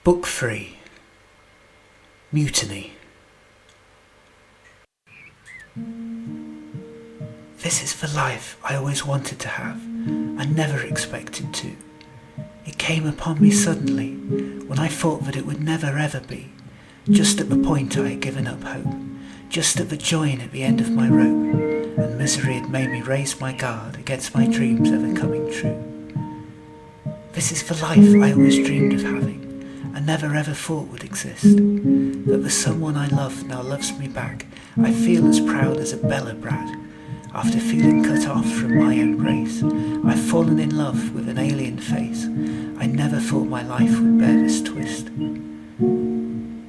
Book 3. Mutiny. This is the life I always wanted to have, and never expected to. It came upon me suddenly, when I thought that it would never ever be, just at the point I had given up hope, just at the join at the end of my rope, and misery had made me raise my guard against my dreams ever coming true. This is the life I always dreamed of having, and never ever thought would exist. That the someone I love now loves me back, I feel as proud as a Belobrat. After feeling cut off from my own race, I've fallen in love with an alien face. I never thought my life would bear this twist.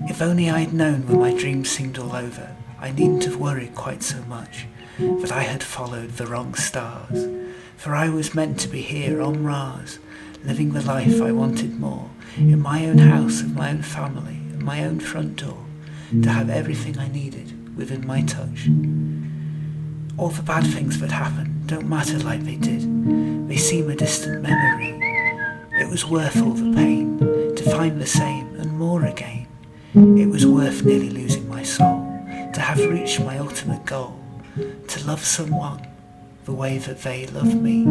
If only I had known when my dreams seemed all over, I needn't have worried quite so much, that I had followed the wrong stars. For I was meant to be here on Mras, living the life I wanted more, in my own house of my own family, and my own front door, to have everything I needed within my touch. All the bad things that happened don't matter like they did. They seem a distant memory. It was worth all the pain, to find the same and more again. It was worth nearly losing my soul, to have reached my ultimate goal, to love someone the way that they love me.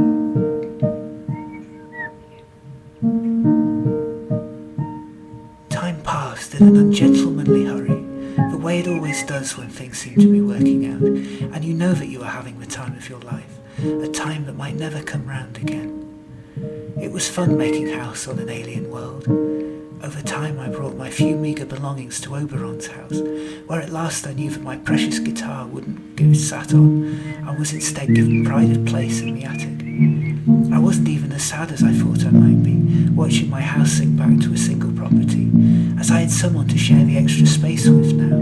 Time passed in an ungentlemanly hurry, the way it always does when things seem to be working out, and you know that you are having the time of your life, a time that might never come round again. It was fun making house on an alien world. Over time I brought my few meagre belongings to Oberon's house, where at last I knew that my precious guitar wouldn't go sat on, and was instead given pride of place in the attic. I wasn't even as sad as I thought I might be, watching my house sink back to a single property, as I had someone to share the extra space with now.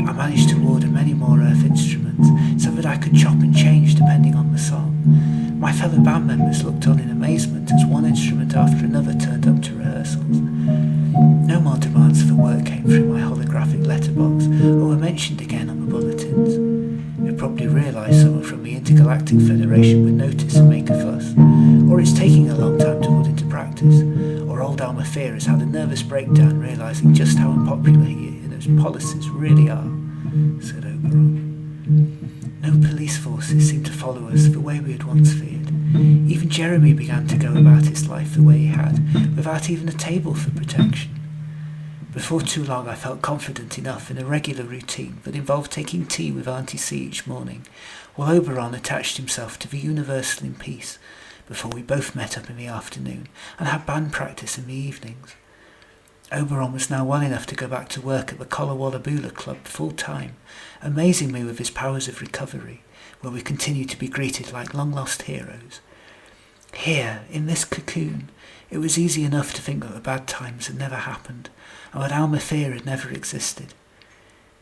I managed to order many more earth instruments, so that I could chop and change depending on the song. My fellow band members looked on in amazement as one instrument after another turned up to rehearsals. No more demands for work came through my holographic letterbox, or were mentioned again on the bulletins. You probably realise someone from the Intergalactic Federation would notice and make a fuss, or it's taking a long time to put into practice, or old Almathea has had a nervous breakdown realising just how unpopular he and his policies really are, said Oberon. No police forces seemed to follow us the way we had once feared. Even Jeremy began to go about his life the way he had, without even a table for protection. Before too long I felt confident enough in a regular routine that involved taking tea with Auntie C each morning, while Oberon attached himself to the Universal in Peace, before we both met up in the afternoon and had band practice in the evenings. Oberon was now well enough to go back to work at the Colawallaboola Club full-time, amazing me with his powers of recovery, where we continued to be greeted like long-lost heroes. Here, in this cocoon, it was easy enough to think that the bad times had never happened, and that Almathea had never existed.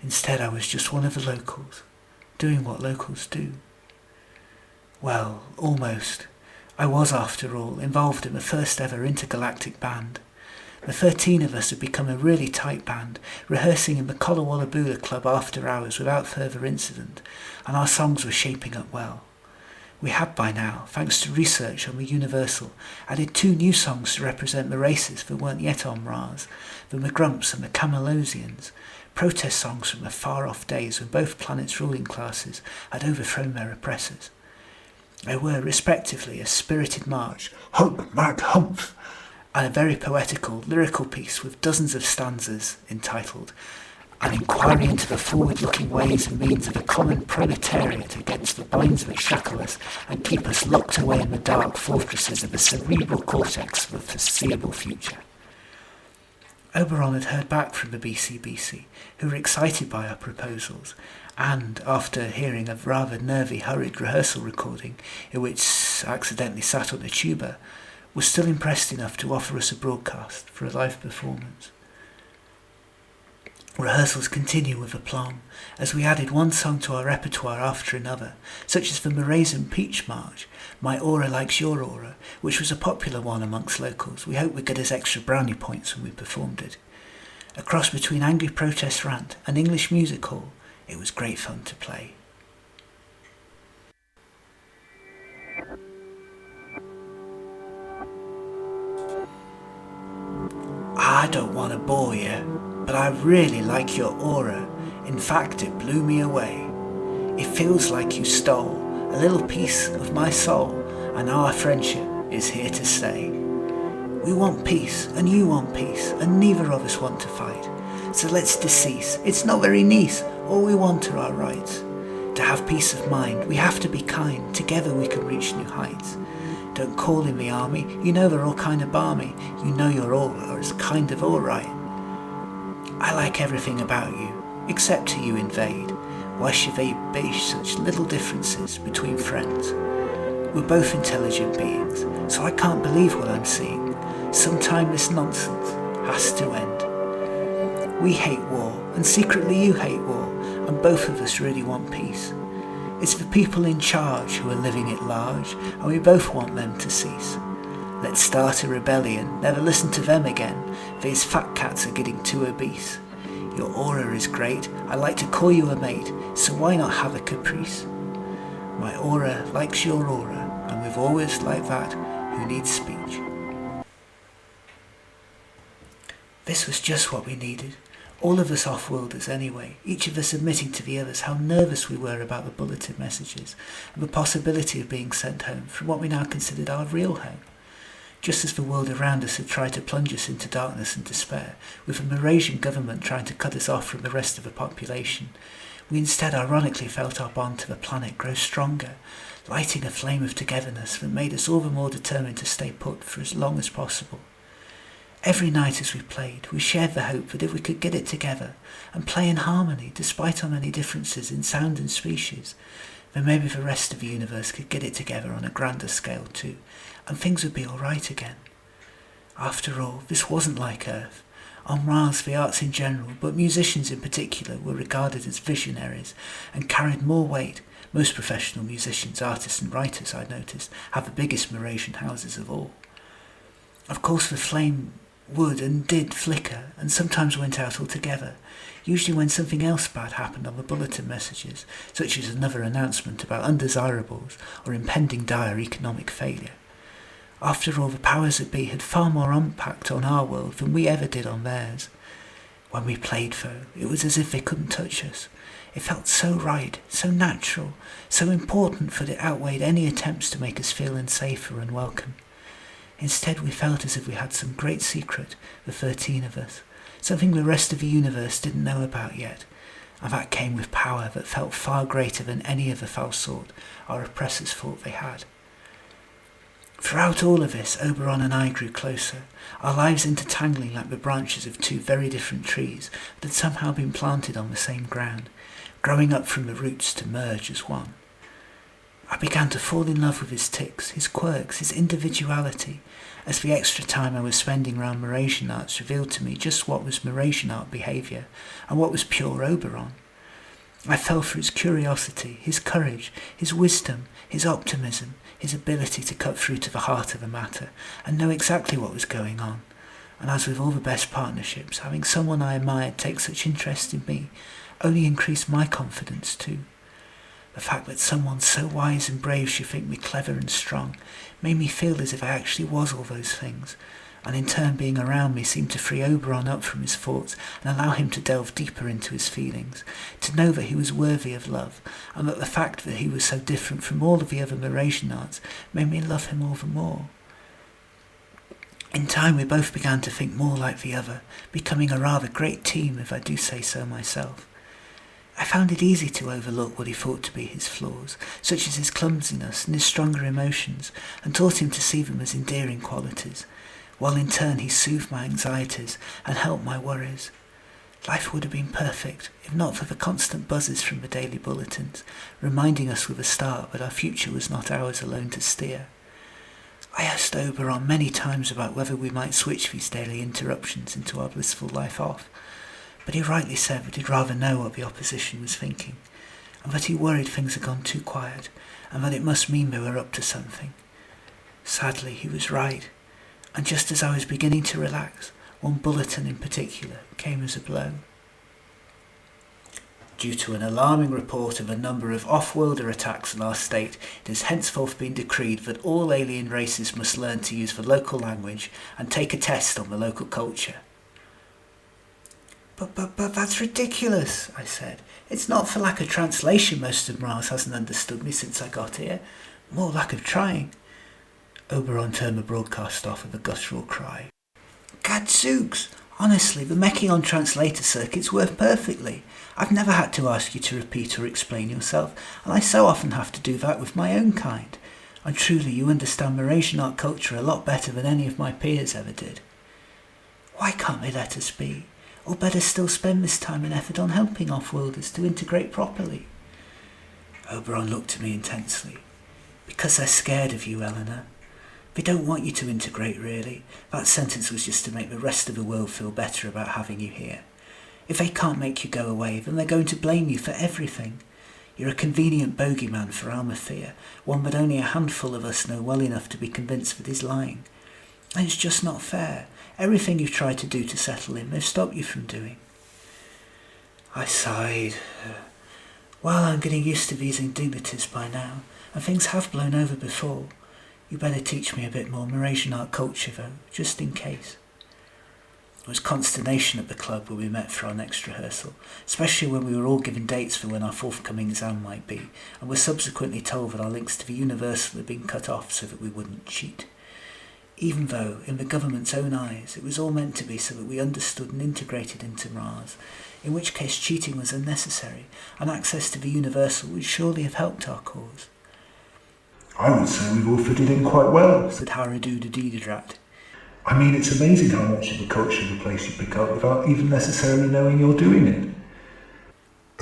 Instead, I was just one of the locals, doing what locals do. Well, almost. I was, after all, involved in the first ever intergalactic band. The 13 of us had become a really tight band, rehearsing in the Colawallaboola Club after hours without further incident, and our songs were shaping up well. We had by now, thanks to research on the Universal, added 2 new songs to represent the races that weren't yet on Mras, the Mgrumps and the Camalosians, protest songs from the far-off days when both planets' ruling classes had overthrown their oppressors. They were, respectively, a spirited march, Hump, Mad Humph, and a very poetical, lyrical piece with dozens of stanzas entitled An Inquiry into the Forward-Looking Ways and Means of a Common Proletariat Against the Binds that Shackle Us and Keep Us Locked Away in the Dark Fortresses of the Cerebral Cortex for the Foreseeable Future. Oberon had heard back from the BCBC, who were excited by our proposals, and, after hearing a rather nervy, hurried rehearsal recording in which accidentally sat on a tuba, was still impressed enough to offer us a broadcast for a live performance. Rehearsals continued with aplomb, as we added one song to our repertoire after another, such as the Mrasian Peach March, My Aura Likes Your Aura, which was a popular one amongst locals. We hoped we'd get us extra brownie points when we performed it. A cross between Angry Protest Rant and English Music Hall, it was great fun to play. I don't want to bore you, but I really like your aura. In fact, it blew me away. It feels like you stole a little piece of my soul, and our friendship is here to stay. We want peace, and you want peace, and neither of us want to fight. So let's decease. It's not very nice. All we want are our rights. To have peace of mind, we have to be kind. Together we can reach new heights. Don't call in the army. You know they're all kind of balmy. You know your aura is kind of alright. I like everything about you, except till you invade. Why should there be such little differences between friends? We're both intelligent beings, so I can't believe what I'm seeing. Sometime this nonsense has to end. We hate war, and secretly you hate war, and both of us really want peace. It's the people in charge who are living it large, and we both want them to cease. Let's start a rebellion, never listen to them again. These fat cats are getting too obese. Your aura is great, I like to call you a mate, so why not have a caprice? My aura likes your aura, and we've always liked that who needs speech. This was just what we needed. All of us off-worlders anyway, each of us admitting to the others how nervous we were about the bulletin messages and the possibility of being sent home from what we now considered our real home. Just as the world around us had tried to plunge us into darkness and despair, with the Mrasian government trying to cut us off from the rest of the population, we instead ironically felt our bond to the planet grow stronger, lighting a flame of togetherness that made us all the more determined to stay put for as long as possible. Every night as we played, we shared the hope that if we could get it together and play in harmony despite our many differences in sound and species, then maybe the rest of the universe could get it together on a grander scale too, and things would be alright again. After all, this wasn't like Earth. On Mras, the arts in general, but musicians in particular, were regarded as visionaries and carried more weight. Most professional musicians, artists and writers, I noticed, have the biggest Mrasian houses of all. Of course, the flame would and did flicker, and sometimes went out altogether, usually when something else bad happened on the bulletin messages, such as another announcement about undesirables or impending dire economic failure. After all, the powers that be had far more impact on our world than we ever did on theirs. When we played, though, it was as if they couldn't touch us. It felt so right, so natural, so important that it outweighed any attempts to make us feel unsafe or unwelcome. Instead, we felt as if we had some great secret, the 13 of us, something the rest of the universe didn't know about yet, and that came with power that felt far greater than any of the foul sort our oppressors thought they had. Throughout all of this, Oberon and I grew closer, our lives intertangling like the branches of two very different trees that had somehow been planted on the same ground, growing up from the roots to merge as one. I began to fall in love with his tics, his quirks, his individuality, as the extra time I was spending around Mrasianarts revealed to me just what was Mrasianart behaviour and what was pure Oberon. I fell for his curiosity, his courage, his wisdom, his optimism, his ability to cut through to the heart of the matter and know exactly what was going on. And as with all the best partnerships, having someone I admired take such interest in me only increased my confidence too. The fact that someone so wise and brave should think me clever and strong made me feel as if I actually was all those things, and in turn being around me seemed to free Oberon up from his thoughts and allow him to delve deeper into his feelings, to know that he was worthy of love, and that the fact that he was so different from all of the other Mrasianarts made me love him all the more. In time we both began to think more like the other, becoming a rather great team if I do say so myself. I found it easy to overlook what he thought to be his flaws, such as his clumsiness and his stronger emotions, and taught him to see them as endearing qualities, while in turn he soothed my anxieties and helped my worries. Life would have been perfect, if not for the constant buzzes from the daily bulletins, reminding us with a start that our future was not ours alone to steer. I asked Oberon many times about whether we might switch these daily interruptions into our blissful life off, but he rightly said that he'd rather know what the opposition was thinking, and that he worried things had gone too quiet, and that it must mean they were up to something. Sadly, he was right, and just as I was beginning to relax, one bulletin in particular came as a blow. Due to an alarming report of a number of off-worlder attacks on our state, it has henceforth been decreed that all alien races must learn to use the local language and take a test on the local culture. But that's ridiculous, I said. It's not for lack of translation most of Mras hasn't understood me since I got here. More lack of trying. Oberon turned the broadcast off with a guttural cry. Gadzooks! Honestly, the Mechion translator circuit's worked perfectly. I've never had to ask you to repeat or explain yourself, and I so often have to do that with my own kind. And truly, you understand Mrasianart culture a lot better than any of my peers ever did. Why can't they let us be? Or better still, spend this time and effort on helping off-worlders to integrate properly? Oberon looked at me intensely. Because they're scared of you, Eleanor. They don't want you to integrate, really. That sentence was just to make the rest of the world feel better about having you here. If they can't make you go away, then they're going to blame you for everything. You're a convenient bogeyman for Almathea, one that only a handful of us know well enough to be convinced that he's lying. And it's just not fair. Everything you've tried to do to settle him, they've stopped you from doing. I sighed. Well, I'm getting used to these indignities by now, and things have blown over before. You better teach me a bit more Mrasianart culture, though, just in case. There was consternation at the club where we met for our next rehearsal, especially when we were all given dates for when our forthcoming exam might be, and were subsequently told that our links to the Universal had been cut off so that we wouldn't cheat. Even though, in the government's own eyes, it was all meant to be so that we understood and integrated into Mras, in which case cheating was unnecessary, and access to the Universal would surely have helped our cause. I would say we've all fitted in quite well, said Haradoo the Delegat. I mean, it's amazing how much of the culture of the place you pick up without even necessarily knowing you're doing it.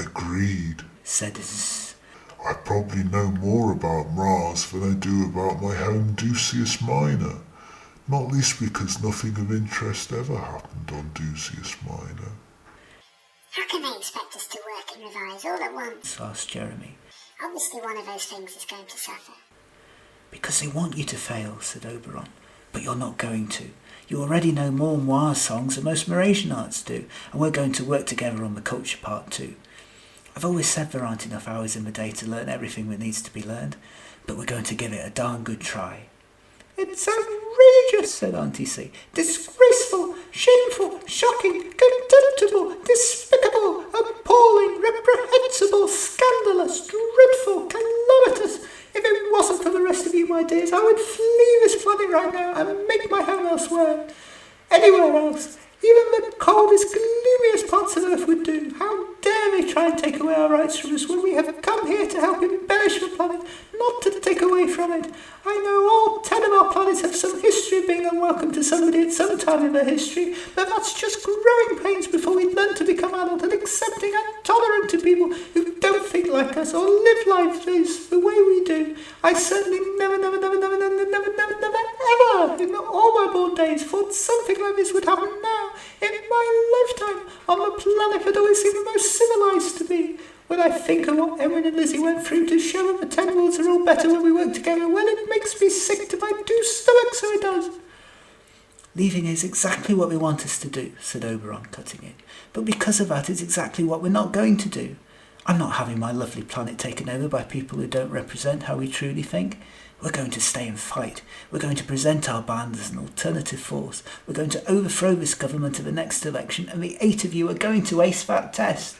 Agreed, said Zzz. I probably know more about Mras than I do about my home Ducius Minor, not least because nothing of interest ever happened on Ducius Minor. How can they expect us to work and revise all at once? Asked Jeremy. Obviously one of those things is going to suffer. Because they want you to fail, said Oberon. But you're not going to. You already know more Mras songs than most Mrasianarts do, and we're going to work together on the culture part too. I've always said there aren't enough hours in the day to learn everything that needs to be learned, but we're going to give it a darn good try. It's outrageous, said Auntie C. Disgraceful, shameful, shocking, contemptible, despicable, appalling, reprehensible, scandalous, dreadful, calamitous. If it wasn't for the rest of you, my dears, I would flee this planet right now and make my home elsewhere. Anywhere else. Even the coldest, gloomiest parts of Earth would do. How dare they try and take away our rights from us when we have come here to help embellish the planet, not to take away from it. I know all 10 of our planets have some history of being unwelcome to somebody at some time in their history, but that's just growing pains before we learn to become adult and accepting and tolerant to people who don't think like us or live life the way we do. I certainly never, ever, in all my born days, thought something like this would happen now. In my lifetime, on the planet that always seemed the most civilised to me. When I think of what Erin and Lizzie went through to show that the 10 worlds are all better when we work together, well, it makes me sick to my 2 stomachs, so it does. Leaving is exactly what they want us to do, said Oberon, cutting in. But because of that, it's exactly what we're not going to do. I'm not having my lovely planet taken over by people who don't represent how we truly think. We're going to stay and fight. We're going to present our band as an alternative force. We're going to overthrow this government at the next election, and the 8 of you are going to ace that test.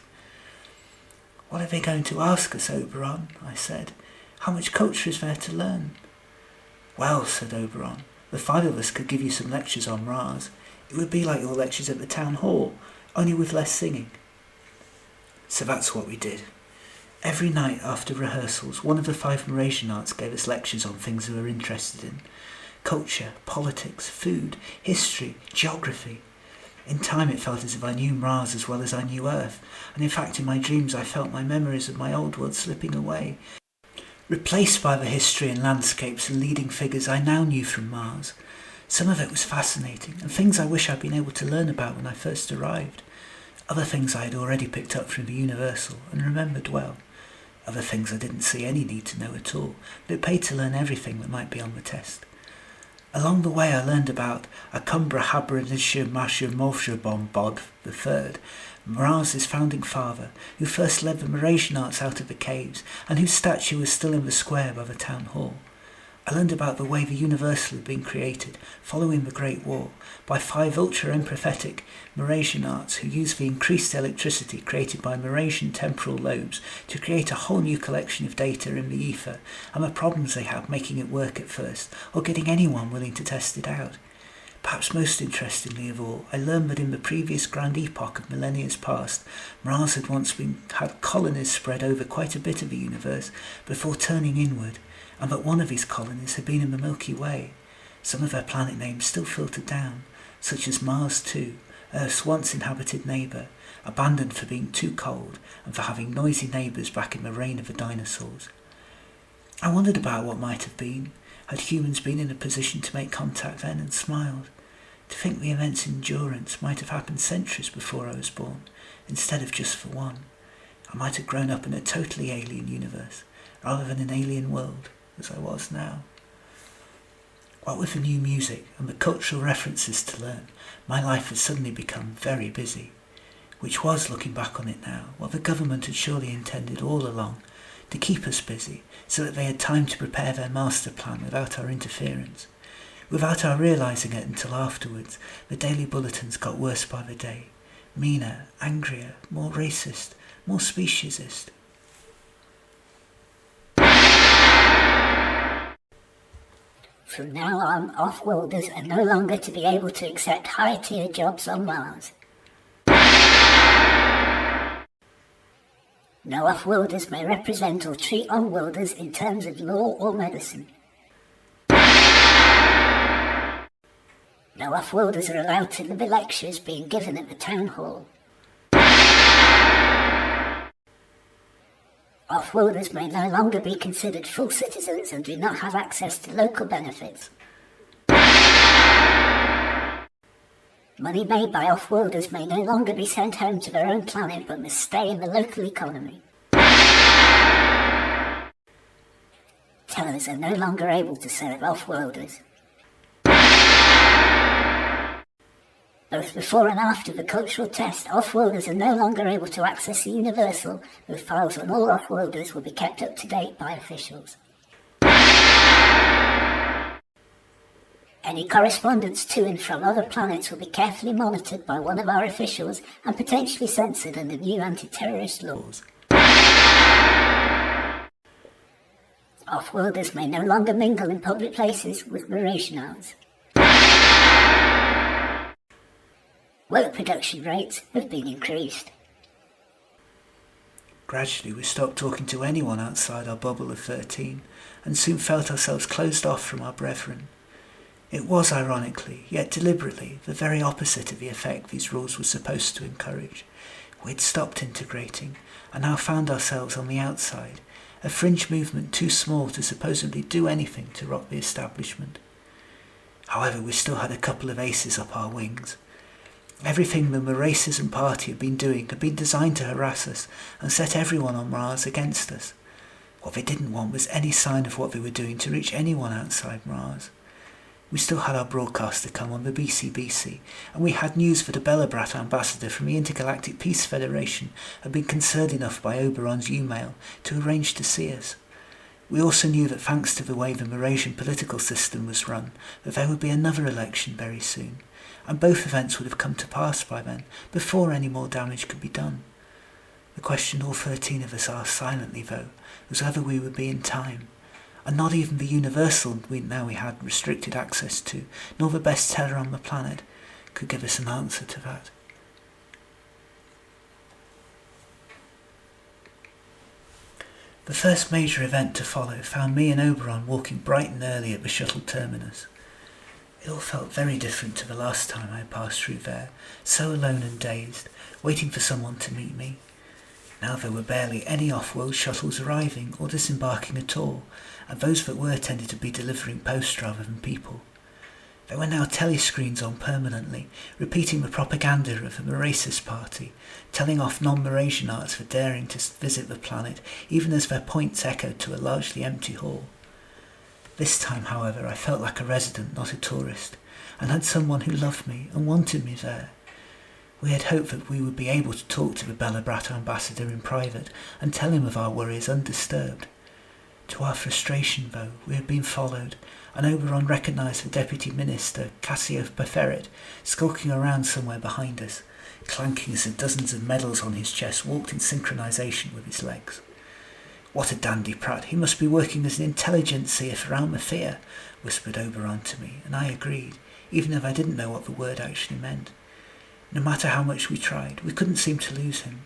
What are they going to ask us, Oberon? I said. How much culture is there to learn? Well, said Oberon, the 5 of us could give you some lectures on Mras. It would be like your lectures at the town hall, only with less singing. So that's what we did. Every night after rehearsals, one of the 5 Mrasianarts gave us lectures on things we were interested in. Culture, politics, food, history, geography. In time it felt as if I knew Mras as well as I knew Earth, and in fact in my dreams I felt my memories of my old world slipping away, replaced by the history and landscapes and leading figures I now knew from Mars. Some of it was fascinating, and things I wish I'd been able to learn about when I first arrived. Other things I had already picked up from the Universal and remembered well. Other things I didn't see any need to know at all, but it paid to learn everything that might be on the test. Along the way I learned about Akumbra Habranisha Masha the Third, Mras' founding father, who first led the Mrasianarts out of the caves, and whose statue was still in the square by the town hall. I learned about the way the Universal had been created, following the Great War, by 5 ultra-empathetic Mrasianarts who used the increased electricity created by Mrasian temporal lobes to create a whole new collection of data in the ether, and the problems they had making it work at first, or getting anyone willing to test it out. Perhaps most interestingly of all, I learned that in the previous grand epoch of millennia's past, Mras had once had colonies spread over quite a bit of the universe before turning inward, and that one of his colonies had been in the Milky Way. Some of their planet names still filtered down, such as Mars 2, Earth's once inhabited neighbour, abandoned for being too cold and for having noisy neighbours back in the reign of the dinosaurs. I wondered about what might have been, had humans been in a position to make contact then, and smiled. To think the immense endurance might have happened centuries before I was born, instead of just for one. I might have grown up in a totally alien universe, rather than an alien world, as I was now. What with the new music and the cultural references to learn, my life had suddenly become very busy, which was, looking back on it now, what the government had surely intended all along, to keep us busy, so that they had time to prepare their master plan without our interference. Without our realising it until afterwards, the daily bulletins got worse by the day. Meaner, angrier, more racist, more speciesist. From now on, off-worlders are no longer to be able to accept high-tier jobs on Mars. No off-worlders may represent or treat on-worlders in terms of law or medicine. No off-worlders are allowed to live lectures being given at the town hall. Off-worlders may no longer be considered full citizens and do not have access to local benefits. Money made by off-worlders may no longer be sent home to their own planet but must stay in the local economy. Tellers are no longer able to serve off-worlders. Both before and after the cultural test, off-worlders are no longer able to access the Universal, whose files on all off-worlders will be kept up to date by officials. Any correspondence to and from other planets will be carefully monitored by one of our officials and potentially censored under new anti-terrorist laws. Off-worlders may no longer mingle in public places with Mrasianarts. Work production rates have been increased. Gradually we stopped talking to anyone outside our bubble of 13, and soon felt ourselves closed off from our brethren. It was, ironically, yet deliberately, the very opposite of the effect these rules were supposed to encourage. We'd stopped integrating, and now found ourselves on the outside, a fringe movement too small to supposedly do anything to rock the establishment. However, we still had a couple of aces up our wings. Everything the Mracism party had been doing had been designed to harass us and set everyone on Mras against us. What they didn't want was any sign of what they were doing to reach anyone outside Mras. We still had our broadcaster come on the BCBC, and we had news that a Belobrat ambassador from the Intergalactic Peace Federation had been concerned enough by Oberon's U-mail to arrange to see us. We also knew that thanks to the way the Mrasian political system was run, that there would be another election very soon, and both events would have come to pass by then, before any more damage could be done. The question all 13 of us asked silently, though, was whether we would be in time, and not even the Universal we had restricted access to, nor the best teller on the planet, could give us an answer to that. The first major event to follow found me and Oberon walking bright and early at the shuttle terminus. It all felt very different to the last time I passed through there, so alone and dazed, waiting for someone to meet me. Now there were barely any off-world shuttles arriving or disembarking at all, and those that were tended to be delivering post rather than people. There were now telescreens on permanently, repeating the propaganda of the Mrasianart party, telling off non-Mrasianarts for daring to visit the planet, even as their points echoed to a largely empty hall. This time, however, I felt like a resident, not a tourist, and had someone who loved me and wanted me there. We had hoped that we would be able to talk to the Belobrat ambassador in private and tell him of our worries undisturbed. To our frustration, though, we had been followed, and Oberon recognised the Deputy Minister, Cassiopeia, skulking around somewhere behind us, clanking as the dozens of medals on his chest walked in synchronisation with his legs. "What a dandy prat! He must be working as an intelligentsia for Almathea," whispered Oberon to me, and I agreed, even if I didn't know what the word actually meant. No matter how much we tried, we couldn't seem to lose him.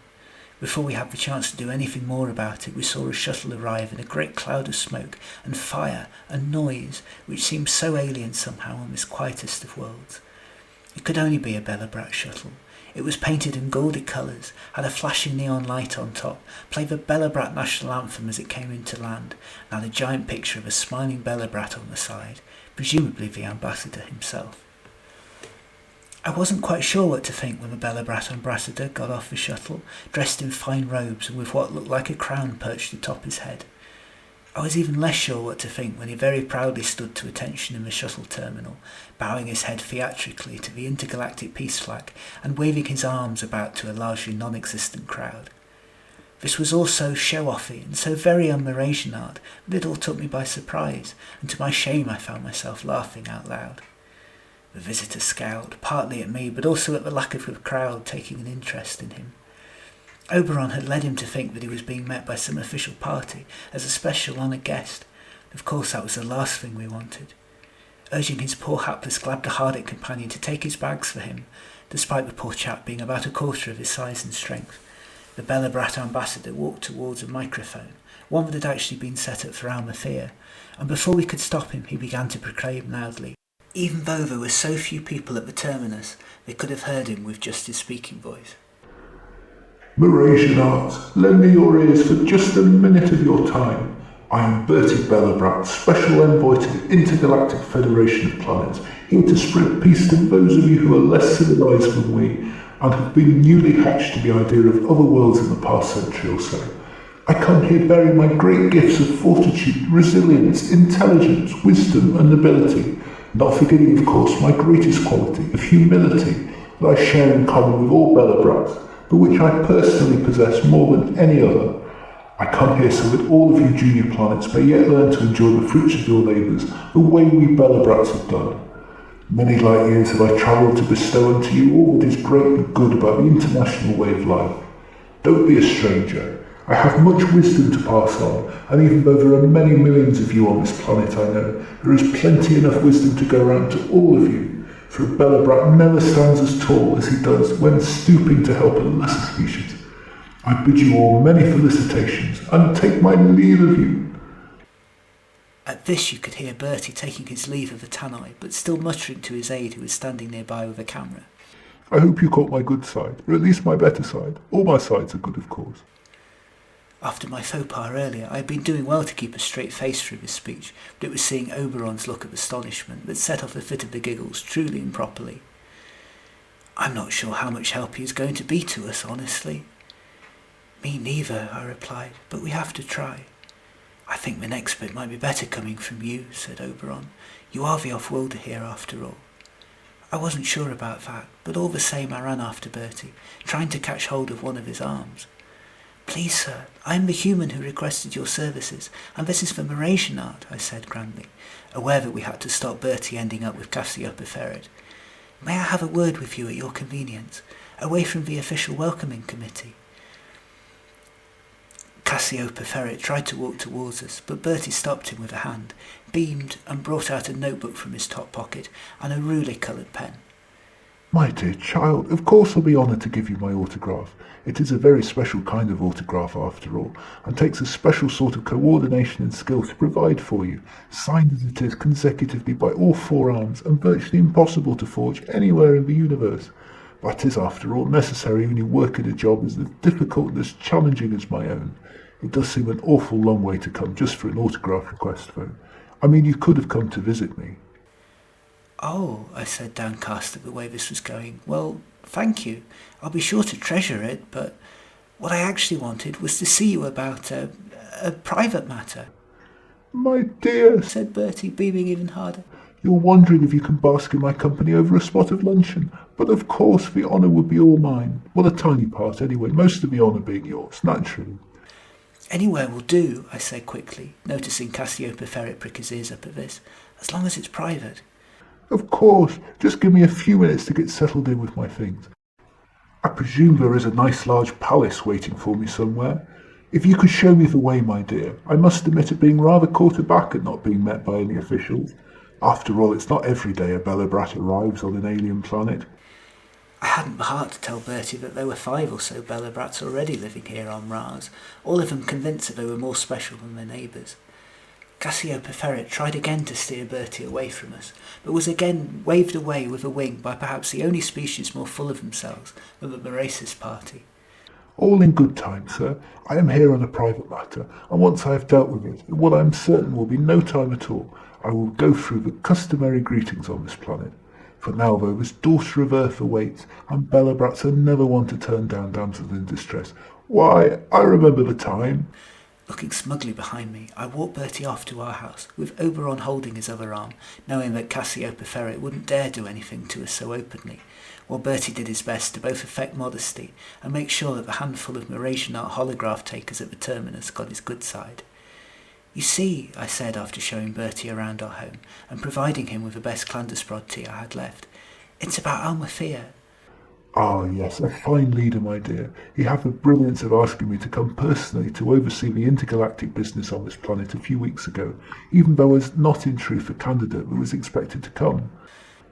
Before we had the chance to do anything more about it, we saw a shuttle arrive in a great cloud of smoke and fire and noise which seemed so alien somehow on this quietest of worlds. It could only be a Belobrat shuttle. It was painted in gaudy colours, had a flashing neon light on top, played the Belobrat national anthem as it came into land, and had a giant picture of a smiling Belobrat on the side, presumably the ambassador himself. I wasn't quite sure what to think when the Belobrat ambassador got off the shuttle, dressed in fine robes and with what looked like a crown perched atop his head. I was even less sure what to think when he very proudly stood to attention in the shuttle terminal, bowing his head theatrically to the Intergalactic Peace flag and waving his arms about to a largely non-existent crowd. This was all so show-offy and so very un-Mrasianart that it all took me by surprise, and to my shame I found myself laughing out loud. The visitor scowled, partly at me, but also at the lack of the crowd taking an interest in him. Oberon had led him to think that he was being met by some official party as a special honoured guest. Of course that was the last thing we wanted. Urging his poor hapless Glabdahardit companion to take his bags for him, despite the poor chap being about a quarter of his size and strength, the Belobrat ambassador walked towards a microphone, one that had actually been set up for Almathea, and before we could stop him he began to proclaim loudly, even though there were so few people at the terminus, they could have heard him with just his speaking voice. Mrasianarts, lend me your ears for just a minute of your time. I am Bertie Belobrat, Special Envoy to the Intergalactic Federation of Planets, here to spread peace to those of you who are less civilized than we, and have been newly hatched to the idea of other worlds in the past century or so. I come here bearing my great gifts of fortitude, resilience, intelligence, wisdom and nobility, not forgetting, of course, my greatest quality of humility that I share in common with all Belobrats, but which I personally possess more than any other. I come here so that all of you junior planets may yet learn to enjoy the fruits of your labours the way we Belobrats have done. Many light years have I travelled to bestow unto you all that is great and good about the international way of life. Don't be a stranger. I have much wisdom to pass on, and even though there are many millions of you on this planet, I know there is plenty enough wisdom to go round to all of you, for a Belobrat never stands as tall as he does when stooping to help a lesser species. I bid you all many felicitations, and take my leave of you. At this you could hear Bertie taking his leave of the Tannoy, but still muttering to his aide who was standing nearby with a camera. I hope you caught my good side, or at least my better side. All my sides are good, of course. After my faux pas earlier, I had been doing well to keep a straight face through this speech, but it was seeing Oberon's look of astonishment that set off the fit of the giggles truly improperly. "I'm not sure how much help he is going to be to us, honestly." "Me neither," I replied, "but we have to try." "I think the next bit might be better coming from you," said Oberon. "You are the off-worlder here after all." I wasn't sure about that, but all the same I ran after Bertie, trying to catch hold of one of his arms. "Please, sir, I am the human who requested your services, and this is for Mrasianart," I said grandly, aware that we had to stop Bertie ending up with Cassiopeia. "May I have a word with you at your convenience, away from the official welcoming committee?" Cassiopeia tried to walk towards us, but Bertie stopped him with a hand, beamed, and brought out a notebook from his top pocket and a ruler-coloured pen. My dear child, of course I'll be honoured to give you my autograph. It is a very special kind of autograph after all, and takes a special sort of coordination and skill to provide for you, signed as it is consecutively by all four arms, and virtually impossible to forge anywhere in the universe. That is, after all, necessary when you work at a job as difficult and as challenging as my own. It does seem an awful long way to come just for an autograph request, though. I mean, you could have come to visit me. "Oh," I said, downcast at the way this was going. "Well, thank you. I'll be sure to treasure it, but what I actually wanted was to see you about a private matter." My dear, said Bertie, beaming even harder. you're wondering if you can bask in my company over a spot of luncheon, but of course the honour would be all mine. Well, a tiny part anyway, most of the honour being yours, naturally. Anywhere will do, I said quickly, noticing Cassiopeia Ferret prick his ears up at this, as long as it's private. Of course, just give me a few minutes to get settled in with my things. I presume there is a nice large palace waiting for me somewhere. If you could show me the way, my dear. I must admit at being rather caught aback at not being met by any officials. After all, it's not every day a Belobrat arrives on an alien planet. I hadn't the heart to tell Bertie that there were 5 or so Belobrats already living here on Mras, all of them convinced that they were more special than their neighbours. Cassiopeia Ferret tried again to steer Bertie away from us, but was again waved away with a wing by perhaps the only species more full of themselves than the Mrasis party. All in good time, sir. I am here on a private matter, and once I have dealt with it, in what I am certain will be no time at all, I will go through the customary greetings on this planet. For now, though, this daughter of Earth awaits, and Belobrats are never one to turn down damsels in distress. Why, I remember the time. Looking smugly behind me, I walked Bertie off to our house, with Oberon holding his other arm, knowing that Cassiopeia Ferret wouldn't dare do anything to us so openly, while Bertie did his best to both affect modesty and make sure that the handful of Mrasianart holograph takers at the terminus got his good side. You see, I said after showing Bertie around our home and providing him with the best Clandusprod tea I had left, it's about Almathea. Ah, yes, a fine leader, my dear. He had the brilliance of asking me to come personally to oversee the intergalactic business on this planet a few weeks ago, even though I was not in truth a candidate that was expected to come.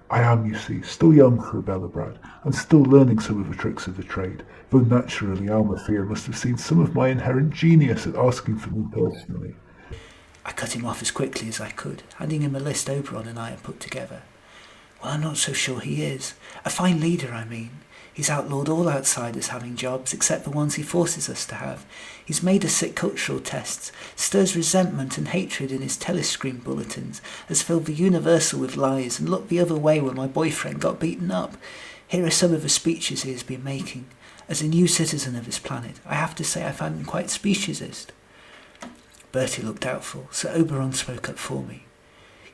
I am, you see, still young for a Belobrat, and still learning some of the tricks of the trade, though naturally Almathea must have seen some of my inherent genius at asking for me personally. I cut him off as quickly as I could, handing him a list Oberon and I had put together. Well, I'm not so sure he is. A fine leader, I mean. He's outlawed all outsiders having jobs except the ones he forces us to have. He's made us sit cultural tests, stirs resentment and hatred in his telescreen bulletins, has filled the universal with lies and looked the other way when my boyfriend got beaten up. Here are some of the speeches he has been making. As a new citizen of this planet, I have to say I find him quite speciesist. Bertie looked doubtful, so Oberon spoke up for me.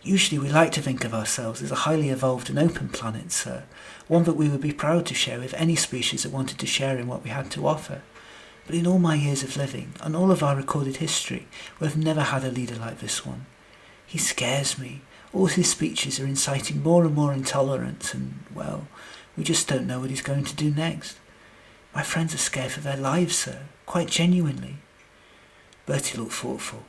Usually we like to think of ourselves as a highly evolved and open planet, sir, one that we would be proud to share with any species that wanted to share in what we had to offer. But in all my years of living, and all of our recorded history, we have never had a leader like this one. He scares me. All his speeches are inciting more and more intolerance, and, well, we just don't know what he's going to do next. My friends are scared for their lives, sir, quite genuinely. Bertie looked thoughtful.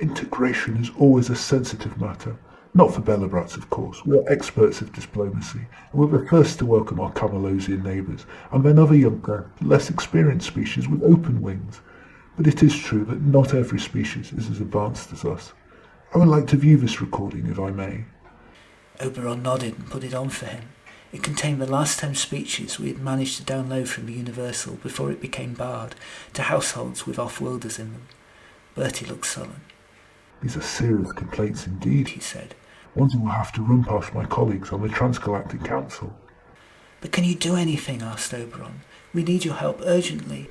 Integration is always a sensitive matter. Not for Belobrats, of course. We are experts of diplomacy, and we're the first to welcome our Camalosian neighbours, and then other younger, less experienced species with open wings. But it is true that not every species is as advanced as us. I would like to view this recording, if I may. Oberon nodded and put it on for him. It contained the last 10 speeches we had managed to download from the Universal before it became barred to households with off-worlders in them. Bertie looked sullen. These are serious complaints indeed, He said. Ones I will have to run past my colleagues on the Transgalactic Council. But can you do anything? Asked Oberon. We need your help urgently.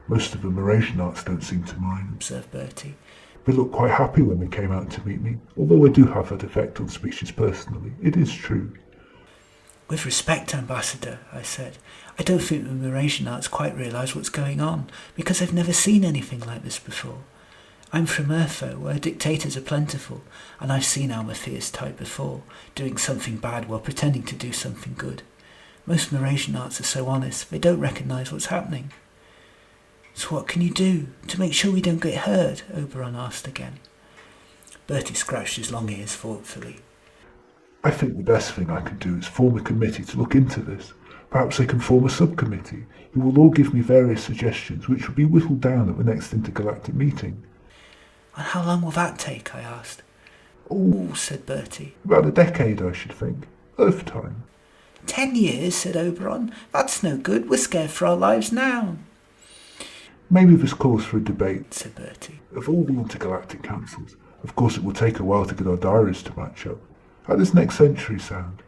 Most of the Mrasianarts don't seem to mind, Observed Bertie. They looked quite happy when they came out to meet me, although I do have that effect on species personally. It is true. With respect, Ambassador, I said, I don't think the Mrasianarts quite realise what's going on, because they've never seen anything like this before. I'm from Earth, though, where dictators are plentiful, and I've seen Almathea's type before, doing something bad while pretending to do something good. Most Mrasianarts are so honest, they don't recognise what's happening. So what can you do, to make sure we don't get hurt? Oberon asked again. Bertie scratched his long ears thoughtfully. I think the best thing I can do is form a committee to look into this. Perhaps they can form a subcommittee, who will all give me various suggestions, which will be whittled down at the next intergalactic meeting. And how long will that take? I asked. Oh, Said Bertie. about a decade, I should think. Earth time. 10 years, said Oberon. That's no good. We're scared for our lives now. Maybe this calls for a debate, Said Bertie. of all the intergalactic councils. Of course, it will take a while to get our diaries to match up. How does next century sound?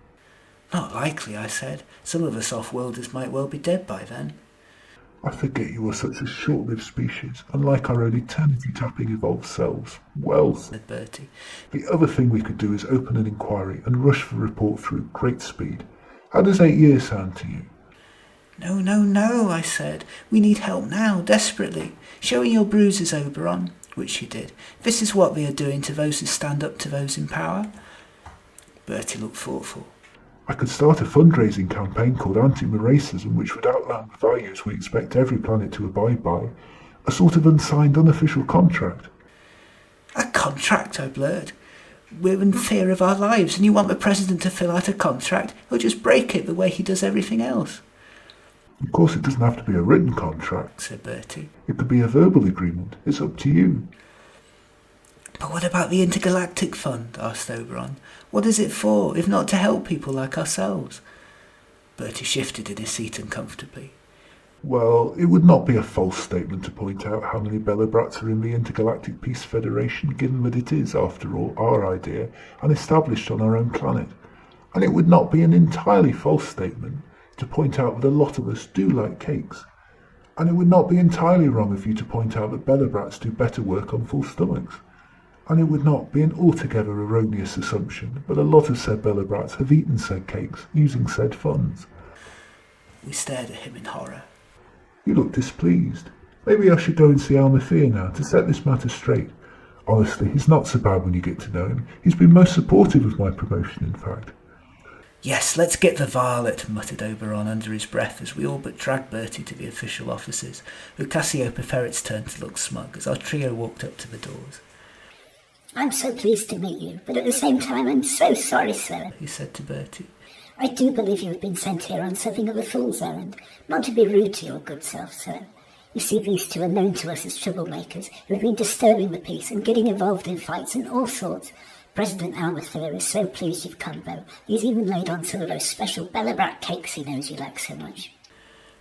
Not likely, I said. Some of us off-worlders might well be dead by then. I forget you are such a short-lived species, unlike our own eternity-tapping evolved selves. Well, said Bertie. the other thing we could do is open an inquiry and rush the report through great speed. How does 8 years sound to you? No, no, no, I said. We need help now, desperately. Showing your bruises, Oberon, which she did. This is what they are doing to those who stand up to those in power. Bertie looked thoughtful. I could start a fundraising campaign called Anti-Racism, which would outline the values we expect every planet to abide by. A sort of unsigned, unofficial contract. A contract, I blurted. We're in fear of our lives, and you want the President to fill out a contract? He'll just break it the way he does everything else. Of course, it doesn't have to be a written contract, said Bertie. It could be a verbal agreement. It's up to you. But what about the Intergalactic Fund? Asked Oberon. What is it for, if not to help people like ourselves? Bertie shifted in his seat uncomfortably. Well, it would not be a false statement to point out how many Belobrats are in the Intergalactic Peace Federation, given that it is, after all, our idea, and established on our own planet. And it would not be an entirely false statement to point out that a lot of us do like cakes. And it would not be entirely wrong of you to point out that Belobrats do better work on full stomachs. And it would not be an altogether erroneous assumption that a lot of said Belobrats have eaten said cakes using said funds. We stared at him in horror. You look displeased. Maybe I should go and see Almathea now to set this matter straight. Honestly, he's not so bad when you get to know him. He's been most supportive of my promotion, in fact. Yes, let's get the varlet, muttered Oberon under his breath as we all but dragged Bertie to the official offices, with Cassiopeia Ferret's turn to look smug as our trio walked up to the doors. I'm so pleased to meet you, but at the same time I'm so sorry, sir, he said to Bertie. I do believe you have been sent here on something of a fool's errand, not to be rude to your good self, sir. You see, these two are known to us as troublemakers who have been disturbing the peace and getting involved in fights and all sorts. President Almathea is so pleased you've come, though. He's even laid on some of those special Belobrat cakes he knows you like so much.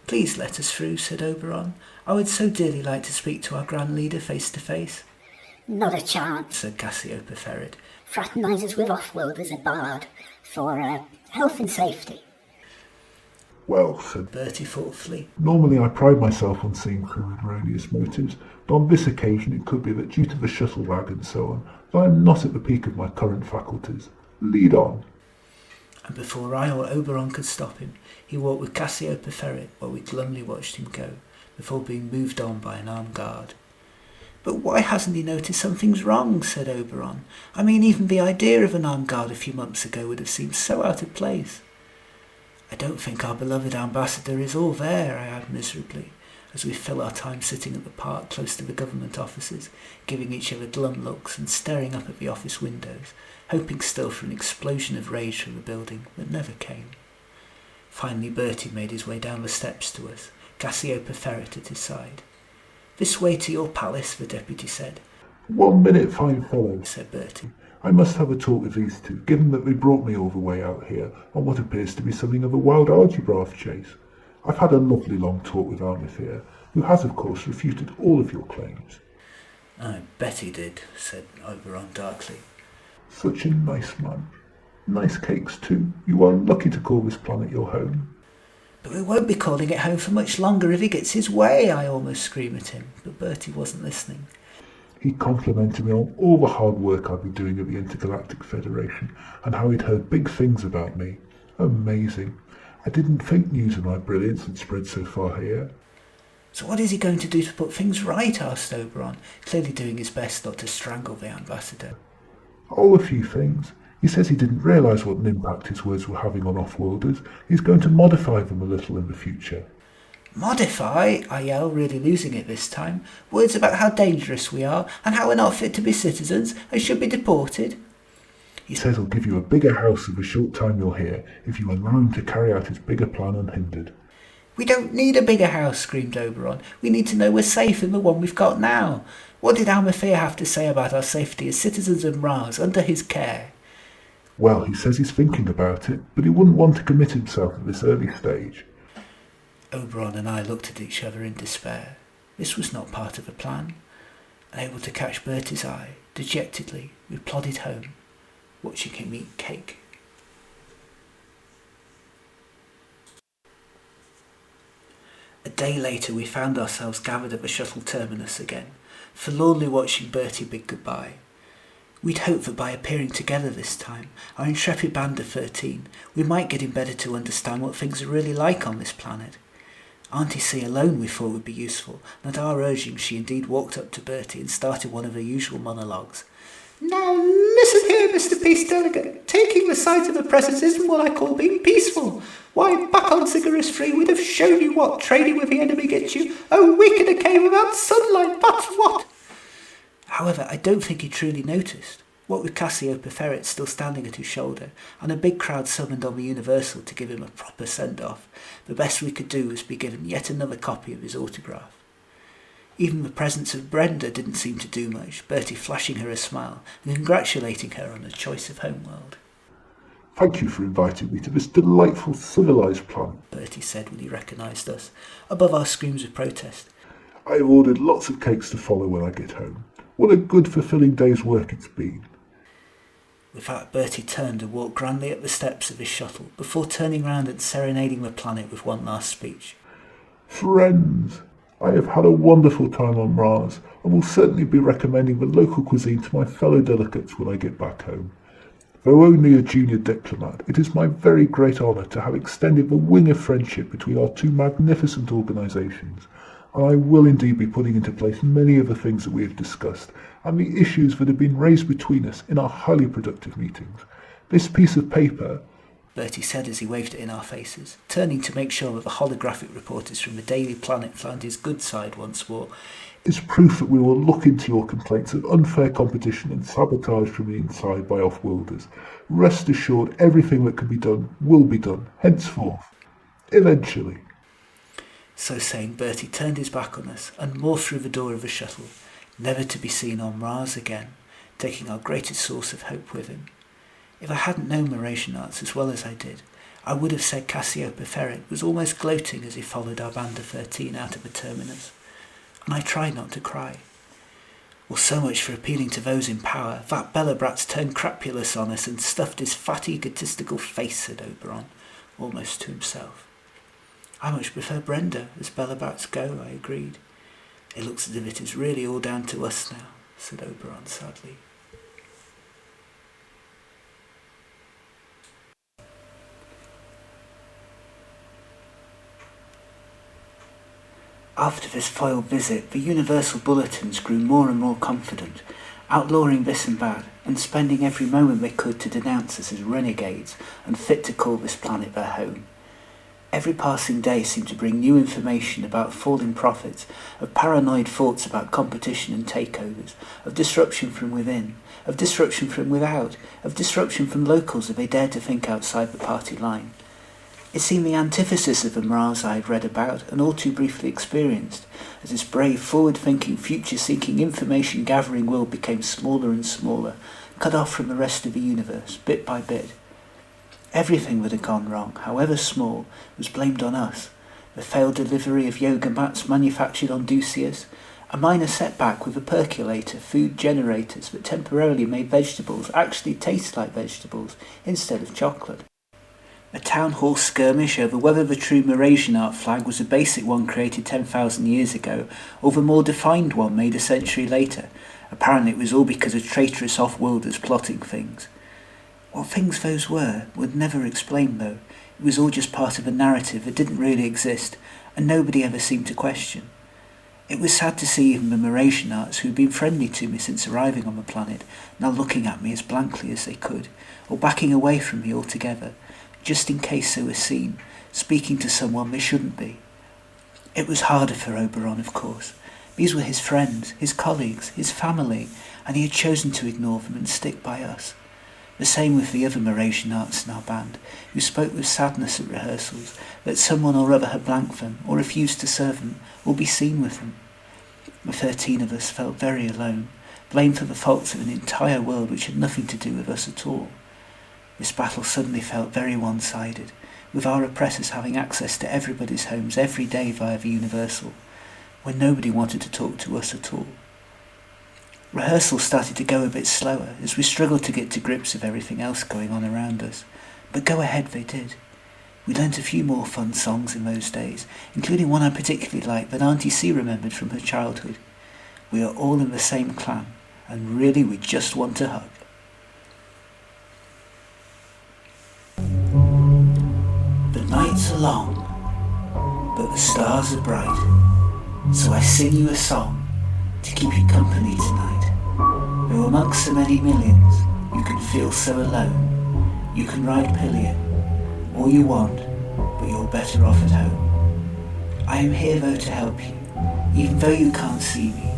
Please let us through, said Oberon. I would so dearly like to speak to our Grand Leader face to face. Not a chance, said Cassiopeia Ferret. Fraternises with off-worlders are barred for health and safety. Well, said Bertie thoughtfully. Normally I pride myself on seeing through erroneous motives, but on this occasion it could be that due to the shuttle lag and so on, that I am not at the peak of my current faculties. Lead on. And before I or Oberon could stop him, he walked with Cassiopeia Ferret while we glumly watched him go, before being moved on by an armed guard. But why hasn't he noticed something's wrong, said Oberon. I mean, even the idea of an armed guard a few months ago would have seemed so out of place. I don't think our beloved ambassador is all there, I add miserably, as we fill our time sitting at the park close to the government offices, giving each other glum looks and staring up at the office windows, hoping still for an explosion of rage from the building that never came. Finally Bertie made his way down the steps to us, Cassiopeia Ferret at his side. This way to your palace, the deputy said. 1 minute, fine fellow, said Bertie. I must have a talk with these two, given that they brought me all the way out here on what appears to be something of a wild algebra chase. I've had a lovely long talk with Almathea, who has, of course, refuted all of your claims. I bet he did, said Oberon darkly. Such a nice man. Nice cakes, too. You are lucky to call this planet your home. But we won't be calling it home for much longer if he gets his way, I almost screamed at him, but Bertie wasn't listening. He complimented me on all the hard work I'd been doing at the Intergalactic Federation, and how he'd heard big things about me. Amazing. I didn't think news of my brilliance had spread so far here. So what is he going to do to put things right, asked Oberon, clearly doing his best not to strangle the ambassador. Oh, a few things. He says he didn't realise what an impact his words were having on off-worlders. He's going to modify them a little in the future. Modify? I yell, really losing it this time. Words about how dangerous we are, and how we're not fit to be citizens, and should be deported. He says he'll give you a bigger house in the short time you're here, if you allow him to carry out his bigger plan unhindered. We don't need a bigger house, screamed Oberon. We need to know we're safe in the one we've got now. What did Almathea have to say about our safety as citizens of Mras under his care? Well, he says he's thinking about it, but he wouldn't want to commit himself at this early stage. Oberon and I looked at each other in despair. This was not part of the plan. Unable to catch Bertie's eye, dejectedly we plodded home, watching him eat cake. A day later we found ourselves gathered at the shuttle terminus again, forlornly watching Bertie bid goodbye. We'd hoped that by appearing together this time, our intrepid band of 13, we might get him better to understand what things are really like on this planet. Auntie C alone we thought would be useful, and at our urging she indeed walked up to Bertie and started one of her usual monologues. "Now listen here, Mr. Peace Delegate. Taking the side of the presence isn't what I call being peaceful. Why, back on Cigarettes Free we'd have shown you what trading with the enemy gets you. A week in a cave without sunlight, that's what!" However, I don't think he truly noticed. What with Cassiopeia Ferret still standing at his shoulder, and a big crowd summoned on the Universal to give him a proper send-off, the best we could do was be given yet another copy of his autograph. Even the presence of Brenda didn't seem to do much, Bertie flashing her a smile and congratulating her on her choice of homeworld. "Thank you for inviting me to this delightful civilised planet," Bertie said when he recognised us, above our screams of protest. "I have ordered lots of cakes to follow when I get home. What a good, fulfilling day's work it's been." With that, Bertie turned and walked grandly up the steps of his shuttle, before turning round and serenading the planet with one last speech. "Friends, I have had a wonderful time on Mras, and will certainly be recommending the local cuisine to my fellow delegates when I get back home. Though only a junior diplomat, it is my very great honour to have extended the wing of friendship between our two magnificent organisations, and I will indeed be putting into place many of the things that we have discussed, and the issues that have been raised between us in our highly productive meetings. This piece of paper," Bertie said as he waved it in our faces, turning to make sure that the holographic reporters from the Daily Planet found his good side once more, "is proof that we will look into your complaints of unfair competition and sabotage from the inside by off-worlders. Rest assured everything that can be done will be done, henceforth. Eventually." So saying, Bertie turned his back on us and morphed through the door of the shuttle, never to be seen on Mras again, taking our greatest source of hope with him. If I hadn't known Mrasianarts as well as I did, I would have said Cassiopeia Ferret was almost gloating as he followed our band of 13 out of the terminus, and I tried not to cry. Well, so much for appealing to those in power. That Belobrat's turned crapulous on us and stuffed his fat egotistical face, said Oberon, almost to himself. "I much prefer Brenda, as Belobrats go," I agreed. "It looks as if it is really all down to us now," said Oberon sadly. After this foiled visit, the Universal Bulletins grew more and more confident, outlawing this and that, and spending every moment they could to denounce us as renegades, unfit to call this planet their home. Every passing day seemed to bring new information about falling profits, of paranoid thoughts about competition and takeovers, of disruption from within, of disruption from without, of disruption from locals if they dared to think outside the party line. It seemed the antithesis of the Mras I had read about and all too briefly experienced, as this brave, forward-thinking, future-seeking, information-gathering world became smaller and smaller, cut off from the rest of the universe, bit by bit. Everything that had gone wrong, however small, was blamed on us. The failed delivery of yoga mats manufactured on Ducius, a minor setback with a percolator, food generators that temporarily made vegetables actually taste like vegetables instead of chocolate. A town hall skirmish over whether the true Mrasianart flag was a basic one created 10,000 years ago, or the more defined one made a century later. Apparently it was all because of traitorous off-worlders plotting things. What things those were never explained though. It was all just part of a narrative that didn't really exist, and nobody ever seemed to question. It was sad to see even the Mrasianarts, who had been friendly to me since arriving on the planet, now looking at me as blankly as they could, or backing away from me altogether, just in case they were seen, speaking to someone they shouldn't be. It was harder for Oberon, of course. These were his friends, his colleagues, his family, and he had chosen to ignore them and stick by us. The same with the other Mrasianarts in our band, who spoke with sadness at rehearsals that someone or other had blanked them, or refused to serve them, or be seen with them. The 13 of us felt very alone, blamed for the faults of an entire world which had nothing to do with us at all. This battle suddenly felt very one-sided, with our oppressors having access to everybody's homes every day via the Universal, when nobody wanted to talk to us at all. Rehearsals started to go a bit slower as we struggled to get to grips with everything else going on around us, but go ahead they did. We learnt a few more fun songs in those days, including one I particularly liked that Auntie C remembered from her childhood. We are all in the same clan, and really we just want a hug. The nights are long, but the stars are bright, so I sing you a song to keep you company tonight. Though amongst the many millions, you can feel so alone. You can ride pillion, all you want, but you're better off at home. I am here though to help you, even though you can't see me,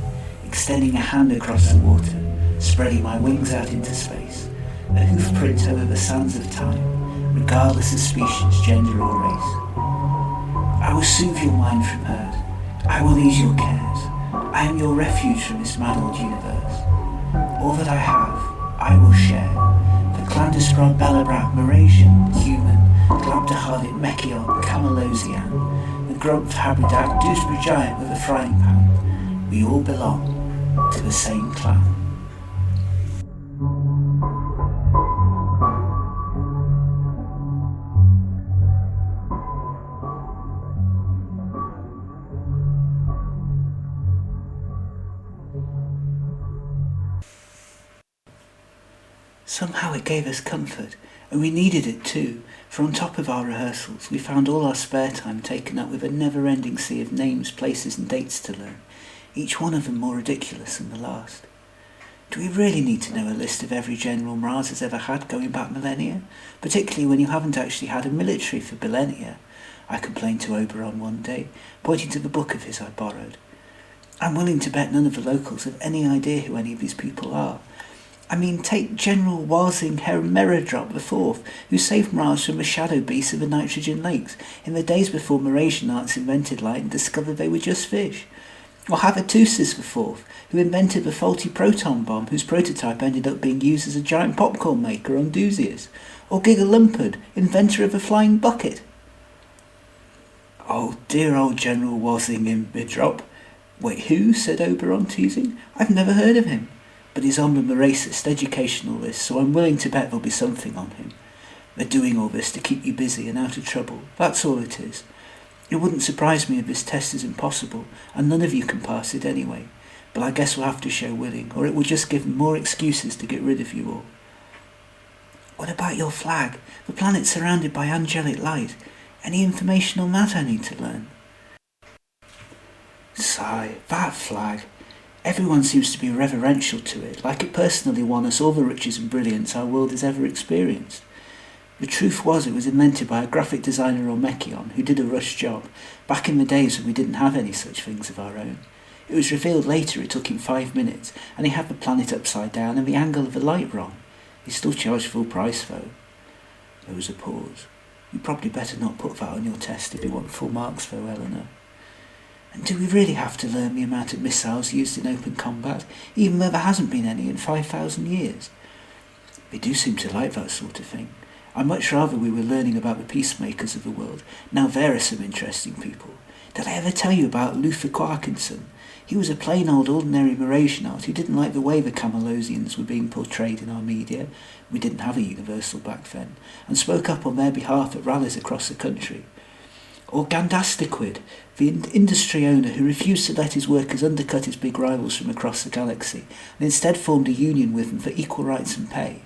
extending a hand across the water, spreading my wings out into space, a hoof print over the sands of time, regardless of species, gender or race. I will soothe your mind from hurt, I will ease your cares, I am your refuge from this mad old universe. All that I have, I will share. The Clandusprod, Belobrat, Mrasian, human, Glabdahardit, Mechion, Camalosian, the Grumpf, Habitat, Dewsbury giant with a frying pan. We all belong to the same clan. Somehow it gave us comfort, and we needed it too, for on top of our rehearsals we found all our spare time taken up with a never-ending sea of names, places and dates to learn, each one of them more ridiculous than the last. Do we really need to know a list of every general Mras has ever had going back millennia, particularly when you haven't actually had a military for millennia? I complained to Oberon one day, pointing to the book of his I borrowed. I'm willing to bet none of the locals have any idea who any of these people are. I mean, take General Wazing Hermeradrop IV, who saved Mras from the shadow beasts of the nitrogen lakes in the days before Mrasianarts invented light and discovered they were just fish. Or Havatusis IV, who invented the faulty proton bomb whose prototype ended up being used as a giant popcorn maker on Doozius. Or Gigalumpard, inventor of the flying bucket. Oh, dear old General Wazing Hermeradrop. Wait, who? Said Oberon, teasing. I've never heard of him. But he's on the racist educational list, so I'm willing to bet there'll be something on him. They're doing all this to keep you busy and out of trouble. That's all it is. It wouldn't surprise me if this test is impossible, and none of you can pass it anyway. But I guess we'll have to show willing, or it will just give them more excuses to get rid of you all. What about your flag? The planet's surrounded by angelic light. Any information on that I need to learn? Sigh, that flag. Everyone seems to be reverential to it, like it personally won us all the riches and brilliance our world has ever experienced. The truth was it was invented by a graphic designer or Mechion who did a rush job, back in the days when we didn't have any such things of our own. It was revealed later it took him 5 minutes, and he had the planet upside down and the angle of the light wrong. He still charged full price though. There was a pause. You'd probably better not put that on your test if you want full marks though, Eleanor. And do we really have to learn the amount of missiles used in open combat, even though there hasn't been any in 5,000 years? They do seem to like that sort of thing. I'd much rather we were learning about the peacemakers of the world. Now there are some interesting people. Did I ever tell you about Luther Quarkinson? He was a plain old ordinary Mrasianart who didn't like the way the Camalosians were being portrayed in our media. We didn't have a universal back then, and spoke up on their behalf at rallies across the country. Or Gandastiquid, the industry owner who refused to let his workers undercut his big rivals from across the galaxy, and instead formed a union with them for equal rights and pay.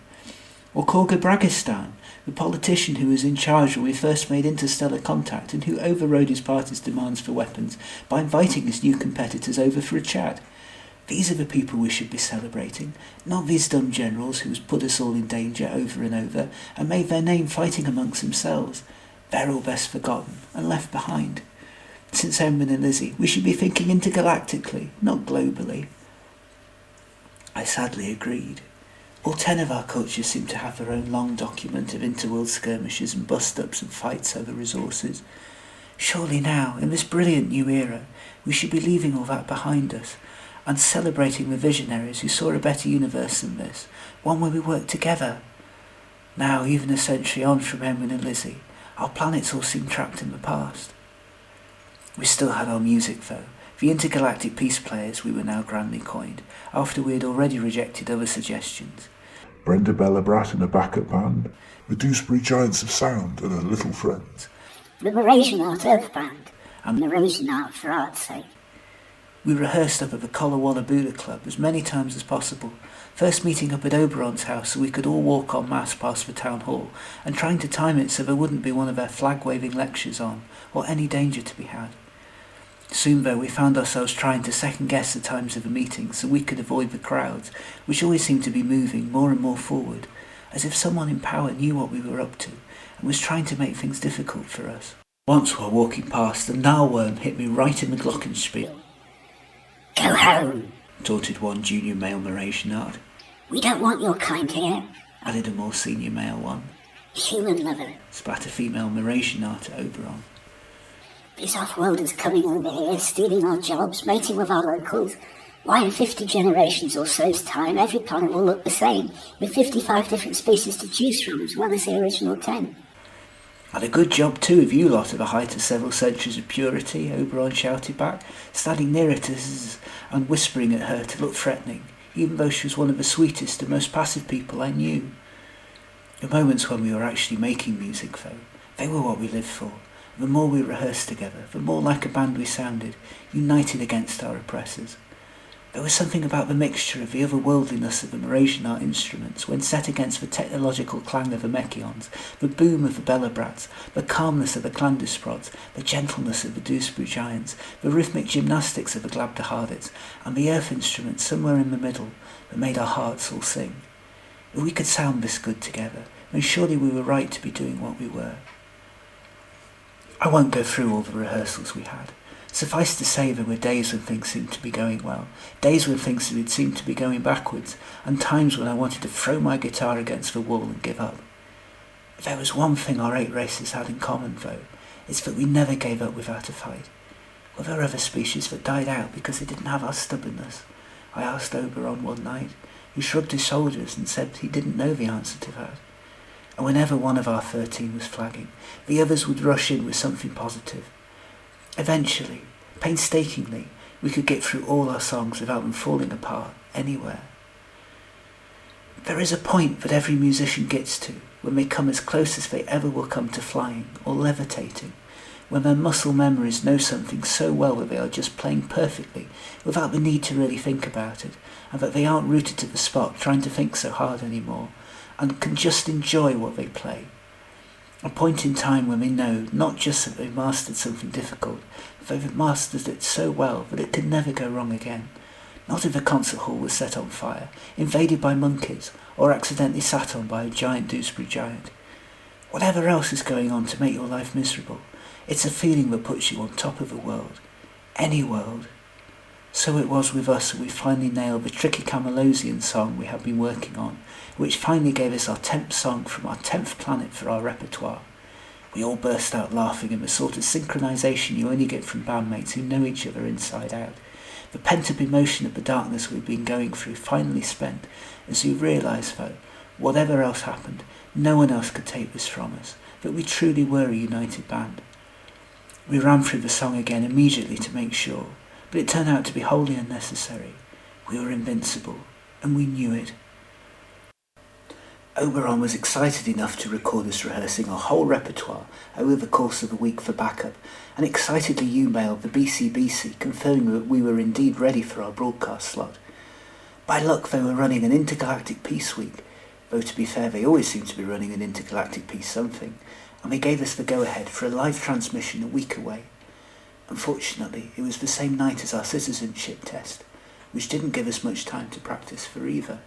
Or Korga Bragistan, the politician who was in charge when we first made interstellar contact and who overrode his party's demands for weapons by inviting his new competitors over for a chat. These are the people we should be celebrating, not these dumb generals who have put us all in danger over and over and made their name fighting amongst themselves. They're all best forgotten and left behind. Since Emma and Lizzie, we should be thinking intergalactically, not globally. I sadly agreed. All 10 of our cultures seem to have their own long document of interworld skirmishes and bust-ups and fights over resources. Surely now, in this brilliant new era, we should be leaving all that behind us and celebrating the visionaries who saw a better universe than this, one where we work together. Now, even a century on from Emma and Lizzie, our planets all seem trapped in the past. We still had our music though, the intergalactic peace players we were now grandly coined, after we had already rejected other suggestions. Brenda Belobrat and a backup band, the Dewsbury Giants of Sound and her little friends, the Mrasianart Earth Band, and the Mrasianart for art's sake. We rehearsed up at the Colawalla Buddha Club as many times as possible, first meeting up at Oberon's house so we could all walk en masse past the town hall, and trying to time it so there wouldn't be one of their flag-waving lectures on, or any danger to be had. Soon though we found ourselves trying to second-guess the times of the meetings so we could avoid the crowds, which always seemed to be moving more and more forward, as if someone in power knew what we were up to, and was trying to make things difficult for us. Once while walking past, the Nilworm hit me right in the glockenspiel. Go home, taunted one junior male Mrasianart. We don't want your kind here, added a more senior male one. Human lover, spat a female Mrasianart at Oberon. These off-worlders coming over here, stealing our jobs, mating with our locals. Why in 50 generations or so's time, every planet will look the same, with 55 different species to choose from, as well as the original 10. And a good job too of you lot at the height of several centuries of purity, Oberon shouted back, standing nearer to us and whispering at her to look threatening, even though she was one of the sweetest and most passive people I knew. The moments when we were actually making music, though, they were what we lived for. The more we rehearsed together, the more like a band we sounded, united against our oppressors. There was something about the mixture of the otherworldliness of the Mrasianart instruments when set against the technological clang of the Mechions, the boom of the Belobrats, the calmness of the Clandusprods, the gentleness of the Dewsbury Giants, the rhythmic gymnastics of the Glabdahardits, and the earth instruments somewhere in the middle that made our hearts all sing. If we could sound this good together, then surely we were right to be doing what we were. I won't go through all the rehearsals we had. Suffice to say there were days when things seemed to be going well, days when things did seem to be going backwards, and times when I wanted to throw my guitar against the wall and give up. If there was one thing our 8 races had in common, though, it's that we never gave up without a fight. Were there other species that died out because they didn't have our stubbornness? I asked Oberon one night, who shrugged his shoulders and said he didn't know the answer to that. And whenever one of our 13 was flagging, the others would rush in with something positive. Eventually, painstakingly, we could get through all our songs without them falling apart anywhere. There is a point that every musician gets to when they come as close as they ever will come to flying or levitating, when their muscle memories know something so well that they are just playing perfectly without the need to really think about it, and that they aren't rooted to the spot trying to think so hard anymore, and can just enjoy what they play. A point in time when they know not just that they've mastered something difficult, but they've mastered it so well that it can never go wrong again. Not if the concert hall was set on fire, invaded by monkeys, or accidentally sat on by a giant Dewsbury giant. Whatever else is going on to make your life miserable, it's a feeling that puts you on top of the world. Any world. So it was with us that we finally nailed the tricky Camalosian song we had been working on, which finally gave us our 10th song from our 10th planet for our repertoire. We all burst out laughing in the sort of synchronisation you only get from bandmates who know each other inside out. The pent-up emotion of the darkness we'd been going through finally spent, as we realised, though, whatever else happened, no one else could take this from us, that we truly were a united band. We ran through the song again immediately to make sure, but it turned out to be wholly unnecessary. We were invincible, and we knew it. Oberon was excited enough to record us rehearsing our whole repertoire over the course of a week for backup, and excitedly emailed the BCBC confirming that we were indeed ready for our broadcast slot. By luck they were running an Intergalactic Peace Week, though to be fair they always seem to be running an Intergalactic Peace something, and they gave us the go-ahead for a live transmission a week away. Unfortunately, it was the same night as our citizenship test, which didn't give us much time to practice for either.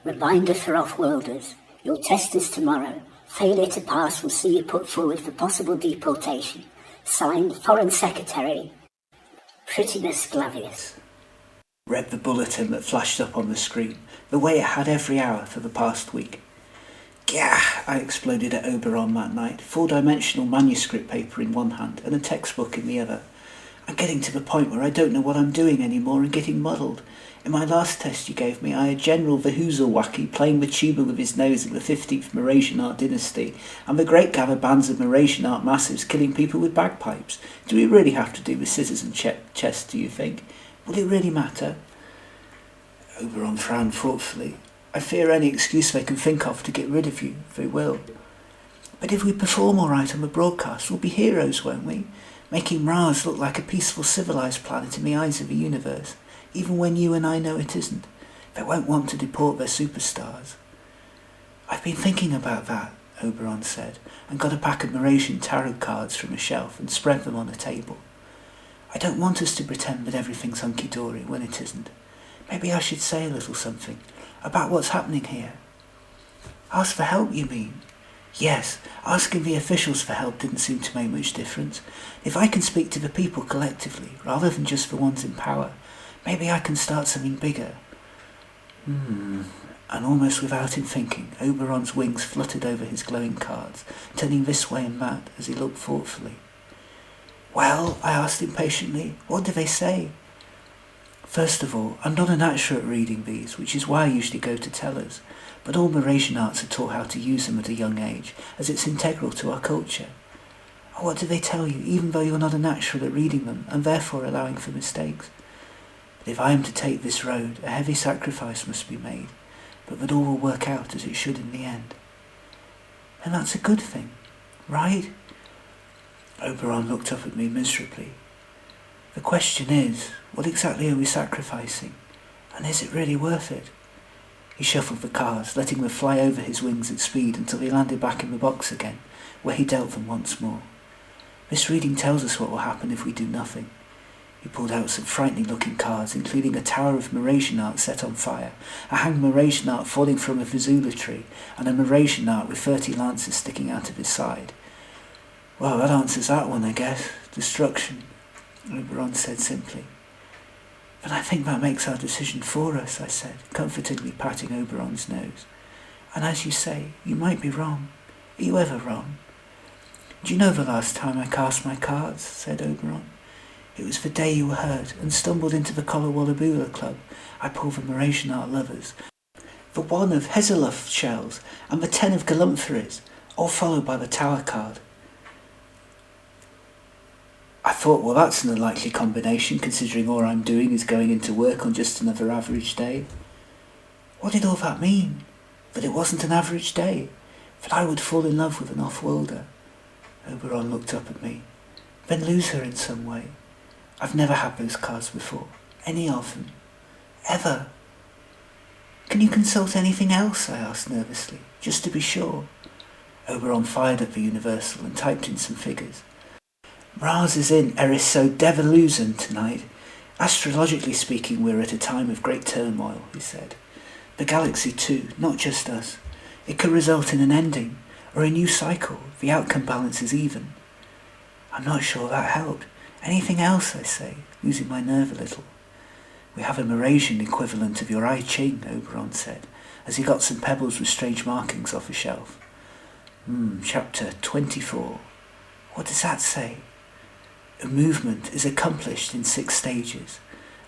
Reminder for off-worlders. Your test is tomorrow. Failure to pass will see you put forward for possible deportation. Signed, Foreign Secretary. Prettiness Glavius. Read the bulletin that flashed up on the screen, the way it had every hour for the past week. Gah! I exploded at Oberon that night, 4-dimensional manuscript paper in one hand and a textbook in the other. I'm getting to the point where I don't know what I'm doing anymore and getting muddled. In my last test you gave me, I had General Vahuzelwacky playing the tuba with his nose in the 15th Mrasianart dynasty, and the great gather bands of Mrasianart massives killing people with bagpipes. Do we really have to do with scissors and chess, do you think? Will it really matter? Oberon frowned thoughtfully. I fear any excuse they can think of to get rid of you, they will. But if we perform all right on the broadcast, we'll be heroes, won't we? Making Mras look like a peaceful, civilized planet in the eyes of the universe, even when you and I know it isn't. They won't want to deport their superstars. I've been thinking about that, Oberon said, and got a pack of Mrasian tarot cards from a shelf and spread them on a table. I don't want us to pretend that everything's hunky-dory when it isn't. Maybe I should say a little something about what's happening here. Ask for help, you mean? Yes, asking the officials for help didn't seem to make much difference. If I can speak to the people collectively, rather than just the ones in power, maybe I can start something bigger. And almost without him thinking, Oberon's wings fluttered over his glowing cards, turning this way and that as he looked thoughtfully. Well, I asked impatiently, what do they say? First of all, I'm not a natural at reading these, which is why I usually go to tellers, but all Mrasianarts are taught how to use them at a young age, as it's integral to our culture. What do they tell you, even though you're not a natural at reading them, and therefore allowing for mistakes? But if I am to take this road, a heavy sacrifice must be made, but that all will work out as it should in the end. And that's a good thing, right? Oberon looked up at me miserably. The question is, what exactly are we sacrificing? And is it really worth it? He shuffled the cards, letting them fly over his wings at speed until they landed back in the box again, where he dealt them once more. This reading tells us what will happen if we do nothing. He pulled out some frightening-looking cards, including a tower of Mrasianart set on fire, a hanged Mrasianart falling from a vizula tree, and a Mrasianart with 30 lances sticking out of his side. Well, that answers that one, I guess. Destruction, Oberon said simply. But I think that makes our decision for us, I said, comfortingly patting Oberon's nose. And as you say, you might be wrong. Are you ever wrong? Do you know the last time I cast my cards? Said Oberon. It was the day you were hurt and stumbled into the Kollawallaboola Club. I pulled the Mrasianart lovers, the 1 of Hezeluff shells and the 10 of Galumphores, all followed by the tower card. I thought, well, that's an unlikely combination, considering all I'm doing is going into work on just another average day. What did all that mean? That it wasn't an average day? That I would fall in love with an off-worlder? Oberon looked up at me. Then lose her in some way. I've never had those cards before. Any of them. Ever. Can you consult anything else? I asked nervously, just to be sure. Oberon fired up the Universal and typed in some figures. Mras is in Erisodevolution tonight. Astrologically speaking, we're at a time of great turmoil, he said. The galaxy too, not just us. It could result in an ending, or a new cycle. The outcome balance is even. I'm not sure that helped. Anything else, I say, losing my nerve a little. We have a Mrasian equivalent of your I Ching, Oberon said, as he got some pebbles with strange markings off a shelf. Chapter 24. What does that say? A movement is accomplished in 6 stages,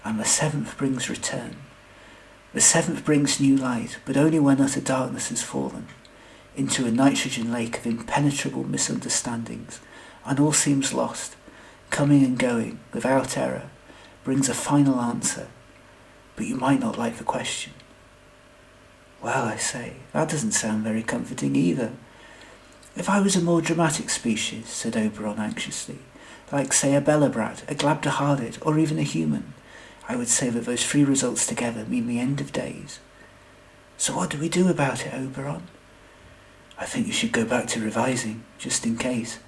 and the 7th brings return. The 7th brings new light, but only when utter darkness has fallen, into a nitrogen lake of impenetrable misunderstandings, and all seems lost, coming and going, without error, brings a final answer, but you might not like the question. Well, I say, that doesn't sound very comforting either. If I was a more dramatic species, said Oberon anxiously, like, say, a Belobrat, a Glabdahardit, or even a human, I would say that those 3 results together mean the end of days. So what do we do about it, Oberon? I think you should go back to revising, just in case.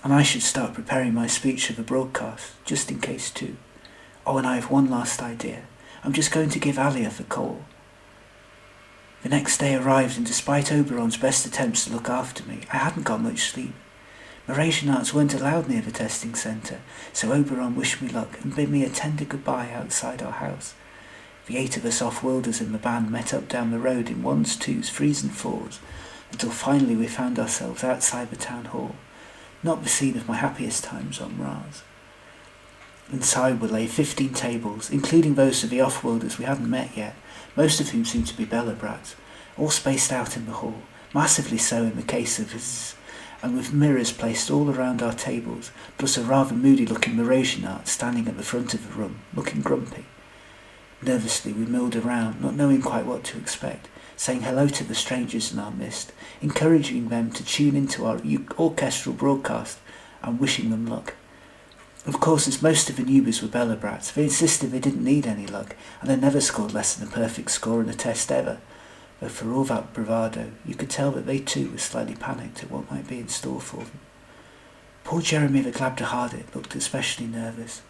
And I should start preparing my speech for the broadcast, just in case too. Oh, and I have one last idea. I'm just going to give Alioth a call. The next day arrived, and despite Oberon's best attempts to look after me, I hadn't got much sleep. Mrasianarts weren't allowed near the testing centre, so Oberon wished me luck and bid me a tender goodbye outside our house. The 8 of us off-worlders in the band met up down the road in 1s, 2s, 3s and 4s, until finally we found ourselves outside the town hall, not the scene of my happiest times on Mras. Inside were laid 15 tables, including those of the off-worlders we hadn't met yet, most of whom seemed to be Belobrats, all spaced out in the hall, massively so in the case of his, and with mirrors placed all around our tables, plus a rather moody-looking Mrasianart standing at the front of the room, looking grumpy. Nervously we milled around, not knowing quite what to expect, saying hello to the strangers in our midst, encouraging them to tune into our orchestral broadcast, and wishing them luck. Of course, as most of the newbies were Belobrats, they insisted they didn't need any luck, and they never scored less than a perfect score in a test ever. Though for all that bravado, you could tell that they too were slightly panicked at what might be in store for them. Poor Jeremy the Glabderhardit looked especially nervous.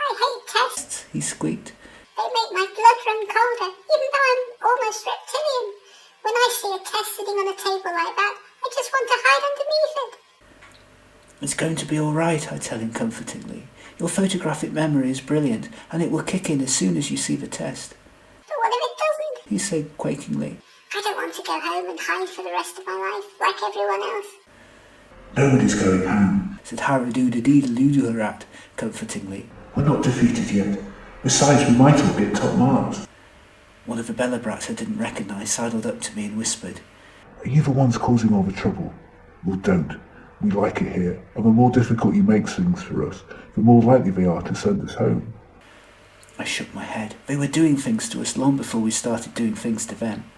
I hate tests, he squeaked. They make my blood run colder, even though I'm almost reptilian. When I see a test sitting on a table like that, I just want to hide underneath it. It's going to be all right, I tell him comfortingly. Your photographic memory is brilliant, and it will kick in as soon as you see the test. But what if it doesn't? He said quakingly. I don't want to go home and hide for the rest of my life, like everyone else. Nobody's going home, said Haradoodadeedaludarat comfortingly. We're not defeated yet. Besides, we might all get top marks. One of the Belobrats I didn't recognise sidled up to me and whispered, Are you the ones causing all the trouble? Well, don't. We like it here, and the more difficult you make things for us, the more likely they are to send us home. I shook my head. They were doing things to us long before we started doing things to them.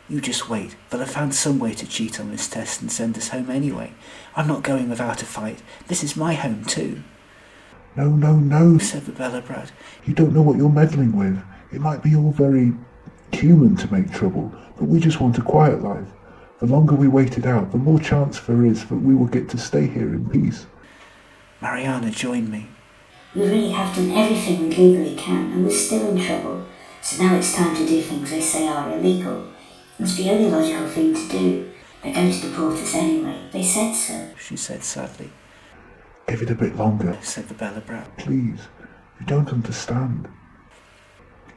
You just wait. They'll have found some way to cheat on this test and send us home anyway. I'm not going without a fight. This is my home too. No, said the Belobrat. You don't know what you're meddling with. It might be all very human to make trouble, but we just want a quiet life. The longer we wait it out, the more chance there is that we will get to stay here in peace. Mariana joined me. We really have done everything we legally can, and we're still in trouble. So now it's time to do things they say are illegal. It's the only logical thing to do. They're going to deport us anyway. They said so, she said sadly. Give it a bit longer, said the Belobrat. Please, you don't understand.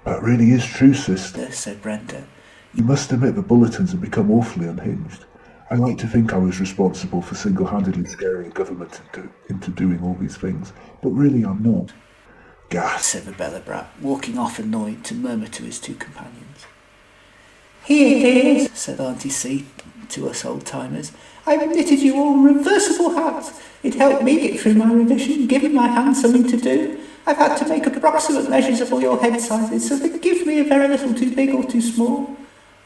That really is true, sister, said Brenda. You must admit the bulletins have become awfully unhinged. I like to think I was responsible for single-handedly scaring a government into doing all these things, but really I'm not. Gas, said the Belobrat, walking off annoyed to murmur to his two companions. Here it is, said Auntie C to us old-timers. I've knitted you all reversible hats. It helped me get through my revision, giving my hands something to do. I've had to make approximate measures of all your head sizes, so forgive me if they're a little too big or too small.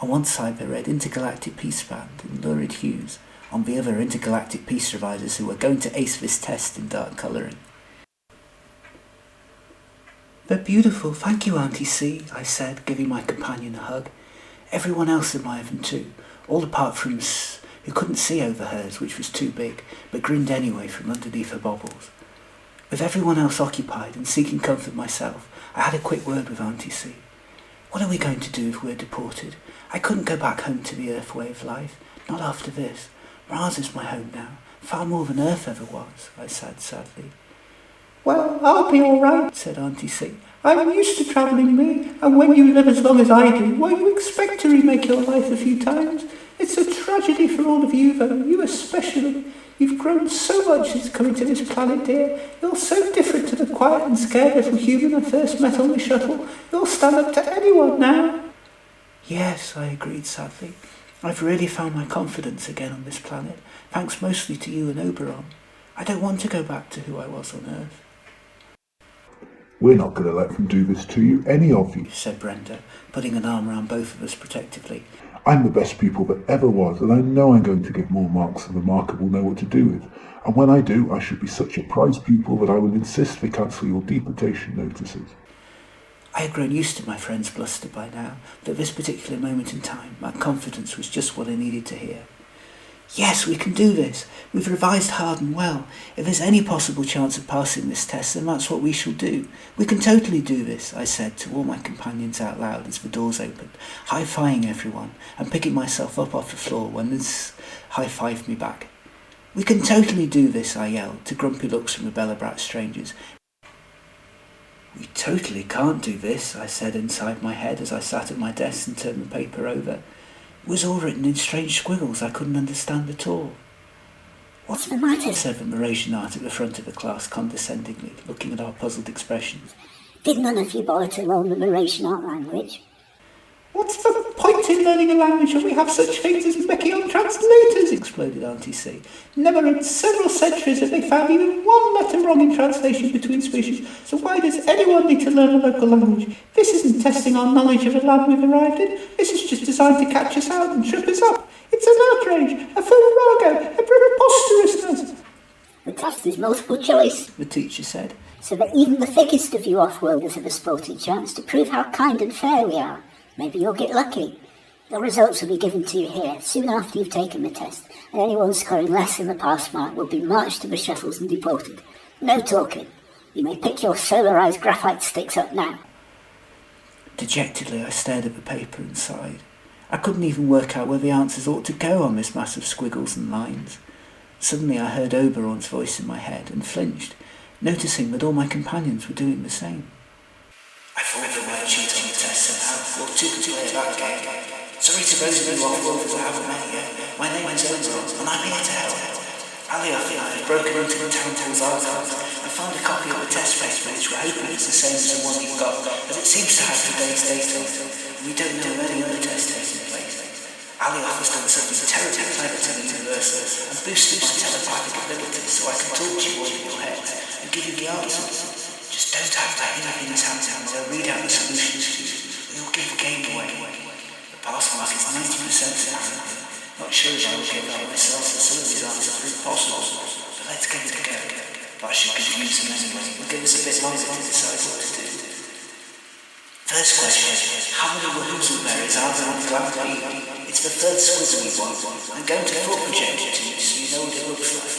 On one side they read Intergalactic Peace Band in lurid hues, on the other Intergalactic Peace Survivors who were going to ace this test in dark colouring. They're beautiful, thank you, Auntie C, I said, giving my companion a hug. Everyone else admired them too, all apart from S, who couldn't see over hers, which was too big, but grinned anyway from underneath her bobbles. With everyone else occupied and seeking comfort myself, I had a quick word with Auntie C. What are we going to do if we're deported? I couldn't go back home to the Earth way of life, not after this. Mras is my home now, far more than Earth ever was, I said sadly. Well, I'll be all right, said Auntie C. I'm used to travelling me, and when you live as long as I do, why you expect to remake your life a few times? It's a tragedy for all of you, though, you especially. You've grown so much since coming to this planet, dear. You're so different to the quiet and scared little human I first met on the shuttle. You'll stand up to anyone now. Yes, I agreed sadly. I've really found my confidence again on this planet, thanks mostly to you and Oberon. I don't want to go back to who I was on Earth. We're not going to let them do this to you, any of you, said Brenda, putting an arm around both of us protectively. I'm the best pupil that ever was, and I know I'm going to get more marks than the marker will know what to do with. And when I do, I should be such a prize pupil that I will insist they cancel your deportation notices. I had grown used to my friend's bluster by now, but at this particular moment in time, my confidence was just what I needed to hear. Yes, we can do this. We've revised hard and well. If there's any possible chance of passing this test, then that's what we shall do. We can totally do this, I said to all my companions out loud as the doors opened, high-fiving everyone and picking myself up off the floor when this high-fived me back. We can totally do this, I yelled, to grumpy looks from the Belobrat strangers. We totally can't do this, I said inside my head as I sat at my desk and turned the paper over. It was all written in strange squiggles I couldn't understand at all. What's the matter? said the Mrasianart at the front of the class condescendingly, looking at our puzzled expressions. Did none of you bother to learn the Mrasianart language? What's the point in learning a language when we have such things as Meccan translators? Exploded Auntie C. Never in several centuries have they found even one letter wrong in translation between species, so why does anyone need to learn a local language? This isn't testing our knowledge of the land we've arrived in. This is just designed to catch us out and trip us up. It's an outrage, a farrago, a preposterousness. The test is multiple choice, the teacher said, so that even the thickest of you off-worlders have a sporting chance to prove how kind and fair we are. Maybe you'll get lucky. The results will be given to you here soon after you've taken the test, and anyone scoring less than the pass mark will be marched to the shuttles and deported. No talking. You may pick your solarized graphite sticks up now. Dejectedly, I stared at the paper and sighed. I couldn't even work out where the answers ought to go on this mass of squiggles and lines. Suddenly I heard Oberon's voice in my head and flinched, noticing that all my companions were doing the same. I thought they might cheat on the test somehow, or too good to play that game. Sorry to those of you off-worlders I haven't met yet. My name is Eleanor, and I'm here to help. Alioth and I have broken into the town hall's archives and found a copy of the test paper which we're hoping is the same as the one you've got, but it seems to have today's date on it, and we don't know of any other test taking place. Alioth has done something terribly clever to the universal and boosted my telepathic abilities so I can talk to you all in your head and give you the answers. Just don't act like anything is happening, they'll read out the solutions to you, and you'll give the game away. The pass mark is 90% apparently. Not sure if I will give out myself facilities after it's possible, but let's give it a go. But I should confuse them anyway, and give us a bit longer to decide what to do. First question, how many Humrasians are there on the ground beam? It's the third squiggly one. I'm going to full project it to you so you know what it looks like.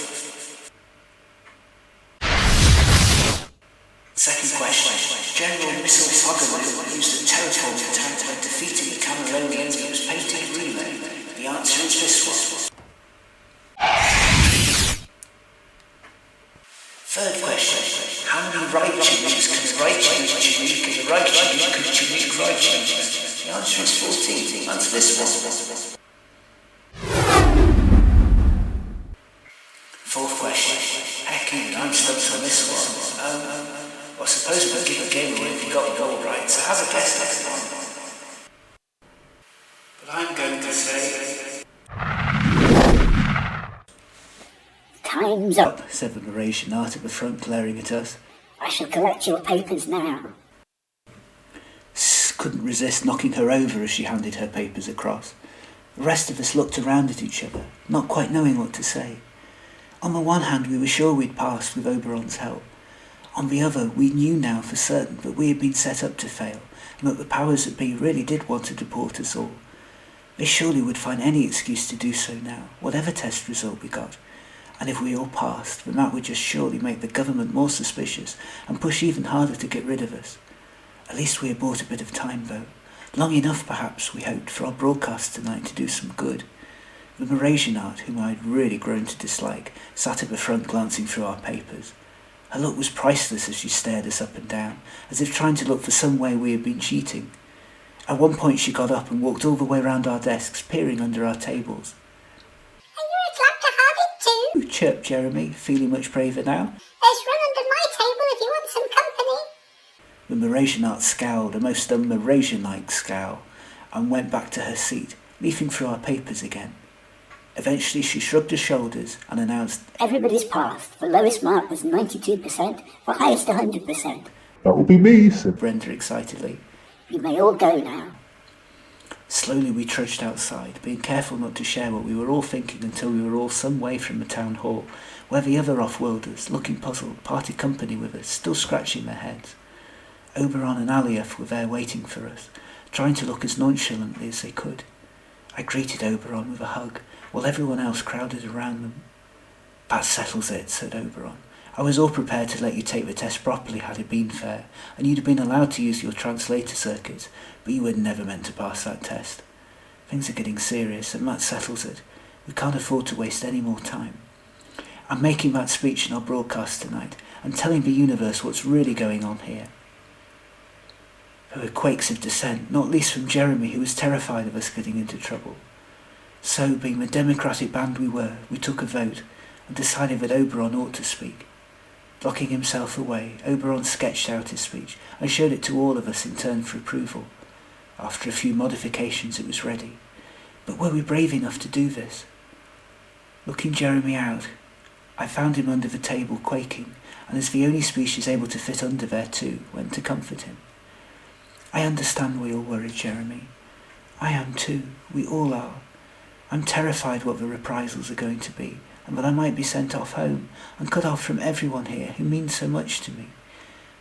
Second question, General Missile Fogaroo used a terraform attack when defeating the Cameronians but was painted relay. The answer is this one. Third question, how many right tunings can the right tuners tunique and the right tuners can tunique right tuners? The answer is 14. Answer this one. Fourth question, heckin', I'm stumped on this one. I suppose we'll give a game away if you got it all right, so have a guess next time. But I'm going to say... Time's up, said the Mrasianart at the front, glaring at us. I shall collect your papers now. Couldn't resist knocking her over as she handed her papers across. The rest of us looked around at each other, not quite knowing what to say. On the one hand, we were sure we'd passed with Oberon's help. On the other, we knew now for certain that we had been set up to fail, and that the powers that be really did want to deport us all. They surely would find any excuse to do so now, whatever test result we got. And if we all passed, then that would just surely make the government more suspicious and push even harder to get rid of us. At least we had bought a bit of time, though. Long enough, perhaps, we hoped, for our broadcast tonight to do some good. The Mrasianart, whom I had really grown to dislike, sat at the front glancing through our papers. Her look was priceless as she stared us up and down, as if trying to look for some way we had been cheating. At one point she got up and walked all the way round our desks, peering under our tables. Are you a glad to have it too? Chirped Jeremy, feeling much braver now. There's run under my table if you want some company. The Mrasianart scowled, a most un-Mrasian-like scowl, and went back to her seat, leafing through our papers again. Eventually she shrugged her shoulders and announced, Everybody's passed. The lowest mark was 92%, the highest 100%. That will be me, said Brenda excitedly. You may all go now. Slowly we trudged outside, being careful not to share what we were all thinking until we were all some way from the town hall, where the other off-worlders, looking puzzled, parted company with us, still scratching their heads. Oberon and Alioth were there waiting for us, trying to look as nonchalantly as they could. I greeted Oberon with a hug, while everyone else crowded around them. That settles it, said Oberon. I was all prepared to let you take the test properly had it been fair, and you'd have been allowed to use your translator circuit, but you were never meant to pass that test. Things are getting serious, and that settles it. We can't afford to waste any more time. I'm making that speech in our broadcast tonight, and telling the universe what's really going on here. There were quakes of dissent, not least from Jeremy, who was terrified of us getting into trouble. So, being the democratic band we were, we took a vote, and decided that Oberon ought to speak. Locking himself away, Oberon sketched out his speech and showed it to all of us in turn for approval. After a few modifications it was ready. But were we brave enough to do this? Looking Jeremy out, I found him under the table quaking, and as the only species able to fit under there too, went to comfort him. I understand why you're worried, Jeremy. I am too. We all are. I'm terrified what the reprisals are going to be, and that I might be sent off home and cut off from everyone here who means so much to me.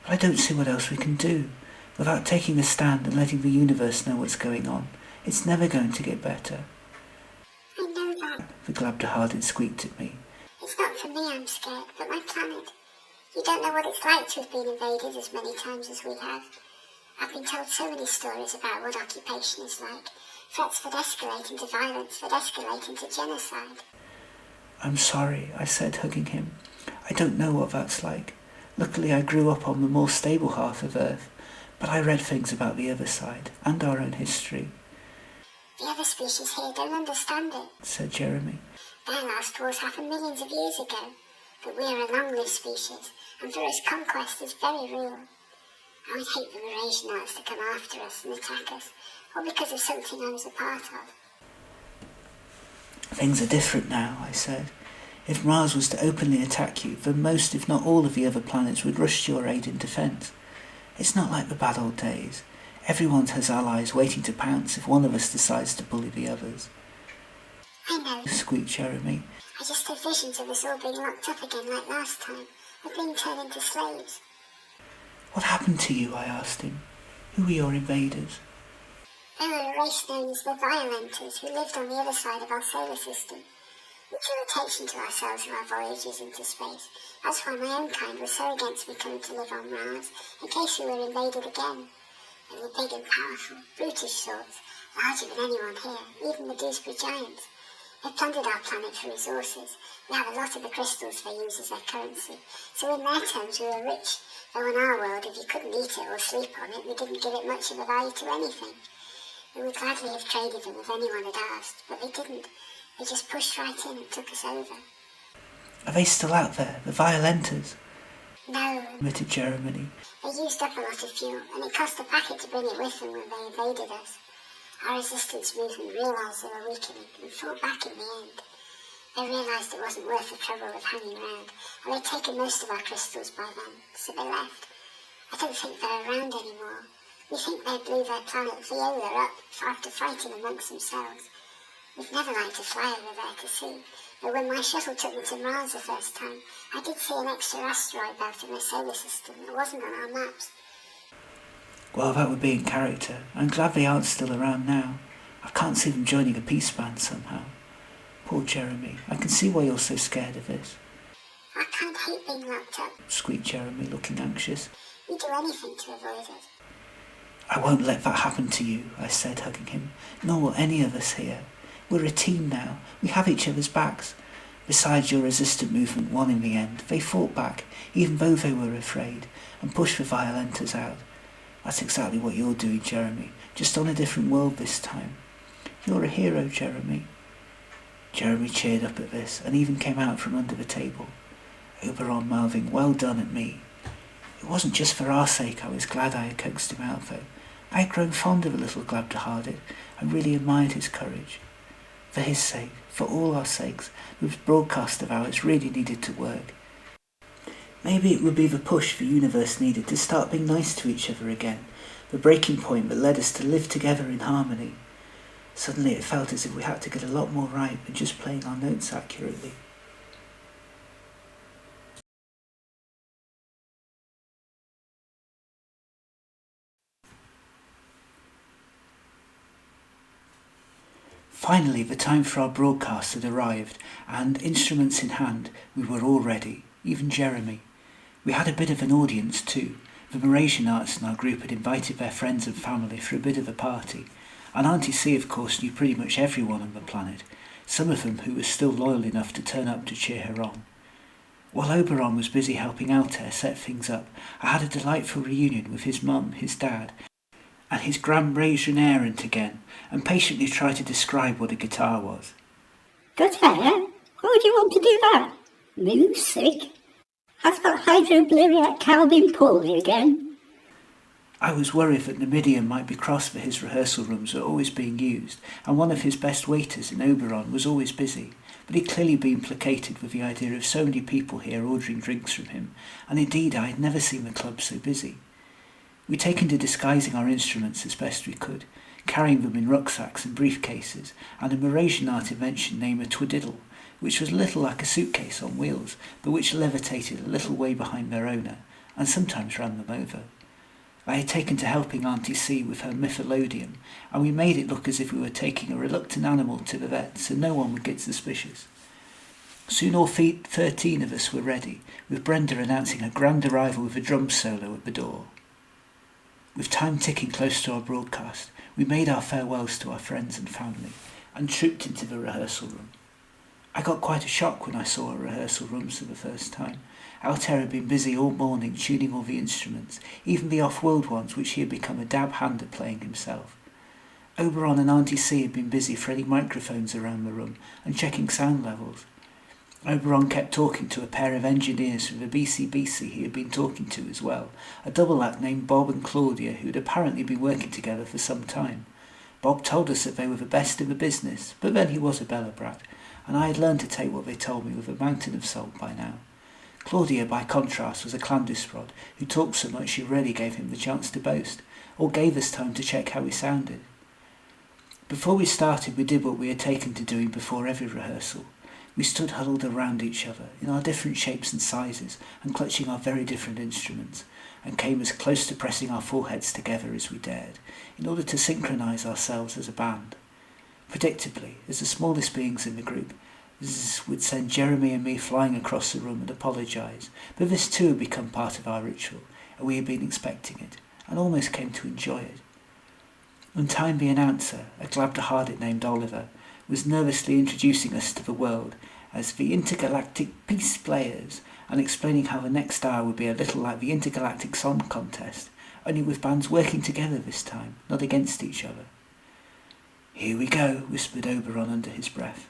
But I don't see what else we can do. Without taking a stand and letting the universe know what's going on, it's never going to get better. I know that. The Glabdahardin squeaked at me. It's not for me I'm scared, but my planet. You don't know what it's like to have been invaded as many times as we have. I've been told so many stories about what occupation is like. Threats that escalate into violence, that escalate into genocide. I'm sorry, I said, hugging him. I don't know what that's like. Luckily I grew up on the more stable half of Earth, but I read things about the other side, and our own history. The other species here don't understand it, said Jeremy. Their last wars happened millions of years ago, but we are a long-lived species, and for us conquest is very real. I would hate the Mrasianarts to come after us and attack us, or because of something I was a part of. Things are different now, I said. If Mras was to openly attack you, then most, if not all, of the other planets would rush to your aid in defence. It's not like the bad old days. Everyone has allies waiting to pounce if one of us decides to bully the others. I know, squeaked Jeremy. I just had visions of us all being locked up again like last time, of being turned into slaves. What happened to you? I asked him. Who were your invaders? They were a race known as the Violenters, who lived on the other side of our solar system. We drew attention to ourselves in our voyages into space. That's why my own kind was so against me coming to live on Mars, in case we were invaded again. They were big and powerful, brutish sorts, larger than anyone here, even the Dewsbury giants. They plundered our planet for resources. We have a lot of the crystals they use as their currency, so in their terms we were rich, though in our world if you couldn't eat it or sleep on it, we didn't give it much of a value to anything. We would gladly have traded them if anyone had asked, but they didn't. They just pushed right in and took us over. Are they still out there, the Violenters? No, admitted Jeremy. They used up a lot of fuel, and it cost a packet to bring it with them when they invaded us. Our resistance movement realised they were weakening and fought back in the end. They realised it wasn't worth the trouble of hanging around, and they'd taken most of our crystals by then, so they left. I don't think they're around anymore. We think they blew their planet Viola up after fighting amongst themselves. We've never liked to fly over there to see, but when my shuttle took me to Mars the first time, I did see an extra asteroid belt in the solar system that wasn't on our maps. Well, that would be in character. I'm glad they aren't still around now. I can't see them joining a peace band somehow. Poor Jeremy, I can see why you're so scared of this. I can't hate being locked up, squeaked Jeremy, looking anxious. We do anything to avoid it. I won't let that happen to you, I said, hugging him. Nor will any of us here. We're a team now. We have each other's backs. Besides, your resistant movement won in the end. They fought back, even though they were afraid, and pushed the Violenters out. That's exactly what you're doing, Jeremy, just on a different world this time. You're a hero, Jeremy. Jeremy cheered up at this, and even came out from under the table. Oberon mouthing, well done at me. It wasn't just for our sake I was glad I had coaxed him out, though. I had grown fond of the little Glabdahardin. I really admired his courage. For his sake, for all our sakes, this broadcast of ours really needed to work. Maybe it would be the push the universe needed to start being nice to each other again, the breaking point that led us to live together in harmony. Suddenly it felt as if we had to get a lot more right than just playing our notes accurately. Finally, the time for our broadcast had arrived, and, instruments in hand, we were all ready, even Jeremy. We had a bit of an audience too. The Mrasianarts in our group had invited their friends and family for a bit of a party, and Auntie C, of course, knew pretty much everyone on the planet, some of them who were still loyal enough to turn up to cheer her on. While Oberon was busy helping Altair set things up, I had a delightful reunion with his mum, his dad, and his Mrasianart again, and patiently tried to describe what a guitar was. Guitar? Why would you want to do that? Music? Has that hydrobleriac cow been poorly again? I was worried that Numidian might be cross that his rehearsal rooms were always being used, and one of his best waiters in Oberon was always busy, but he'd clearly been placated with the idea of so many people here ordering drinks from him, and indeed I had never seen the club so busy. We'd taken to disguising our instruments as best we could, carrying them in rucksacks and briefcases, and a Mrasianart invention named a twiddle, which was a little like a suitcase on wheels, but which levitated a little way behind their owner, and sometimes ran them over. I had taken to helping Auntie C with her mytholodium, and we made it look as if we were taking a reluctant animal to the vet, so no one would get suspicious. Soon all 13 of us were ready, with Brenda announcing her grand arrival with a drum solo at the door. With time ticking close to our broadcast, we made our farewells to our friends and family, and trooped into the rehearsal room. I got quite a shock when I saw our rehearsal rooms for the first time. Altair had been busy all morning tuning all the instruments, even the off-world ones which he had become a dab hand at playing himself. Oberon and Auntie C had been busy threading microphones around the room and checking sound levels. Oberon kept talking to a pair of engineers from the BCBC he had been talking to as well, a double act named Bob and Claudia who had apparently been working together for some time. Bob told us that they were the best in the business, but then he was a Belobrat, and I had learned to take what they told me with a mountain of salt by now. Claudia, by contrast, was a Clandusprod who talked so much she rarely gave him the chance to boast, or gave us time to check how we sounded. Before we started, we did what we had taken to doing before every rehearsal. We stood huddled around each other, in our different shapes and sizes, and clutching our very different instruments, and came as close to pressing our foreheads together as we dared, in order to synchronise ourselves as a band. Predictably, as the smallest beings in the group, Zzz would send Jeremy and me flying across the room and apologise, but this too had become part of our ritual, and we had been expecting it, and almost came to enjoy it. In time the announcer, a glabder-hearted named Oliver, was nervously introducing us to the world as the Intergalactic Peace Players, and explaining how the next hour would be a little like the Intergalactic Song Contest, only with bands working together this time, not against each other. "Here we go," whispered Oberon under his breath.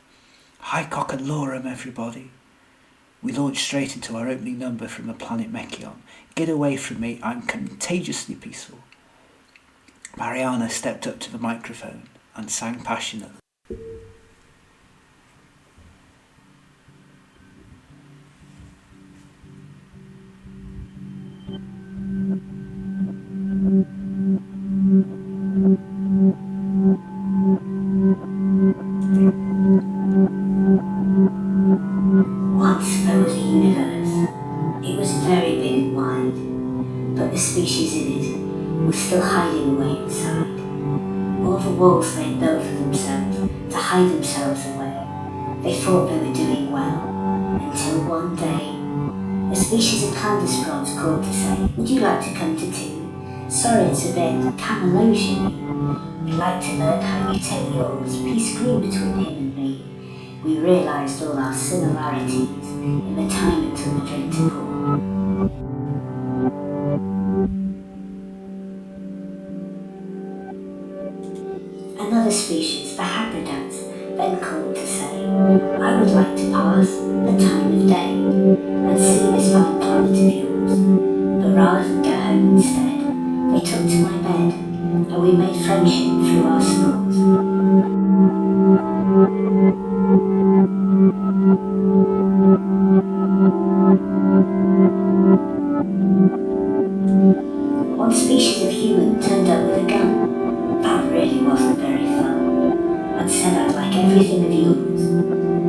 "High cock and lorem, everybody." We launched straight into our opening number from the planet Mechion, "Get Away From Me, I'm Contagiously Peaceful." Mariana stepped up to the microphone and sang passionately. Once there was a universe. It was very big and wide, but the species in it was still hiding away inside. All the walls they had built for themselves to hide themselves away. They thought they were doing well, until one day, a species of Clandusprods called to say, "Would you like to come to tea? Sorry it's a bit Camelosian. We'd like to learn how you take yours." Peace grew between him and me. We realised all our similarities in the time it took the drink to pour. Another species, the Habridats, then called to say, "I would like to pass the time of day and see this fine planet of yours." But rather than go home instead, they took to my bed, and we made friendship through our snores. One species of human turned up with a gun. That really wasn't very fun, and said, "I'd like everything of yours."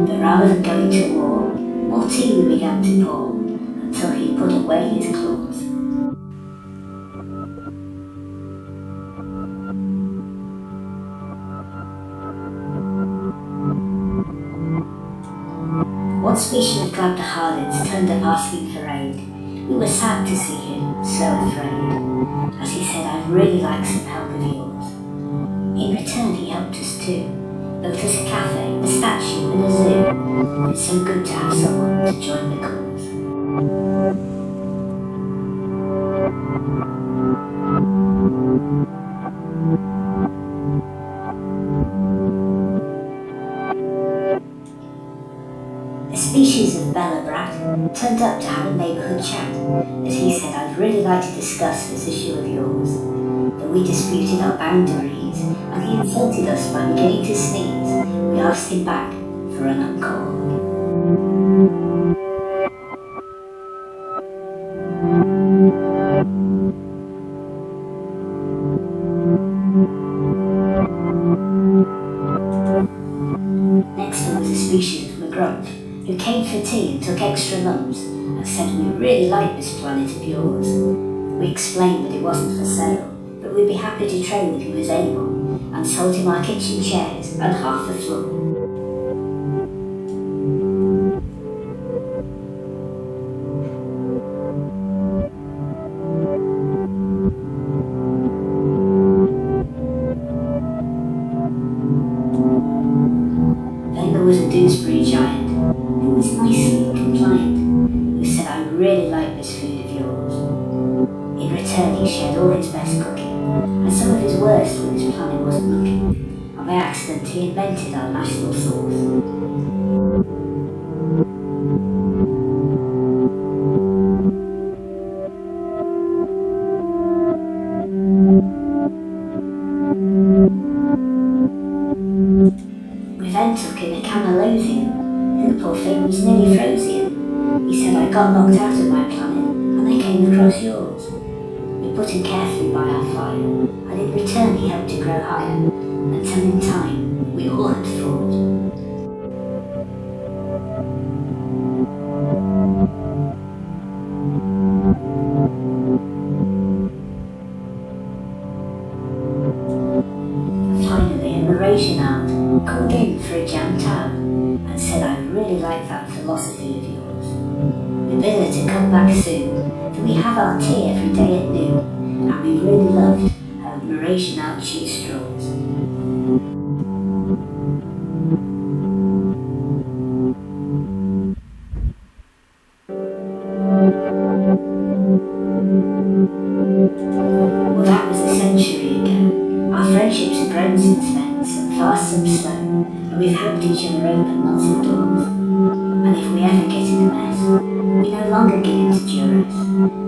But rather than going to war, more tea we began to pour, until he put away his claws. One species of glabder-hearteds turned up asking for aid. We were sad to see him, so afraid, as he said, "I'd really like some help of yours." In return he helped us too, built us a cafe, a statue and a zoo. It's so good to have someone to join the cause. A species of Belobrat turned up to have a neighbourhood chat, as he said I'd really like to discuss this issue of yours. But we disputed our boundaries, and he insulted us by beginning to sneeze. We asked him back for an encore. Next there was a species of McGrunt, who came for tea and took extra lumps, and said we really like this planet of yours. We explained that it wasn't for sale, but we'd be happy to trade if he was able, and sold him our kitchen chairs and half the floor. Then there was a Dewsbury giant, who was nicely compliant, who said I really like this food of yours. In return he shared all his best cooking, and some of his worst when his planet wasn't looking, and by accident he invented our national sauce. We then took in a Camelothian, who poor thing was nearly frozen. He said I got knocked out of my planet, and I came across yours. We put him carefully by our fire, and in return he helped to grow higher, until in time we all had fought. Finally, a Mrasianart called in for a jam tower, and said I really like that philosophy of yours. We bid her to come back soon, for we have our tea every day at noon, and we really loved her Mrasianart cheese straws. Well, that was a century ago. Our friendships have grown since then, some fast, some slow, and we've helped each other open lots of doors. And if we ever get in a mess, we no longer give in to duress.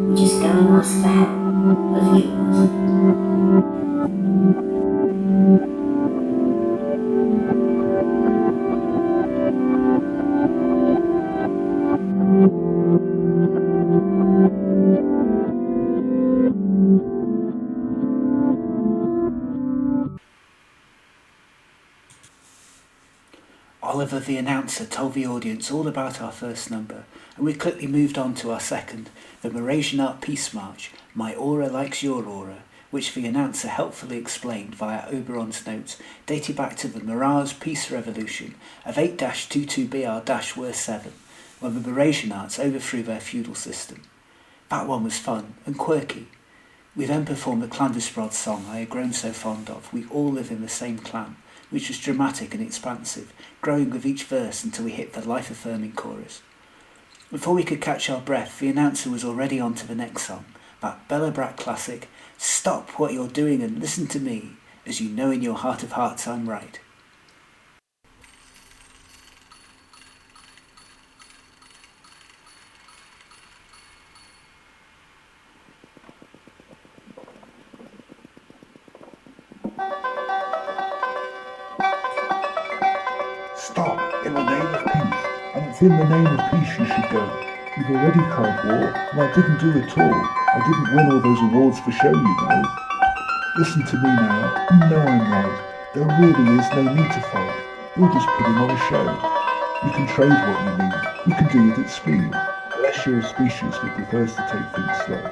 We just go and ask for help of yours. Oliver the announcer told the audience all about our first number, and we quickly moved on to our second, the Mrasianart Peace March, My Aura Likes Your Aura, which the announcer helpfully explained via Oberon's notes dating back to the Mras Peace Revolution of 8-22BR-7, when the Mrasianarts overthrew their feudal system. That one was fun and quirky. We then performed the Clandusprods song I had grown so fond of, We All Live in the Same Clan, which was dramatic and expansive, growing with each verse until we hit the life-affirming chorus. Before we could catch our breath, the announcer was already on to the next song, that Belobrat classic, Stop What You're Doing and Listen to Me, as you know in your heart of hearts I'm right. Stop, in the name of peace. And it's in the name of peace you should go. You've already cried war, and I didn't do it all. I didn't win all those awards for show, you know. Listen to me now, you know I'm right. There really is no need to fight. You're just putting on a show. You can trade what you need. You can do it at speed. Unless you're a species that prefers to take things slow.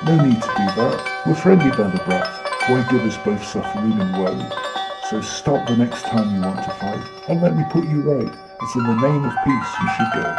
No need to do that. We're friendly, Belobrat. Why give us both suffering and woe? So stop the next time you want to fight, and let me put you right. It's in the name of peace you should go.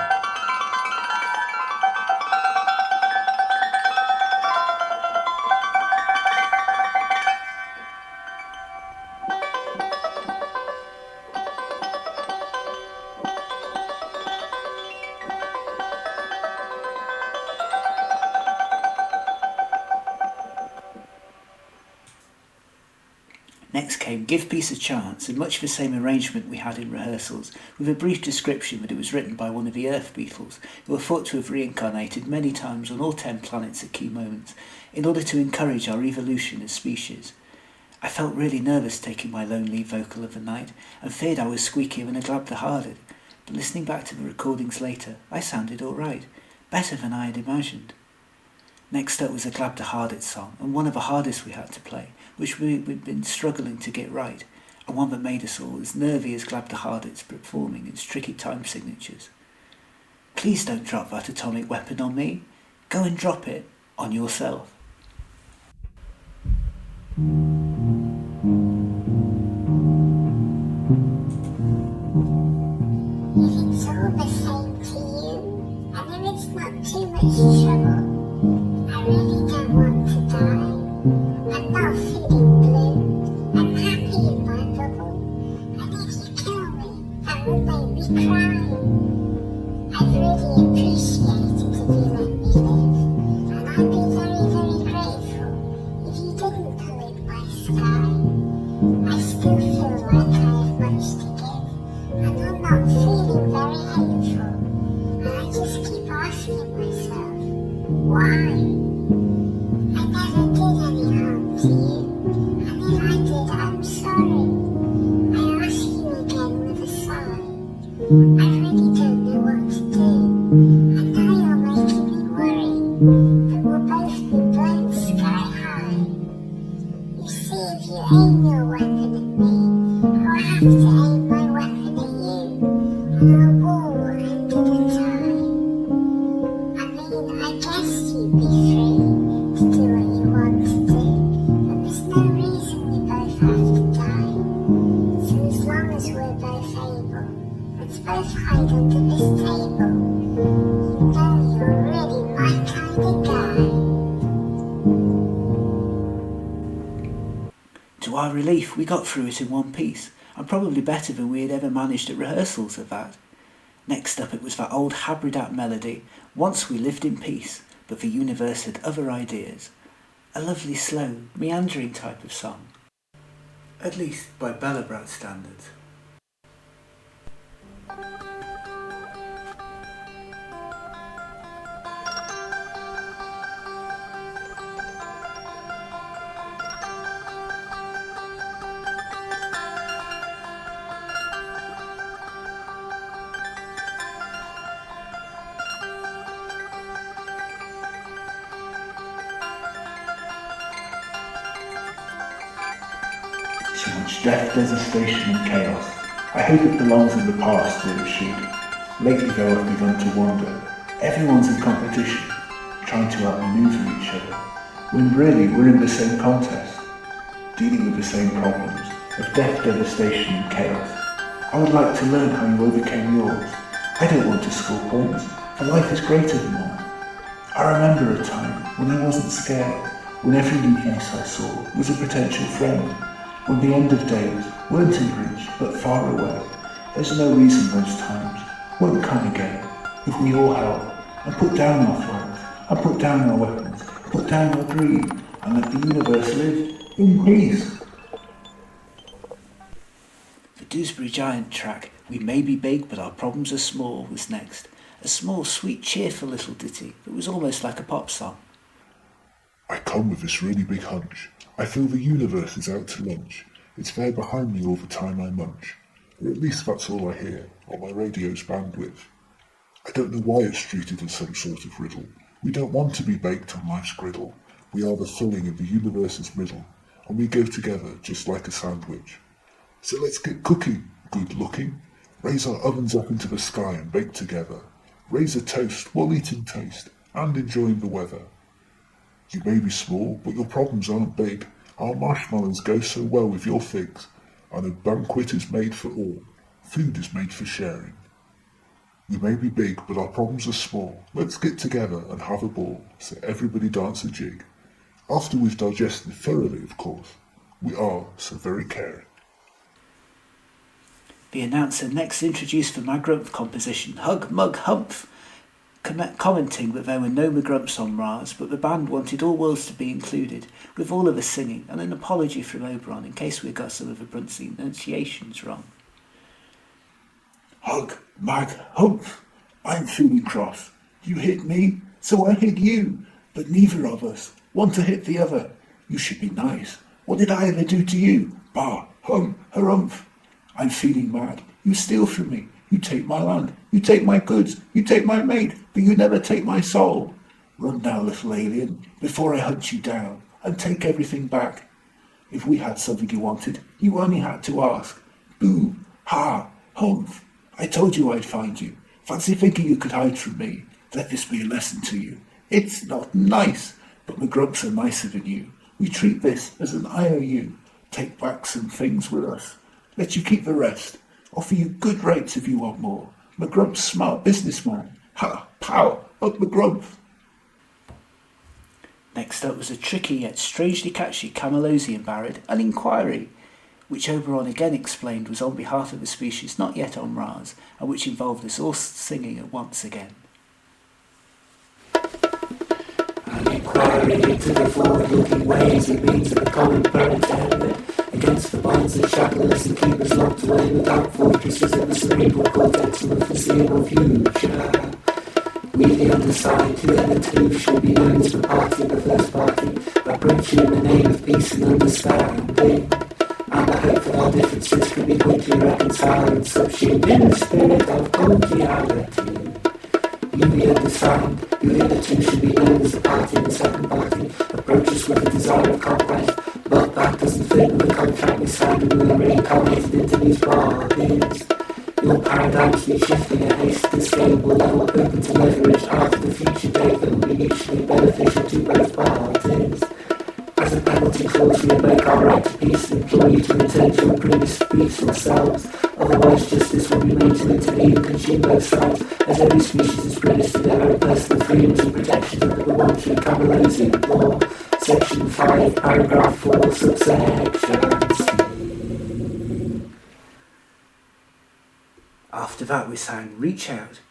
Next came Give Peace a Chance, in much the same arrangement we had in rehearsals, with a brief description that it was written by one of the Earth Beetles, who are thought to have reincarnated many times on all 10 planets at key moments, in order to encourage our evolution as species. I felt really nervous taking my lone lead vocal of the night, and feared I was squeakier than a Glab the Hearted, but listening back to the recordings later, I sounded alright, better than I had imagined. Next up was a Glab the Hearted song, and one of the hardest we had to play, which we'd been struggling to get right, and one that made us all as nervy as Glab the Hardets performing its tricky time signatures. Please don't drop that atomic weapon on me. Go and drop it on yourself. If it's all the same to you, and if it's not too much trouble, I really don't want to die. I'm not feeling blue, I'm happy in my bubble, and if you kill me, that will make me cry. I'd really appreciate it if you let me live, and I'd be very, very grateful if you didn't pollute my sky. I still feel like I have much to give, and I'm not feeling very hateful, and I just keep asking myself, why? I never did any harm to you, and if I did, I'm sorry. I ask you again with a sigh. I really don't know what to do, and now you're making me worry that we'll both be blown sky high. You see, if you aim your weapon at me, I'll have to aim my weapon at you, and I'll wall under the tie. I mean, I guess you'd be free to do what you want to do, but there's no reason we both have to die. So as long as we're both able, let's both hide under this table. You know you're really my kind of guy. To our relief, we got through it in one piece, and probably better than we had ever managed at rehearsals at that. Next up it was that old Habridat melody, Once We Lived in Peace, but the universe had other ideas. A lovely, slow, meandering type of song. At least by Belobrat standards. So much death, devastation and chaos. I hope it belongs in the past where it should. Lately though I've begun to wonder, everyone's in competition, trying to outmaneuver each other, when really we're in the same contest, dealing with the same problems of death, devastation and chaos. I would like to learn how you overcame yours. I don't want to score points, for life is greater than one. I remember a time when I wasn't scared, when every new face I saw was a potential friend. When the end of days weren't in reach but far away, there's no reason those times won't come again if we all help and put down our flags, and put down our weapons, put down our greed, and let the universe live in peace. The Dewsbury Giant track, We May Be Big But Our Problems Are Small, was next. A small, sweet, cheerful little ditty that was almost like a pop song. I come with this really big hunch. I feel the universe is out to lunch. It's there behind me all the time I munch. Or at least that's all I hear on my radio's bandwidth. I don't know why it's treated as some sort of riddle. We don't want to be baked on life's griddle. We are the filling of the universe's middle, and we go together just like a sandwich. So let's get cooking, good looking. Raise our ovens up into the sky and bake together. Raise a toast while eating toast and enjoying the weather. You may be small, but your problems aren't big. Our marshmallows go so well with your figs, and a banquet is made for all. Food is made for sharing. We may be big, but our problems are small. Let's get together and have a ball, so everybody dance a jig. After we've digested thoroughly, of course. We are so very caring. The announcer next introduced the Magrumph composition, Hug, Mug, Humph. commenting that there were no Mgrumps on Mras, but the band wanted all worlds to be included, with all of us singing, and an apology from Oberon in case we got some of the pronunciations wrong. Hug, mag, humph. I'm feeling cross. You hit me, so I hit you. But neither of us want to hit the other. You should be nice. What did I ever do to you? Bah, hum, harumph. I'm feeling mad. You steal from me. You take my land. You take my goods. You take my mate. But you never take my soul. Run now, little alien, before I hunt you down and take everything back. If we had something you wanted, you only had to ask. Boo, ha, humph. I told you I'd find you. Fancy thinking you could hide from me. Let this be a lesson to you. It's not nice, but Mgrumps are nicer than you. We treat this as an IOU. Take back some things with us. Let you keep the rest. Offer you good rates if you want more. Mgrump's smart businessman. Ha, pow, up Mgrump. Next up was a tricky yet strangely catchy Camalosian ballad, An Inquiry, which Oberon again explained was on behalf of a species not yet on Mras, and which involved us all singing at once again. An inquiry into the forward-looking ways and means of the common parent against the bonds that shackle us and keep us locked away without fortresses in the cerebral cortex of the foreseeable future. We the undersigned, who then too shall be known as the party of the first party, approach you in the name of peace and understanding. And I hope that our differences can be quickly reconciled and subsumed in the spirit of cordiality. You the undersigned, who hitherto should be known as the party and the second party, approach us with a desire of conquest, but that doesn't fit with the contract we signed and we are reincarnated into these bargains. Your paradigms be shifting at haste to scalable level, open to leverage after the future date that will be mutually beneficial to both parties. As a penalty clause, we make our right to peace and implore you to return to your previous peaceful selves. Otherwise, justice will be made to intervene and consume both sides, as every species is privileged to their own personal freedoms and protections under the voluntary Camalosian law. Section 5, paragraph 4, subsection C. After that we sang Reach Out,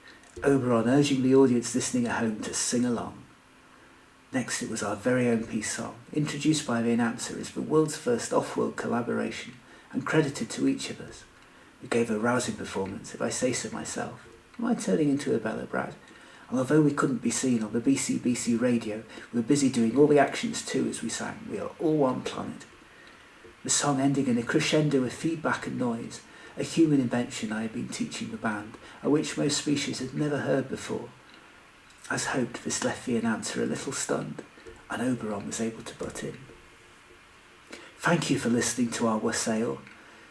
Oberon urging the audience listening at home to sing along. Next it was our very own peace song, introduced by the announcer as the world's first off-world collaboration and credited to each of us. We gave a rousing performance, if I say so myself. Am I turning into a Belobrat? And although we couldn't be seen on the BCBC radio, we were busy doing all the actions too as we sang We Are All One Planet. The song ending in a crescendo of feedback and noise, a human invention I had been teaching the band, and which most species had never heard before. As hoped, this left the announcer a little stunned, and Oberon was able to butt in. Thank you for listening to our wassail.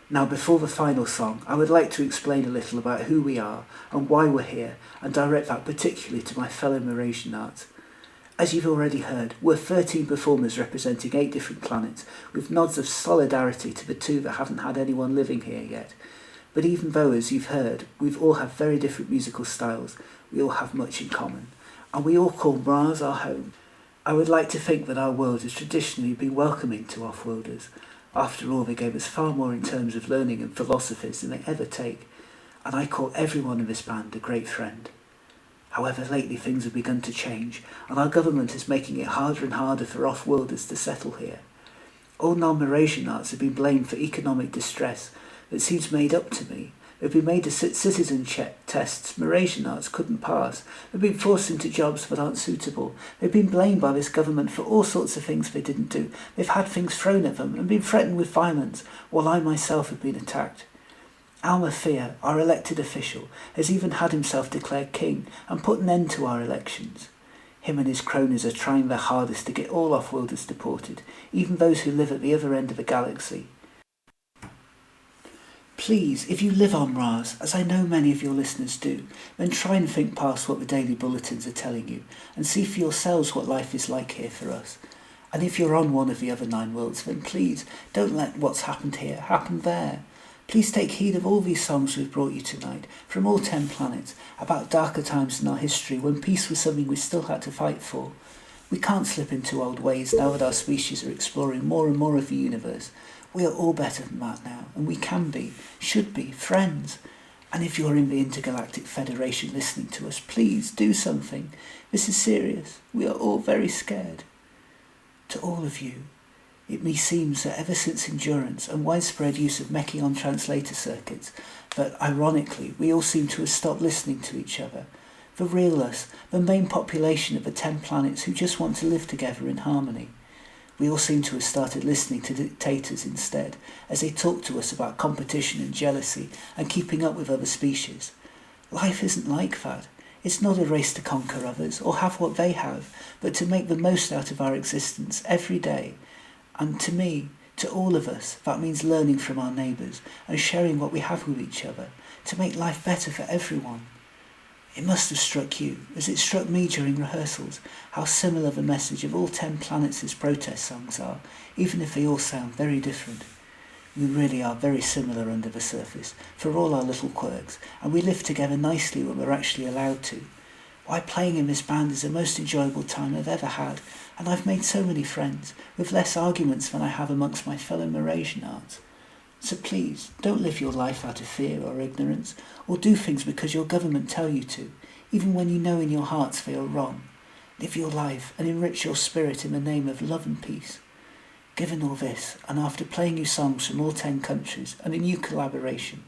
Now, before the final song, I would like to explain a little about who we are and why we're here, and direct that particularly to my fellow Mrasianarts. As you've already heard, we're 13 performers representing 8 different planets, with nods of solidarity to the 2 that haven't had anyone living here yet. But even though, as you've heard, we've all have very different musical styles, we all have much in common, and we all call Mras our home. I would like to think that our world has traditionally been welcoming to off-worlders. After all, they gave us far more in terms of learning and philosophies than they ever take, and I call everyone in this band a great friend. However, lately things have begun to change, and our government is making it harder and harder for off-worlders to settle here. All non-Mrasianarts have been blamed for economic distress that seems made up to me. They've been made to citizen check tests Mrasianarts couldn't pass. They've been forced into jobs that aren't suitable. They've been blamed by this government for all sorts of things they didn't do. They've had things thrown at them and been threatened with violence, while I myself have been attacked. Almathea, our elected official, has even had himself declared king and put an end to our elections. Him and his cronies are trying their hardest to get all off-worlders deported, even those who live at the other end of the galaxy. Please, if you live on Mras, as I know many of your listeners do, then try and think past what the daily bulletins are telling you, and see for yourselves what life is like here for us. And if you're on one of the other 9 worlds, then please, don't let what's happened here happen there. Please take heed of all these songs we've brought you tonight, from all 10 planets, about darker times in our history when peace was something we still had to fight for. We can't slip into old ways now that our species are exploring more and more of the universe. We are all better than that now, and we can be, should be, friends. And if you're in the Intergalactic Federation listening to us, please do something. This is serious. We are all very scared. To all of you, it meseems that ever since Endurance and widespread use of Mechion translator circuits, that ironically we all seem to have stopped listening to each other. The real us, the main population of the 10 planets who just want to live together in harmony. We all seem to have started listening to dictators instead, as they talk to us about competition and jealousy and keeping up with other species. Life isn't like that. It's not a race to conquer others or have what they have, but to make the most out of our existence every day. And to me, to all of us, that means learning from our neighbours and sharing what we have with each other to make life better for everyone. It must have struck you, as it struck me during rehearsals, how similar the message of all 10 planets' protest songs are, even if they all sound very different. We really are very similar under the surface, for all our little quirks, and we live together nicely when we're actually allowed to. Why, playing in this band is the most enjoyable time I've ever had, and I've made so many friends, with less arguments than I have amongst my fellow Mrasianarts. So please, don't live your life out of fear or ignorance, or do things because your government tell you to, even when you know in your hearts they are wrong. Live your life and enrich your spirit in the name of love and peace. Given all this, and after playing you songs from all 10 countries and a new collaboration,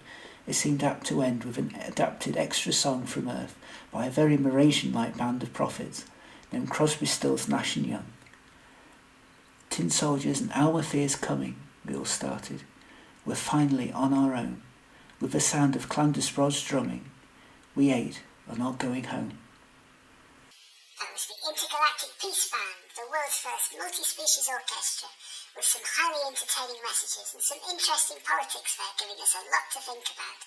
it seemed apt to end with an adapted extra song from Earth by a very Mrasian-like band of prophets named Crosby, Stills, Nash and Young. Tin Soldiers and Alma Fear's Coming, we all started. We're finally on our own. With the sound of Clandusprods drumming, we ate are not going home. That was the Intergalactic Peace Band, the world's first multi-species orchestra, with some highly entertaining messages and some interesting politics there, giving us a lot to think about.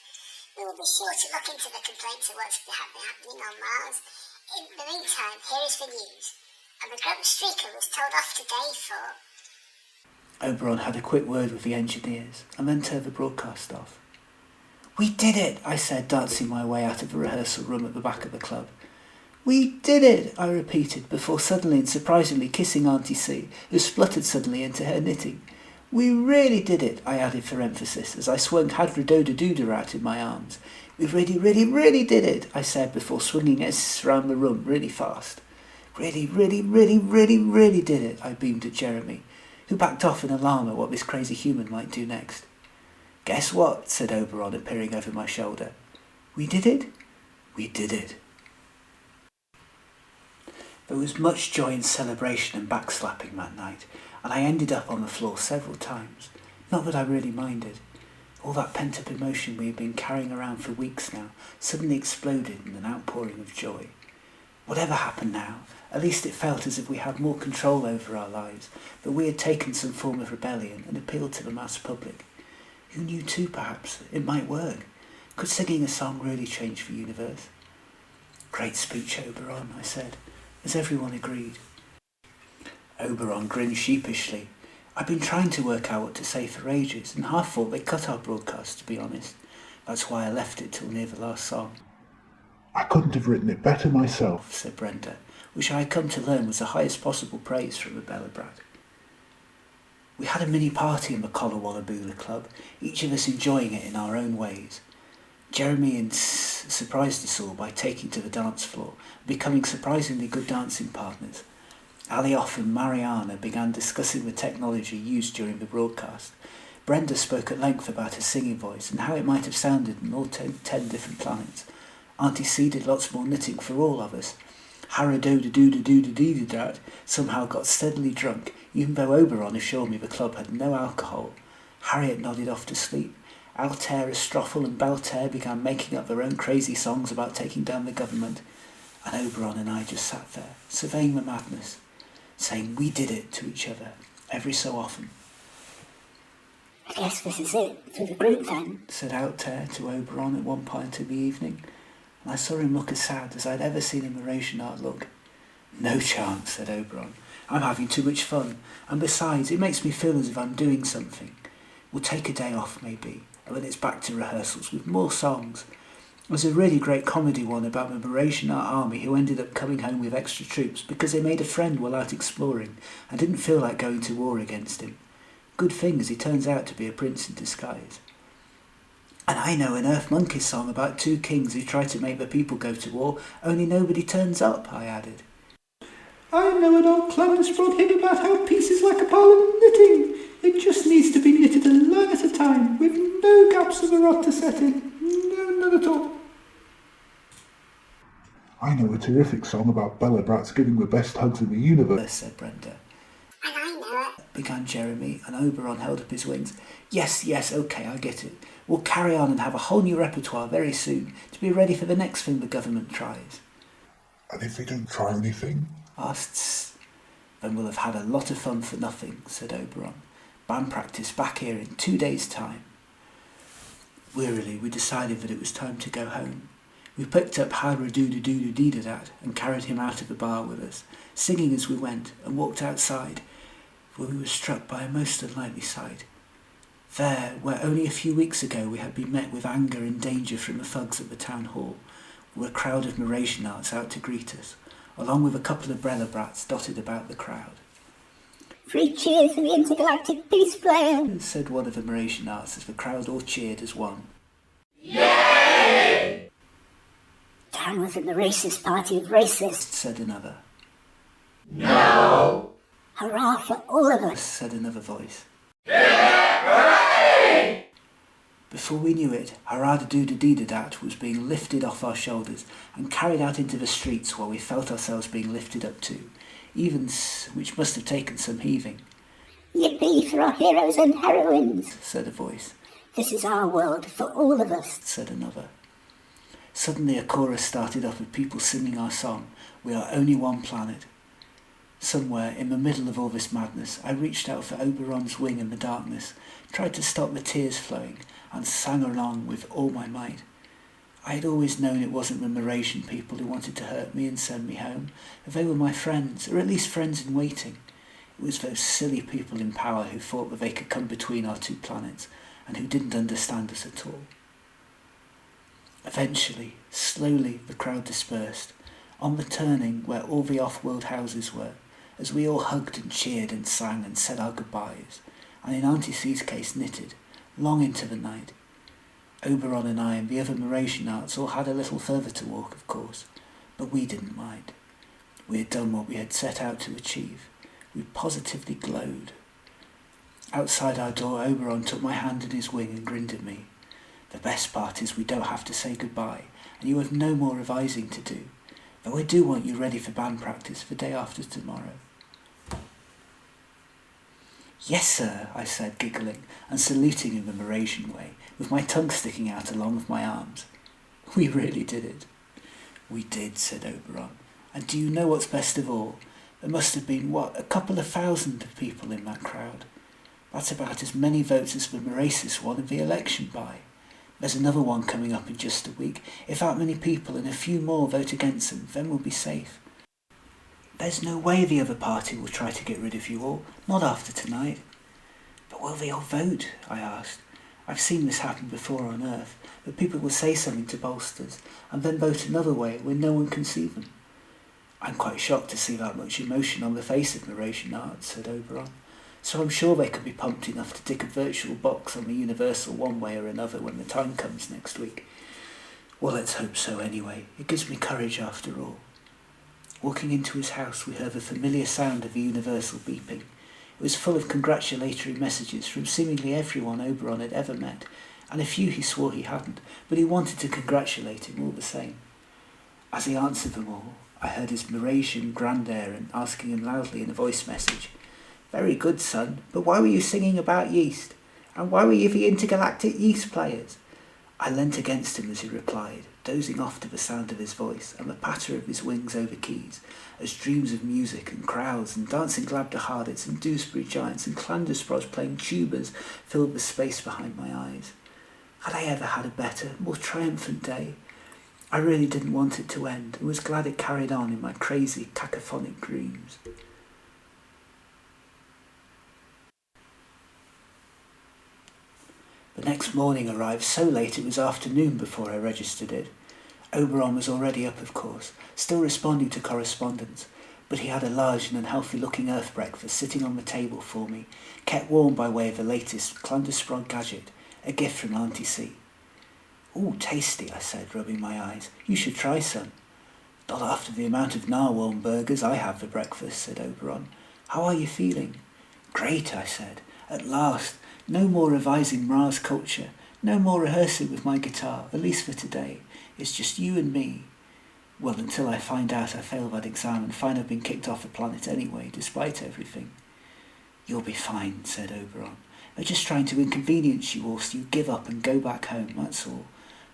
We will be sure to look into the complaints of what's happening on Mars. In the meantime, here is the news. And the Grump Streaker was told off today for... Oberon had a quick word with the engineers and then turned the broadcast off. "We did it," I said, dancing my way out of the rehearsal room at the back of the club. "We did it," I repeated, before suddenly and surprisingly kissing Auntie C, who spluttered suddenly into her knitting. "We really did it," I added for emphasis, as I swung Hadrododa in my arms. "We really did it," I said, before swinging S round the room really fast. Really did it," I beamed at Jeremy, who backed off in alarm at what this crazy human might do next. "Guess what?" said Oberon, appearing over my shoulder. "We did it? We did it." There was much joy and celebration and backslapping that night, and I ended up on the floor several times. Not that I really minded. All that pent-up emotion we had been carrying around for weeks now suddenly exploded in an outpouring of joy. Whatever happened now, at least it felt as if we had more control over our lives, that we had taken some form of rebellion and appealed to the mass public. Who knew too, perhaps, it might work? Could singing a song really change the universe? "Great speech, Oberon," I said, as everyone agreed. Oberon grinned sheepishly. I'd been trying to work out what to say for ages, and half thought they cut our broadcast, to be honest. That's why I left it till near the last song. I couldn't have written it better myself, said Brenda, which I had come to learn was the highest possible praise from a Belobrat. We had a mini party in the Kollawallaboola Club, each of us enjoying it in our own ways. Jeremy surprised us all by taking to the dance floor, becoming surprisingly good dancing partners. Alioth and Mariana began discussing the technology used during the broadcast. Brenda spoke at length about her singing voice and how it might have sounded on all 10 different planets. Auntie C did lots more knitting for all of us. Harrow-do-do-do-do-do-do-dat somehow got steadily drunk, even though Oberon assured me the club had no alcohol. Harriet nodded off to sleep. Altair, Astrophel and Beltair began making up their own crazy songs about taking down the government. And Oberon and I just sat there, surveying the madness, saying "we did it" to each other, every so often. "I guess this is it for the group then," said Altair to Oberon at one point in the evening. And I saw him look as sad as I'd ever seen a Mrasianart look. "No chance," said Oberon. "I'm having too much fun, and besides, it makes me feel as if I'm doing something. We'll take a day off, maybe, and then it's back to rehearsals with more songs. There's a really great comedy one about the Mrasianart army who ended up coming home with extra troops because they made a friend while out exploring and didn't feel like going to war against him. Good thing, as he turns out to be a prince in disguise." And I know an Earth Monkey song about two kings who try to make the people go to war, only nobody turns up, I added. I know an old Clandusprod hymn about how peace is like a pile of knitting. It just needs to be knitted a line at a time, with no gaps of a rod to set in. No, none at all. I know a terrific song about Belobrats giving the best hugs in the universe, said Brenda. And I know it. Began Jeremy, and Oberon held up his wings. Yes, okay, I get it. We'll carry on and have a whole new repertoire very soon, to be ready for the next thing the government tries. And if they don't try anything? Asked. Then we'll have had a lot of fun for nothing, said Oberon. Band practice back here in 2 days' time. Wearily, we decided that it was time to go home. We picked up Hydra-doo-doo-doo-doo-dee-da-dat and carried him out of the bar with us, singing as we went, and walked outside, where we were struck by a most unlikely sight. There, where only a few weeks ago we had been met with anger and danger from the thugs at the town hall, were a crowd of Mrasianarts out to greet us, along with a couple of Belobrats dotted about the crowd. 3 cheers for the Intergalactic Peace Plan, said one of the Mrasianarts as the crowd all cheered as one. Yay! Down with the racist party of racists, said another. No! Hurrah for all of us, said another voice. Hooray! Before we knew it, Hurrah-da-doo-da-dee-da-dat was being lifted off our shoulders and carried out into the streets where we felt ourselves being lifted up to, which must have taken some heaving. Yippee for our heroes and heroines, said a voice. This is our world for all of us, said another. Suddenly a chorus started up of people singing our song, We Are Only One Planet. Somewhere, in the middle of all this madness, I reached out for Oberon's wing in the darkness, tried to stop the tears flowing, and sang along with all my might. I had always known it wasn't the Mrasian people who wanted to hurt me and send me home. They were my friends, or at least friends in waiting. It was those silly people in power who thought that they could come between our 2 planets, and who didn't understand us at all. Eventually, slowly, the crowd dispersed, on the turning where all the off-world houses were, as we all hugged and cheered and sang and said our goodbyes, and in Auntie C's case knitted, long into the night. Oberon and I and the other Mrasianarts all had a little further to walk, of course, but we didn't mind. We had done what we had set out to achieve. We positively glowed. Outside our door, Oberon took my hand in his wing and grinned at me. The best part is we don't have to say goodbye, and you have no more revising to do, though I do want you ready for band practice the day after tomorrow. Yes, sir, I said, giggling and saluting in the Mrasian way, with my tongue sticking out along with my arms. We really did it. We did, said Oberon. And do you know what's best of all? There must have been, a couple of thousand of people in that crowd. That's about as many votes as the Mrasis won in the election by. There's another one coming up in just a week. If that many people and a few more vote against them, then we'll be safe. There's no way the other party will try to get rid of you all, not after tonight. But will they all vote? I asked. I've seen this happen before on Earth, that people will say something to bolsters, and then vote another way when no one can see them. I'm quite shocked to see that much emotion on the face of Mrasianart, said Oberon. So I'm sure they could be pumped enough to tick a virtual box on the Universal one way or another when the time comes next week. Well, let's hope so anyway. It gives me courage after all. Walking into his house, we heard the familiar sound of the Universal beeping. It was full of congratulatory messages from seemingly everyone Oberon had ever met, and a few he swore he hadn't, but he wanted to congratulate him all the same. As he answered them all, I heard his Mrasian granddare asking him loudly in a voice message, "Very good, son, but why were you singing about yeast? And why were you the Intergalactic Yeast Players?" I leant against him as he replied, dozing off to the sound of his voice and the patter of his wings over keys, as dreams of music and crowds and dancing Glabdahardits and Dewsbury Giants and Clandusprods playing tubas filled the space behind my eyes. Had I ever had a better, more triumphant day? I really didn't want it to end and was glad it carried on in my crazy, cacophonic dreams. The next morning arrived so late it was afternoon before I registered it. Oberon was already up, of course, still responding to correspondence, but he had a large and unhealthy-looking earth breakfast sitting on the table for me, kept warm by way of the latest Clandusprod gadget, a gift from Auntie C. "Oh, tasty," I said, rubbing my eyes. "You should try some." "Not after the amount of narwhal burgers I have for breakfast," said Oberon. "How are you feeling?" "Great," I said. "At last. No more revising Mras culture. No more rehearsing with my guitar, at least for today. It's just you and me. Well, until I find out I failed that exam and find I've been kicked off the planet anyway, despite everything." "You'll be fine," said Oberon. "They're just trying to inconvenience you all so you give up and go back home, that's all.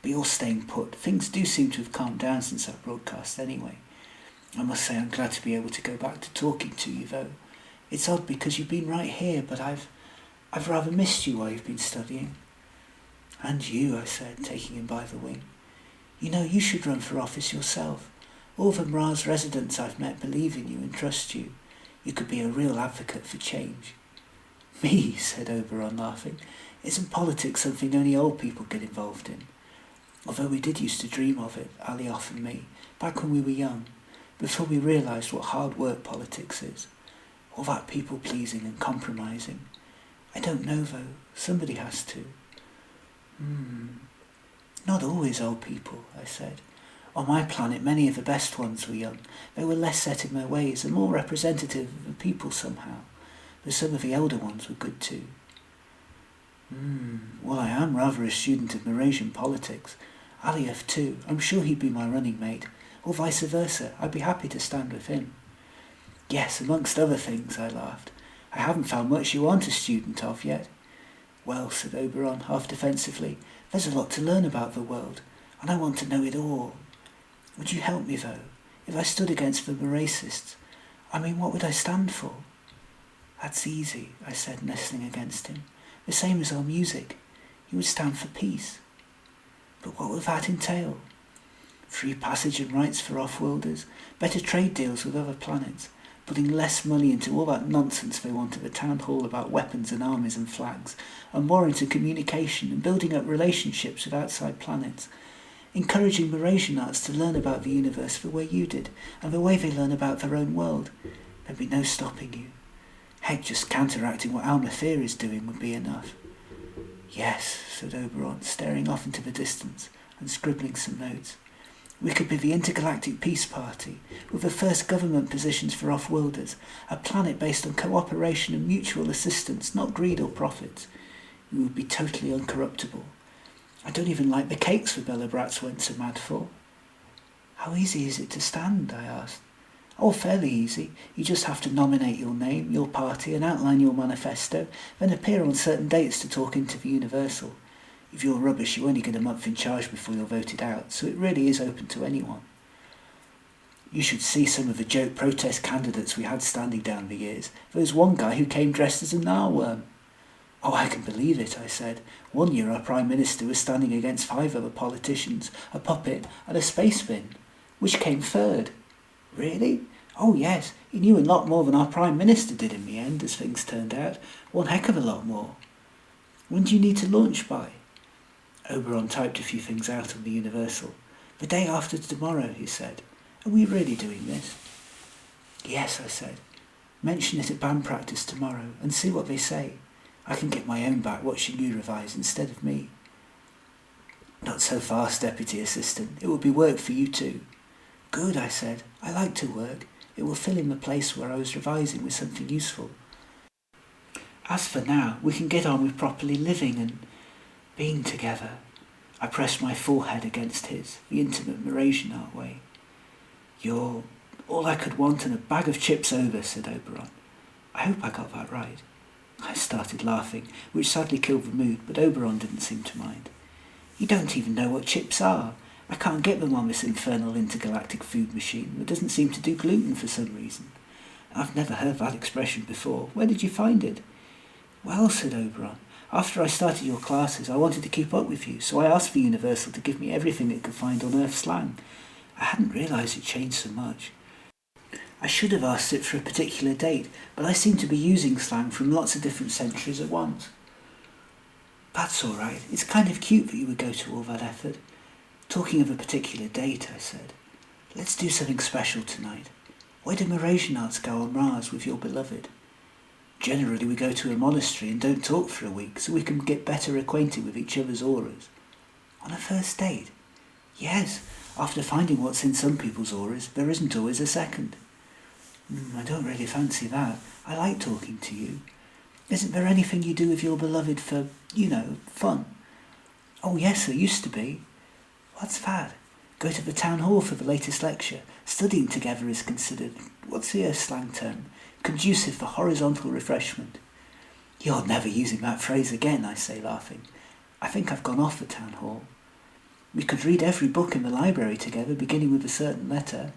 But you're staying put. Things do seem to have calmed down since that broadcast anyway. I must say I'm glad to be able to go back to talking to you, though. It's odd because you've been right here, but I've rather missed you while you've been studying." "And you," I said, taking him by the wing. "You know, you should run for office yourself. All the Mras residents I've met believe in you and trust you. You could be a real advocate for change." "Me," said Oberon, laughing. "Isn't politics something only old people get involved in? Although we did used to dream of it, Alioth and me, back when we were young, before we realised what hard work politics is. All that people-pleasing and compromising. I don't know, though. Somebody has to." "Not always old people," I said. "On my planet, many of the best ones were young. They were less set in their ways and more representative of the people somehow. But some of the elder ones were good too." "Well, I am rather a student of Mrasian politics. Alioth too. I'm sure he'd be my running mate. Or vice versa. I'd be happy to stand with him." "Yes, amongst other things," I laughed. "I haven't found much you aren't a student of yet." "Well," said Oberon, half defensively, "there's a lot to learn about the world, and I want to know it all. Would you help me, though? If I stood against the Mracists, I mean, what would I stand for?" "That's easy," I said, nestling against him. "The same as our music. You would stand for peace." "But what would that entail?" "Free passage and rights for off-worlders, better trade deals with other planets, putting less money into all that nonsense they want at the town hall about weapons and armies and flags, and more into communication and building up relationships with outside planets, encouraging Mrasianarts to learn about the universe the way you did, and the way they learn about their own world. There'd be no stopping you. Heck, just counteracting what Almathir is doing would be enough." "Yes," said Oberon, staring off into the distance and scribbling some notes. "We could be the Intergalactic Peace Party, with the first government positions for off-worlders, a planet based on cooperation and mutual assistance, not greed or profits. We would be totally uncorruptible. I don't even like the cakes the Belobrats went so mad for." "How easy is it to stand?" I asked. "Oh, fairly easy. You just have to nominate your name, your party, and outline your manifesto, then appear on certain dates to talk into the Universal. If you're rubbish, you only get a month in charge before you're voted out, so it really is open to anyone. You should see some of the joke protest candidates we had standing down the years. There was one guy who came dressed as a narwhal." "Oh, I can believe it," I said. "One year our Prime Minister was standing against 5 other politicians, a puppet, and a space bin. Which came third?" "Really?" "Oh yes, he knew a lot more than our Prime Minister did in the end, as things turned out. One heck of a lot more." "When do you need to launch by?" Oberon typed a few things out on the Universal. "The day after tomorrow," he said. "Are we really doing this?" "Yes," I said. "Mention it at band practice tomorrow and see what they say. I can get my own back watching you revise instead of me." "Not so fast, Deputy Assistant. It will be work for you too." "Good," I said. "I like to work. It will fill in the place where I was revising with something useful. As for now, we can get on with properly living and being together." I pressed my forehead against his, the intimate Mrasianart way. "You're all I could want and a bag of chips over," said Oberon. I hope I got that right. I started laughing, which sadly killed the mood, but Oberon didn't seem to mind. "You don't even know what chips are. I can't get them on this infernal intergalactic food machine that doesn't seem to do gluten for some reason. I've never heard that expression before. Where did you find it?" "Well," said Oberon, "after I started your classes, I wanted to keep up with you, so I asked the Universal to give me everything it could find on Earth slang. I hadn't realised it changed so much. I should have asked it for a particular date, but I seem to be using slang from lots of different centuries at once." "That's all right. It's kind of cute that you would go to all that effort. Talking of a particular date," I said, "let's do something special tonight. Where do Mrasianarts go on Mras with your beloved?" "Generally we go to a monastery and don't talk for a week, so we can get better acquainted with each other's auras." On a first date? Yes, after finding what's in some people's auras, there isn't always a second. I don't really fancy that. I like talking to you. Isn't there anything you do with your beloved for, fun? Oh yes, there used to be. What's that? Go to the town hall for the latest lecture. Studying together is considered, what's the slang term? Conducive for horizontal refreshment. You're never using that phrase again, I say, laughing. I think I've gone off the town hall. We could read every book in the library together, beginning with a certain letter.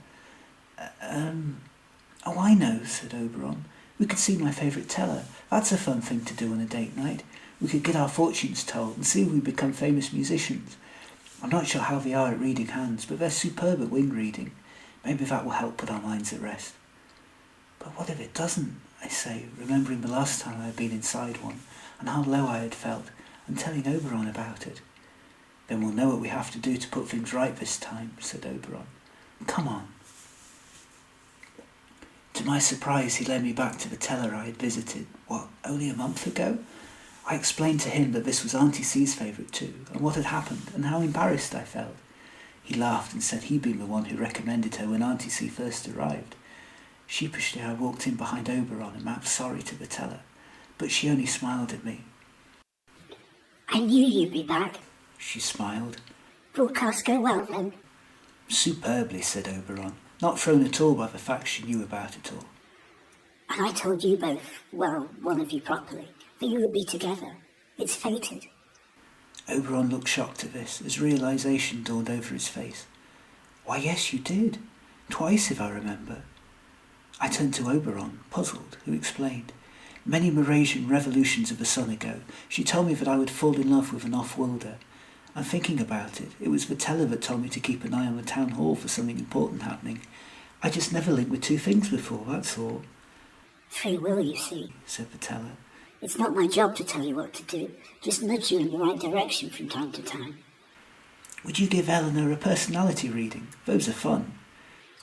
Oh, I know, said Oberon. We could see my favourite teller. That's a fun thing to do on a date night. We could get our fortunes told and see if we become famous musicians. I'm not sure how they are at reading hands, but they're superb at wind reading. Maybe that will help put our minds at rest. But what if it doesn't, I say, remembering the last time I had been inside one, and how low I had felt, and telling Oberon about it. Then we'll know what we have to do to put things right this time, said Oberon. Come on. To my surprise, he led me back to the teller I had visited, only a month ago? I explained to him that this was Auntie C's favourite too, and what had happened, and how embarrassed I felt. He laughed and said he'd been the one who recommended her when Auntie C first arrived. Sheepishly I walked in behind Oberon and mouthing sorry to the teller, but she only smiled at me. I knew you'd be back. She smiled. Broadcast go well then? Superbly, said Oberon, not thrown at all by the fact she knew about it all. And I told you both, one of you properly, that you would be together. It's fated. Oberon looked shocked at this, as realisation dawned over his face. Why, yes, you did. Twice, if I remember. I turned to Oberon, puzzled, who explained. Many Mrasian revolutions of the sun ago, she told me that I would fall in love with an off-worlder. And thinking about it, it was the teller that told me to keep an eye on the town hall for something important happening. I just never linked with two things before, that's all. Free will, you see, said the teller. It's not my job to tell you what to do, just nudge you in the right direction from time to time. Would you give Eleanor a personality reading? Those are fun.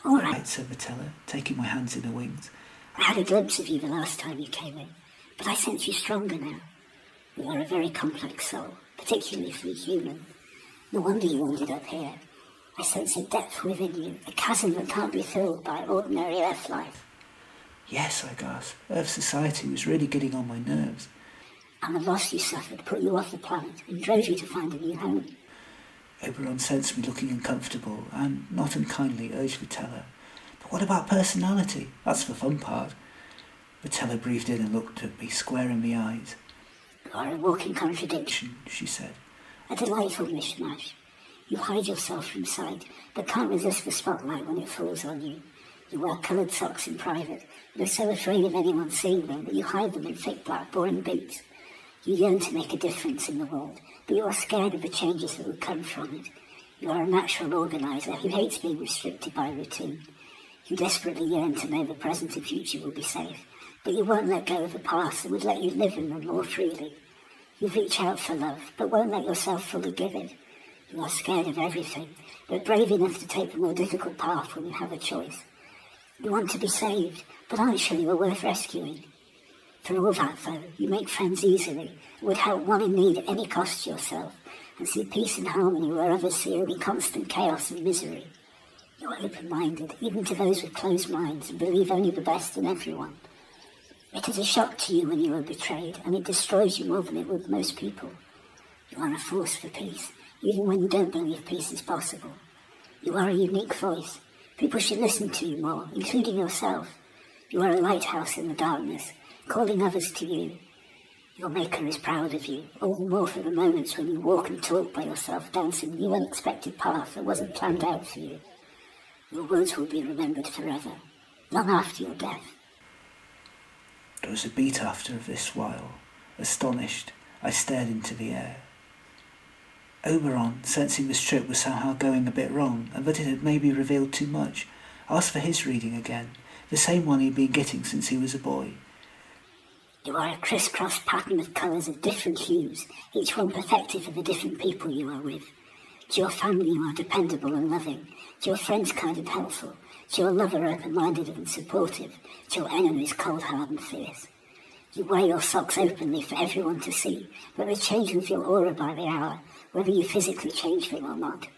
All right, said the teller, taking my hands in her wings. I had a glimpse of you the last time you came in, but I sense you stronger now. You are a very complex soul, particularly for the human. No wonder you ended up here. I sense a depth within you, a chasm that can't be filled by ordinary Earth life. Yes, I gasped. Earth society was really getting on my nerves. And the loss you suffered put you off the planet and drove you to find a new home. Oberon sensed me looking uncomfortable and, not unkindly, urged the teller. But what about personality? That's the fun part. The teller breathed in and looked at me square in the eyes. You are a walking contradiction, she said. A delightful mishmash. You hide yourself from sight, but can't resist the spotlight when it falls on you. You wear coloured socks in private, but are so afraid of anyone seeing them that you hide them in thick black boring boots. You yearn to make a difference in the world, but you are scared of the changes that would come from it. You are a natural organiser who hates being restricted by routine. You desperately yearn to know the present and future will be safe, but you won't let go of the past that would let you live in them more freely. You reach out for love, but won't let yourself fully give it. You are scared of everything, but brave enough to take the more difficult path when you have a choice. You want to be saved, but aren't sure you are worth rescuing. For all that, though, you make friends easily, would help one in need at any cost to yourself, and see peace and harmony where others see only constant chaos and misery. You are open-minded, even to those with closed minds, and believe only the best in everyone. It is a shock to you when you are betrayed, and it destroys you more than it would most people. You are a force for peace, even when you don't believe peace is possible. You are a unique voice. People should listen to you more, including yourself. You are a lighthouse in the darkness, calling others to you. Your maker is proud of you, all the more for the moments when you walk and talk by yourself down some new unexpected path that wasn't planned out for you. Your words will be remembered forever, long after your death. There was a beat after of this while. Astonished, I stared into the air. Oberon, sensing this trip was somehow going a bit wrong, and that it had maybe revealed too much, asked for his reading again, the same one he'd been getting since he was a boy. You are a criss-cross pattern of colours of different hues, each one perfected for the different people you are with. To your family you are dependable and loving, to your friends kind and helpful, to your lover open-minded and supportive, to your enemies cold, hard and fierce. You wear your socks openly for everyone to see, but they change with your aura by the hour, whether you physically change them or not,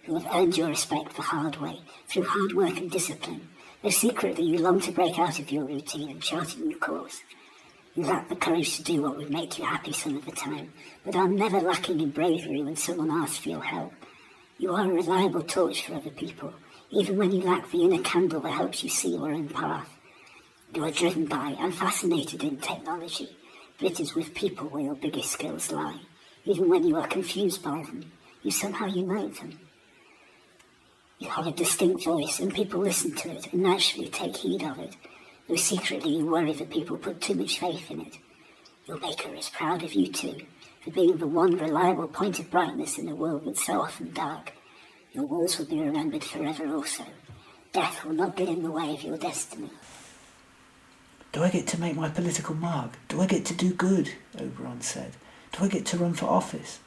who have earned your respect the hard way, through hard work and discipline, though secretly you long to break out of your routine and chart a new course. You lack the courage to do what would make you happy some of the time, but are never lacking in bravery when someone asks for your help. You are a reliable torch for other people, even when you lack the inner candle that helps you see your own path. You are driven by and fascinated in technology, but it is with people where your biggest skills lie. Even when you are confused by them, you somehow unite them. You have a distinct voice, and people listen to it and naturally take heed of it, though secretly you worry that people put too much faith in it. Your maker is proud of you too, for being the one reliable point of brightness in a world that's so often dark. Your words will be remembered forever also. Death will not get in the way of your destiny. Do I get to make my political mark? Do I get to do good? Oberon said. Do I get to run for office?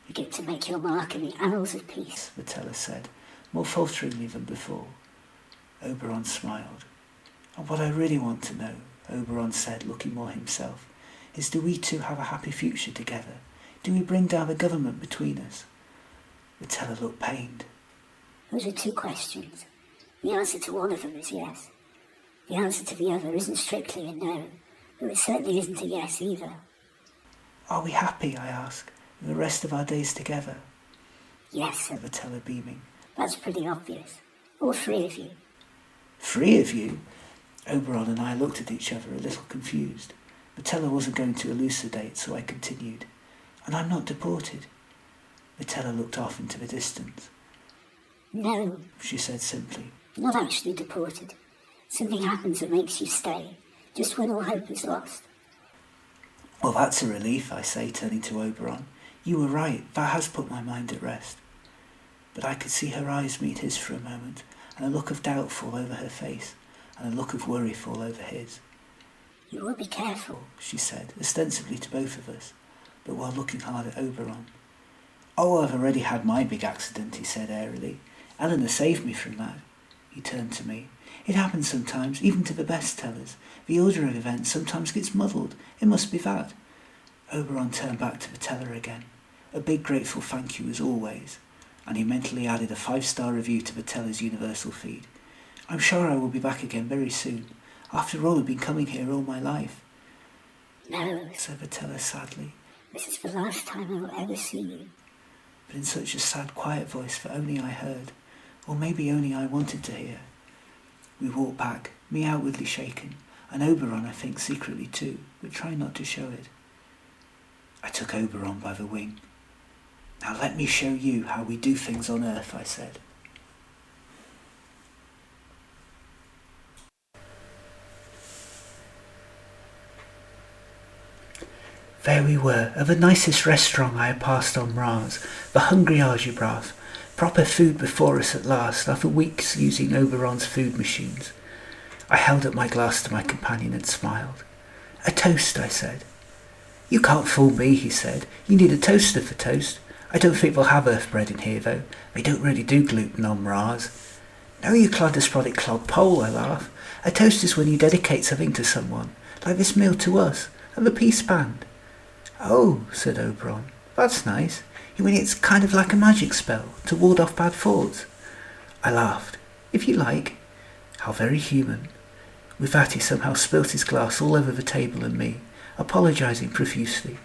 You get to make your mark in the annals of peace, Vitella said, more falteringly than before. Oberon smiled. And what I really want to know, Oberon said, looking more himself, is do we two have a happy future together? Do we bring down the government between us? Vitella looked pained. Those are two questions. The answer to one of them is yes. The answer to the other isn't strictly a no, but it certainly isn't a yes either. Are we happy, I asked, in the rest of our days together? Yes, said Vitella, beaming. That's pretty obvious. All three of you. 3 of you? Oberon and I looked at each other a little confused. Vitella wasn't going to elucidate, so I continued. And I'm not deported. Vitella looked off into the distance. No, She said simply. not actually deported. Something happens that makes you stay, just when all hope is lost. Well, that's a relief, I say, turning to Oberon. You were right, that has put my mind at rest. But I could see her eyes meet his for a moment, and a look of doubt fall over her face, and a look of worry fall over his. You will be careful, She said, ostensibly to both of us, but while looking hard at Oberon. Oh, I've already had my big accident, he said airily. Eleanor saved me from that. He turned to me. It happens sometimes, even to the best tellers. The order of events sometimes gets muddled. It must be that. Oberon turned back to the teller again. A big grateful thank you as always, and he mentally added a 5-star review to the teller's universal feed. I'm sure I will be back again very soon. After all, I've been coming here all my life. No, Said the teller sadly, this is the last time I will ever see you. but in such a sad, quiet voice that only I heard, or maybe only I wanted to hear. We walked back, me outwardly shaken, and Oberon, I think, secretly too, but trying not to show it. I took Oberon by the wing. Now let me show you how we do things on Earth, I said. There we were, at the nicest restaurant I had passed on Mras, the hungry Argibrath. Proper food before us at last, after weeks using Oberon's food machines. I held up my glass to my companion and smiled. A toast, I said. You can't fool me, he said. You need a toaster for toast. I don't think they'll have earth bread in here, though. They don't really do gluten on Mras. No, you Clandusprodic clodpole, I laugh. A toast is when you dedicate something to someone, like this meal to us, and the peace band. Oh, said Oberon, that's nice. You mean it's kind of like a magic spell, to ward off bad thoughts? I laughed. If you like. How very human. With that he somehow spilt his glass all over the table and me, apologising profusely.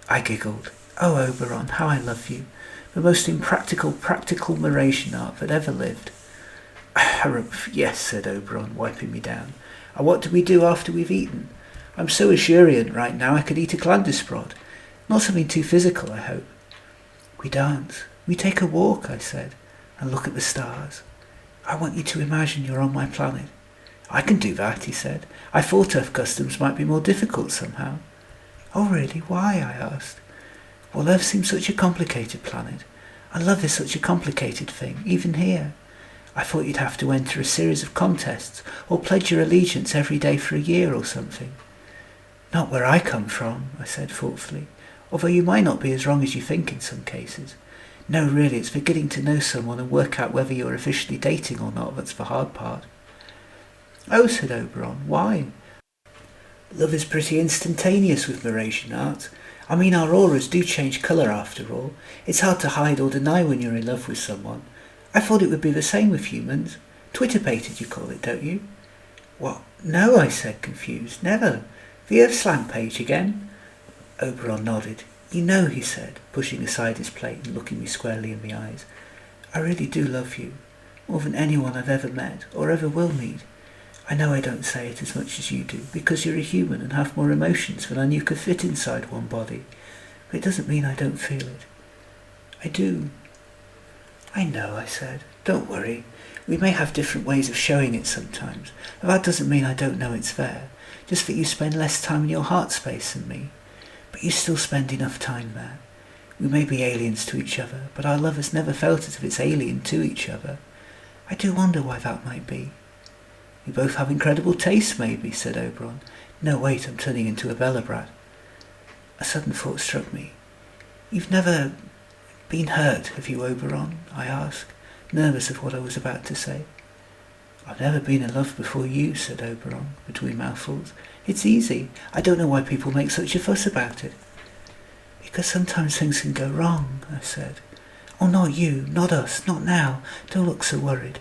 I giggled. Oh, Oberon, how I love you. The most impractical, practical Mrasianart that ever lived. Harumph, yes, said Oberon, wiping me down. And what do we do after we've eaten? I'm so Insurgent right now I could eat a Clandusprod. Not something too physical, I hope. We dance. We take a walk, I said, and look at the stars. I want you to imagine you're on my planet. I can do that, he said. I thought Earth customs might be more difficult somehow. Oh, really? Why? I asked. Well, Earth seems such a complicated planet. And love is such a complicated thing, even here. I thought you'd have to enter a series of contests, or pledge your allegiance every day for a year or something. Not where I come from, I said thoughtfully, although you might not be as wrong as you think in some cases. No, really, it's for getting to know someone and work out whether you're officially dating or not that's the hard part. Oh, said Oberon, why? Love is pretty instantaneous with Mrasianarts. I mean, our auras do change colour after all. It's hard to hide or deny when you're in love with someone. I thought it would be the same with humans. Twitterpated you call it, don't you? What? No, I said, confused. Never. The Earth slang page again? Oberon nodded. You know, he said, pushing aside his plate and looking me squarely in the eyes, I really do love you, more than anyone I've ever met or ever will meet. I know I don't say it as much as you do, because you're a human and have more emotions than I knew could fit inside one body, but it doesn't mean I don't feel it. I do. I know, I said. Don't worry. We may have different ways of showing it sometimes, but that doesn't mean I don't know it's there, just that you spend less time in your heart space than me. But you still spend enough time there. We may be aliens to each other, but our love has never felt as if it's alien to each other. I do wonder why that might be. We both have incredible taste, maybe, said Oberon. No, wait, I'm turning into a Belobrat. A sudden thought struck me. You've never been hurt, have you, Oberon? I asked, nervous of what I was about to say. I've never been in love before you, said Oberon, between mouthfuls. It's easy. I don't know why people make such a fuss about it. Because sometimes things can go wrong, I said. Oh, not you, not us, not now. Don't look so worried.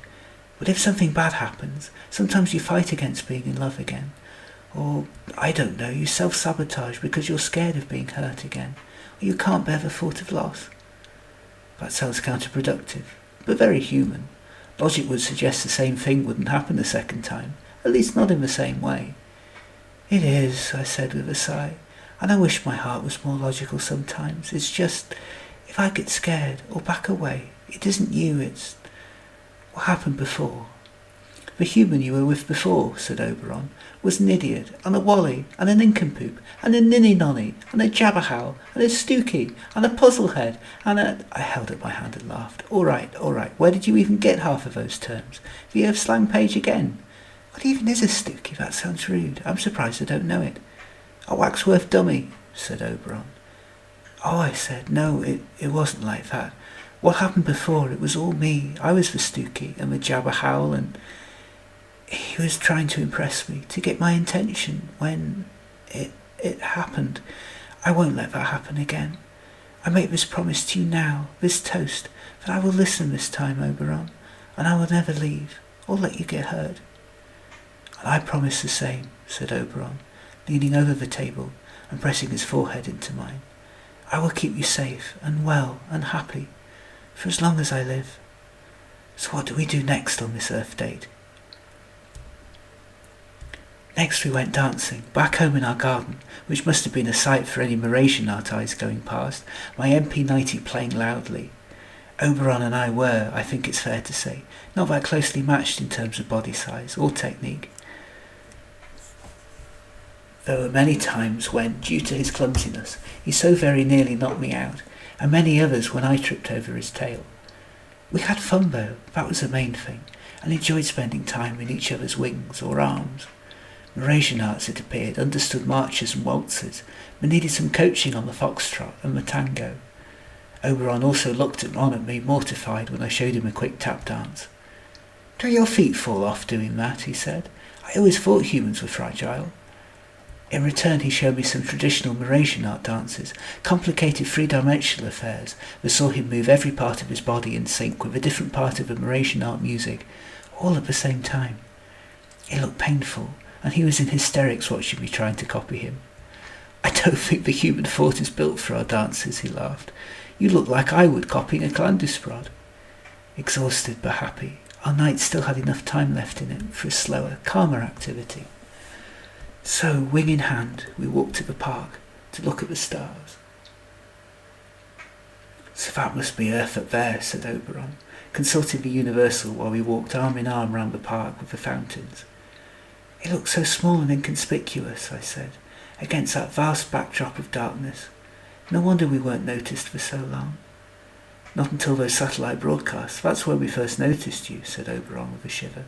But if something bad happens, sometimes you fight against being in love again. Or, I don't know, you self-sabotage because you're scared of being hurt again. Or you can't bear the thought of loss. That sounds counterproductive, but very human. Logic would suggest the same thing wouldn't happen the second time, at least not in the same way. It is, I said with a sigh, and I wish my heart was more logical sometimes. It's just, if I get scared or back away, it isn't you, it's what happened before. The human you were with before, said Oberon, was an idiot, and a wally, and a nincompoop, and a ninny-nonny, and a jabberhow, and a stooky, and a puzzlehead, and a... I held up my hand and laughed. All right, where did you even get half of those terms? The Earth slang page again? What even is a stooky? That sounds rude. I'm surprised I don't know it. A waxworth dummy, said Oberon. Oh, I said, no, it wasn't like that. What happened before, it was all me. I was the stooky and the jabberhowl, and he was trying to impress me, to get my attention when it happened. I won't let that happen again. I make this promise to you now, this toast, that I will listen this time, Oberon, and I will never leave, or let you get hurt. And I promise the same, said Oberon, leaning over the table and pressing his forehead into mine. I will keep you safe and well and happy, for as long as I live. So what do we do next on this Earth date? Next we went dancing, back home in our garden, which must have been a sight for any Mrasianart eyes going past, my MP90 playing loudly. Oberon and I were, I think it's fair to say, not that closely matched in terms of body size or technique. There were many times when, due to his clumsiness, he so very nearly knocked me out, and many others when I tripped over his tail. We had fun though, that was the main thing, and enjoyed spending time in each other's wings or arms. Mrasianarts, it appeared, understood marches and waltzes, but needed some coaching on the foxtrot and the tango. Oberon also looked on at me mortified when I showed him a quick tap dance. Do your feet fall off doing that, he said. I always thought humans were fragile. In return he showed me some traditional Mrasianart dances, complicated three-dimensional affairs that saw him move every part of his body in sync with a different part of the Mrasianart music, all at the same time. It looked painful, and he was in hysterics watching me trying to copy him. I don't think the human thought is built for our dances, he laughed. You look like I would copying a Clandusprod. Exhausted but happy, our night still had enough time left in it for a slower, calmer activity. So, wing in hand, we walked to the park to look at the stars. So that must be Earth up there, said Oberon, consulting the universal while we walked arm in arm round the park with the fountains. It looks so small and inconspicuous, I said, against that vast backdrop of darkness. No wonder we weren't noticed for so long. Not until those satellite broadcasts. That's when we first noticed you, said Oberon with a shiver.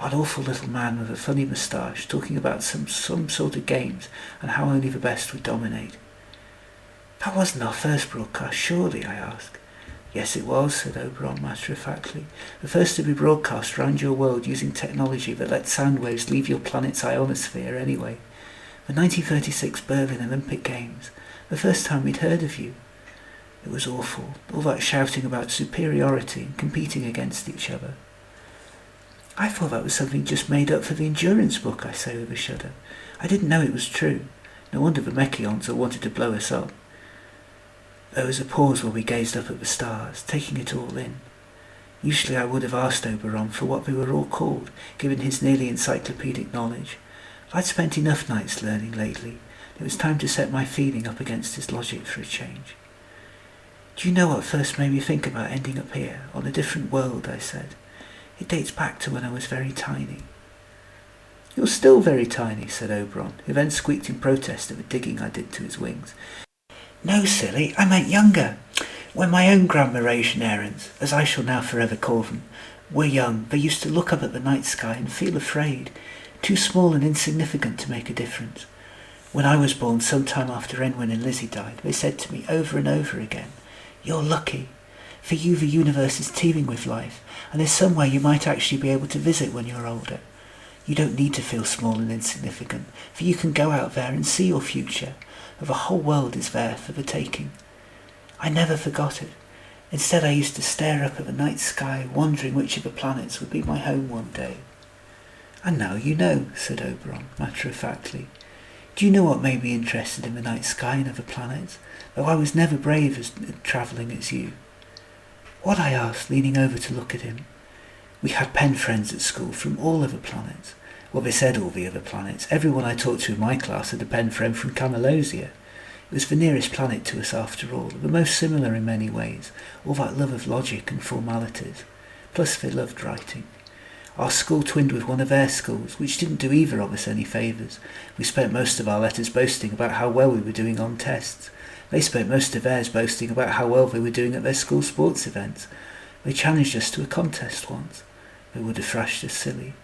That awful little man with a funny moustache talking about some sort of games and how only the best would dominate. That wasn't our first broadcast, surely, I asked. Yes, it was, said Oberon matter-of-factly. The first to be broadcast around your world using technology that lets sound waves leave your planet's ionosphere anyway. The 1936 Berlin Olympic Games. the first time we'd heard of you. It was awful, all that shouting about superiority and competing against each other. I thought that was something just made up for the Endurance book, I say with a shudder. I didn't know it was true. No wonder the Mechions all wanted to blow us up. There was a pause while we gazed up at the stars, taking it all in. Usually I would have asked Oberon for what they were all called, given his nearly encyclopedic knowledge. But I'd spent enough nights learning lately. It was time to set my feeling up against his logic for a change. Do you know what first made me think about ending up here, on a different world, I said. It dates back to when I was very tiny. You're still very tiny, said Oberon, who then squeaked in protest at the digging I did to his wings. No, silly, I meant younger. When my own Mrasianarts, as I shall now forever call them, were young, they used to look up at the night sky and feel afraid, too small and insignificant to make a difference. When I was born some time after Enwyn and Lizzie died, they said to me over and over again, "You're lucky. For you the universe is teeming with life, and there's somewhere you might actually be able to visit when you're older. You don't need to feel small and insignificant, for you can go out there and see your future, and the whole world is there for the taking." I never forgot it. Instead I used to stare up at the night sky, wondering which of the planets would be my home one day. And now you know, said Oberon, matter-of-factly. Do you know what made me interested in the night sky and other planets, though I was never brave as travelling as you? What? I asked, leaning over to look at him. We had pen friends at school from all other planets. Well, they said all the other planets. Everyone I talked to in my class had a pen friend from Camelosia. It was the nearest planet to us after all, the most similar in many ways, all that love of logic and formalities. Plus they loved writing. Our school twinned with one of their schools, which didn't do either of us any favours. We spent most of our letters boasting about how well we were doing on tests. They spent most of theirs boasting about how well they were doing at their school sports events. They challenged us to a contest once. They would have thrashed us silly.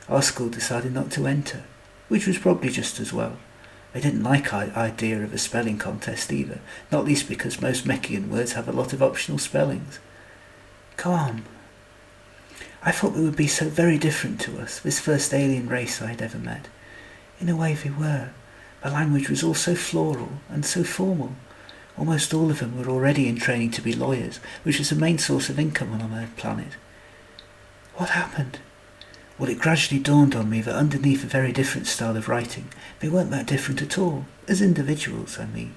Our school decided not to enter, which was probably just as well. They didn't like our idea of a spelling contest either, not least because most Mechian words have a lot of optional spellings. Go on. I thought they would be so very different to us, this first alien race I had ever met. In a way they were. Their language was all so floral and so formal. Almost all of them were already in training to be lawyers, which was the main source of income on our planet. What happened? Well, it gradually dawned on me that underneath a very different style of writing, they weren't that different at all, as individuals, I mean.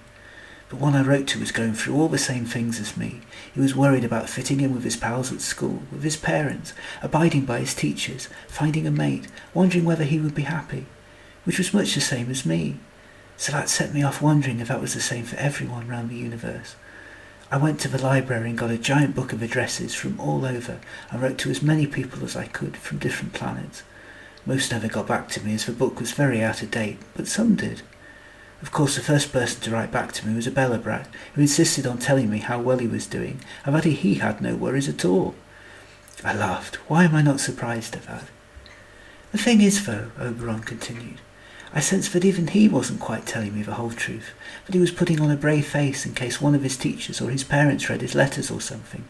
The one I wrote to was going through all the same things as me. He was worried about fitting in with his pals at school, with his parents, abiding by his teachers, finding a mate, wondering whether he would be happy, which was much the same as me. So that set me off wondering if that was the same for everyone round the universe. I went to the library and got a giant book of addresses from all over and wrote to as many people as I could from different planets. Most never got back to me as the book was very out of date, but some did. Of course, the first person to write back to me was a Belobrat, who insisted on telling me how well he was doing and that he had no worries at all. I laughed. Why am I not surprised at that? The thing is, though, Oberon continued, I sensed that even he wasn't quite telling me the whole truth, that he was putting on a brave face in case one of his teachers or his parents read his letters or something.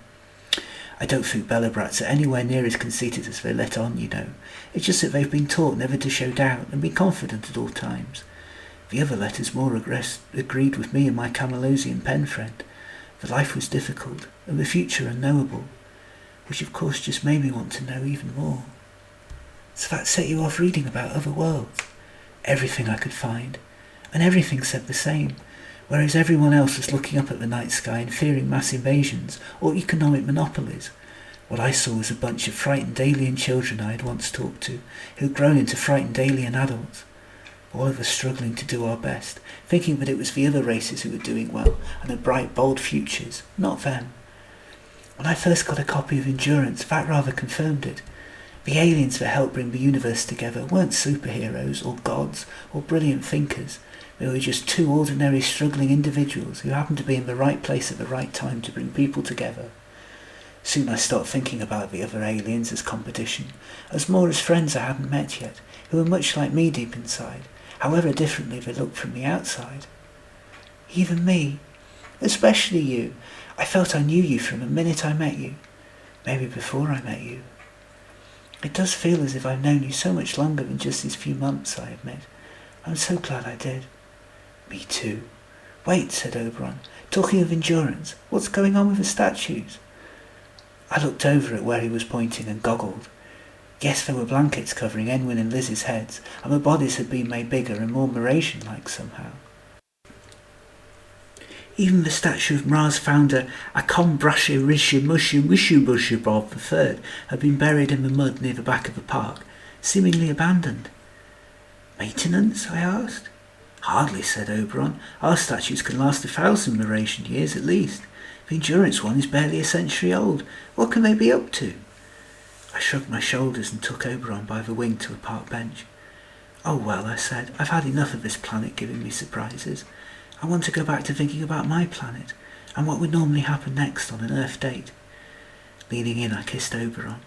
I don't think Belobrats are anywhere near as conceited as they let on, you know. It's just that they've been taught never to show doubt and be confident at all times. The other letters more agreed with me and my Camelosian pen friend. The life was difficult and the future unknowable, which of course just made me want to know even more. So that set you off reading about other worlds. Everything I could find, and everything said the same, whereas everyone else was looking up at the night sky and fearing mass invasions or economic monopolies. What I saw was a bunch of frightened alien children I had once talked to, who had grown into frightened alien adults. All of us struggling to do our best, thinking that it was the other races who were doing well and had bright, bold futures, not them. When I first got a copy of Endurance, that rather confirmed it. The aliens that helped bring the universe together weren't superheroes or gods or brilliant thinkers. They were just two ordinary struggling individuals who happened to be in the right place at the right time to bring people together. Soon I stopped thinking about the other aliens as competition, as more as friends I hadn't met yet, who were much like me deep inside, however differently they looked from the outside. Even me. Especially you. I felt I knew you from the minute I met you. Maybe before I met you. It does feel as if I've known you so much longer than just these few months I admit. I'm so glad I did. Me too. Wait, said Oberon. Talking of endurance, what's going on with the statues? I looked over at where he was pointing and goggled. Yes, there were blankets covering Enwyn and Liz's heads, and the bodies had been made bigger and more Mrasian-like somehow. Even the statue of Mras founder Akombrashe-Rishimushu-Wishubushubov III had been buried in the mud near the back of the park, seemingly abandoned. Maintenance? I asked. Hardly, said Oberon. Our statues can last 1,000 Mrasian years at least. The endurance one is barely a century old. What can they be up to? I shrugged my shoulders and took Oberon by the wing to a park bench. Oh well, I said, I've had enough of this planet giving me surprises. I want to go back to thinking about my planet, and what would normally happen next on an Earth date. Leaning in, I kissed Oberon.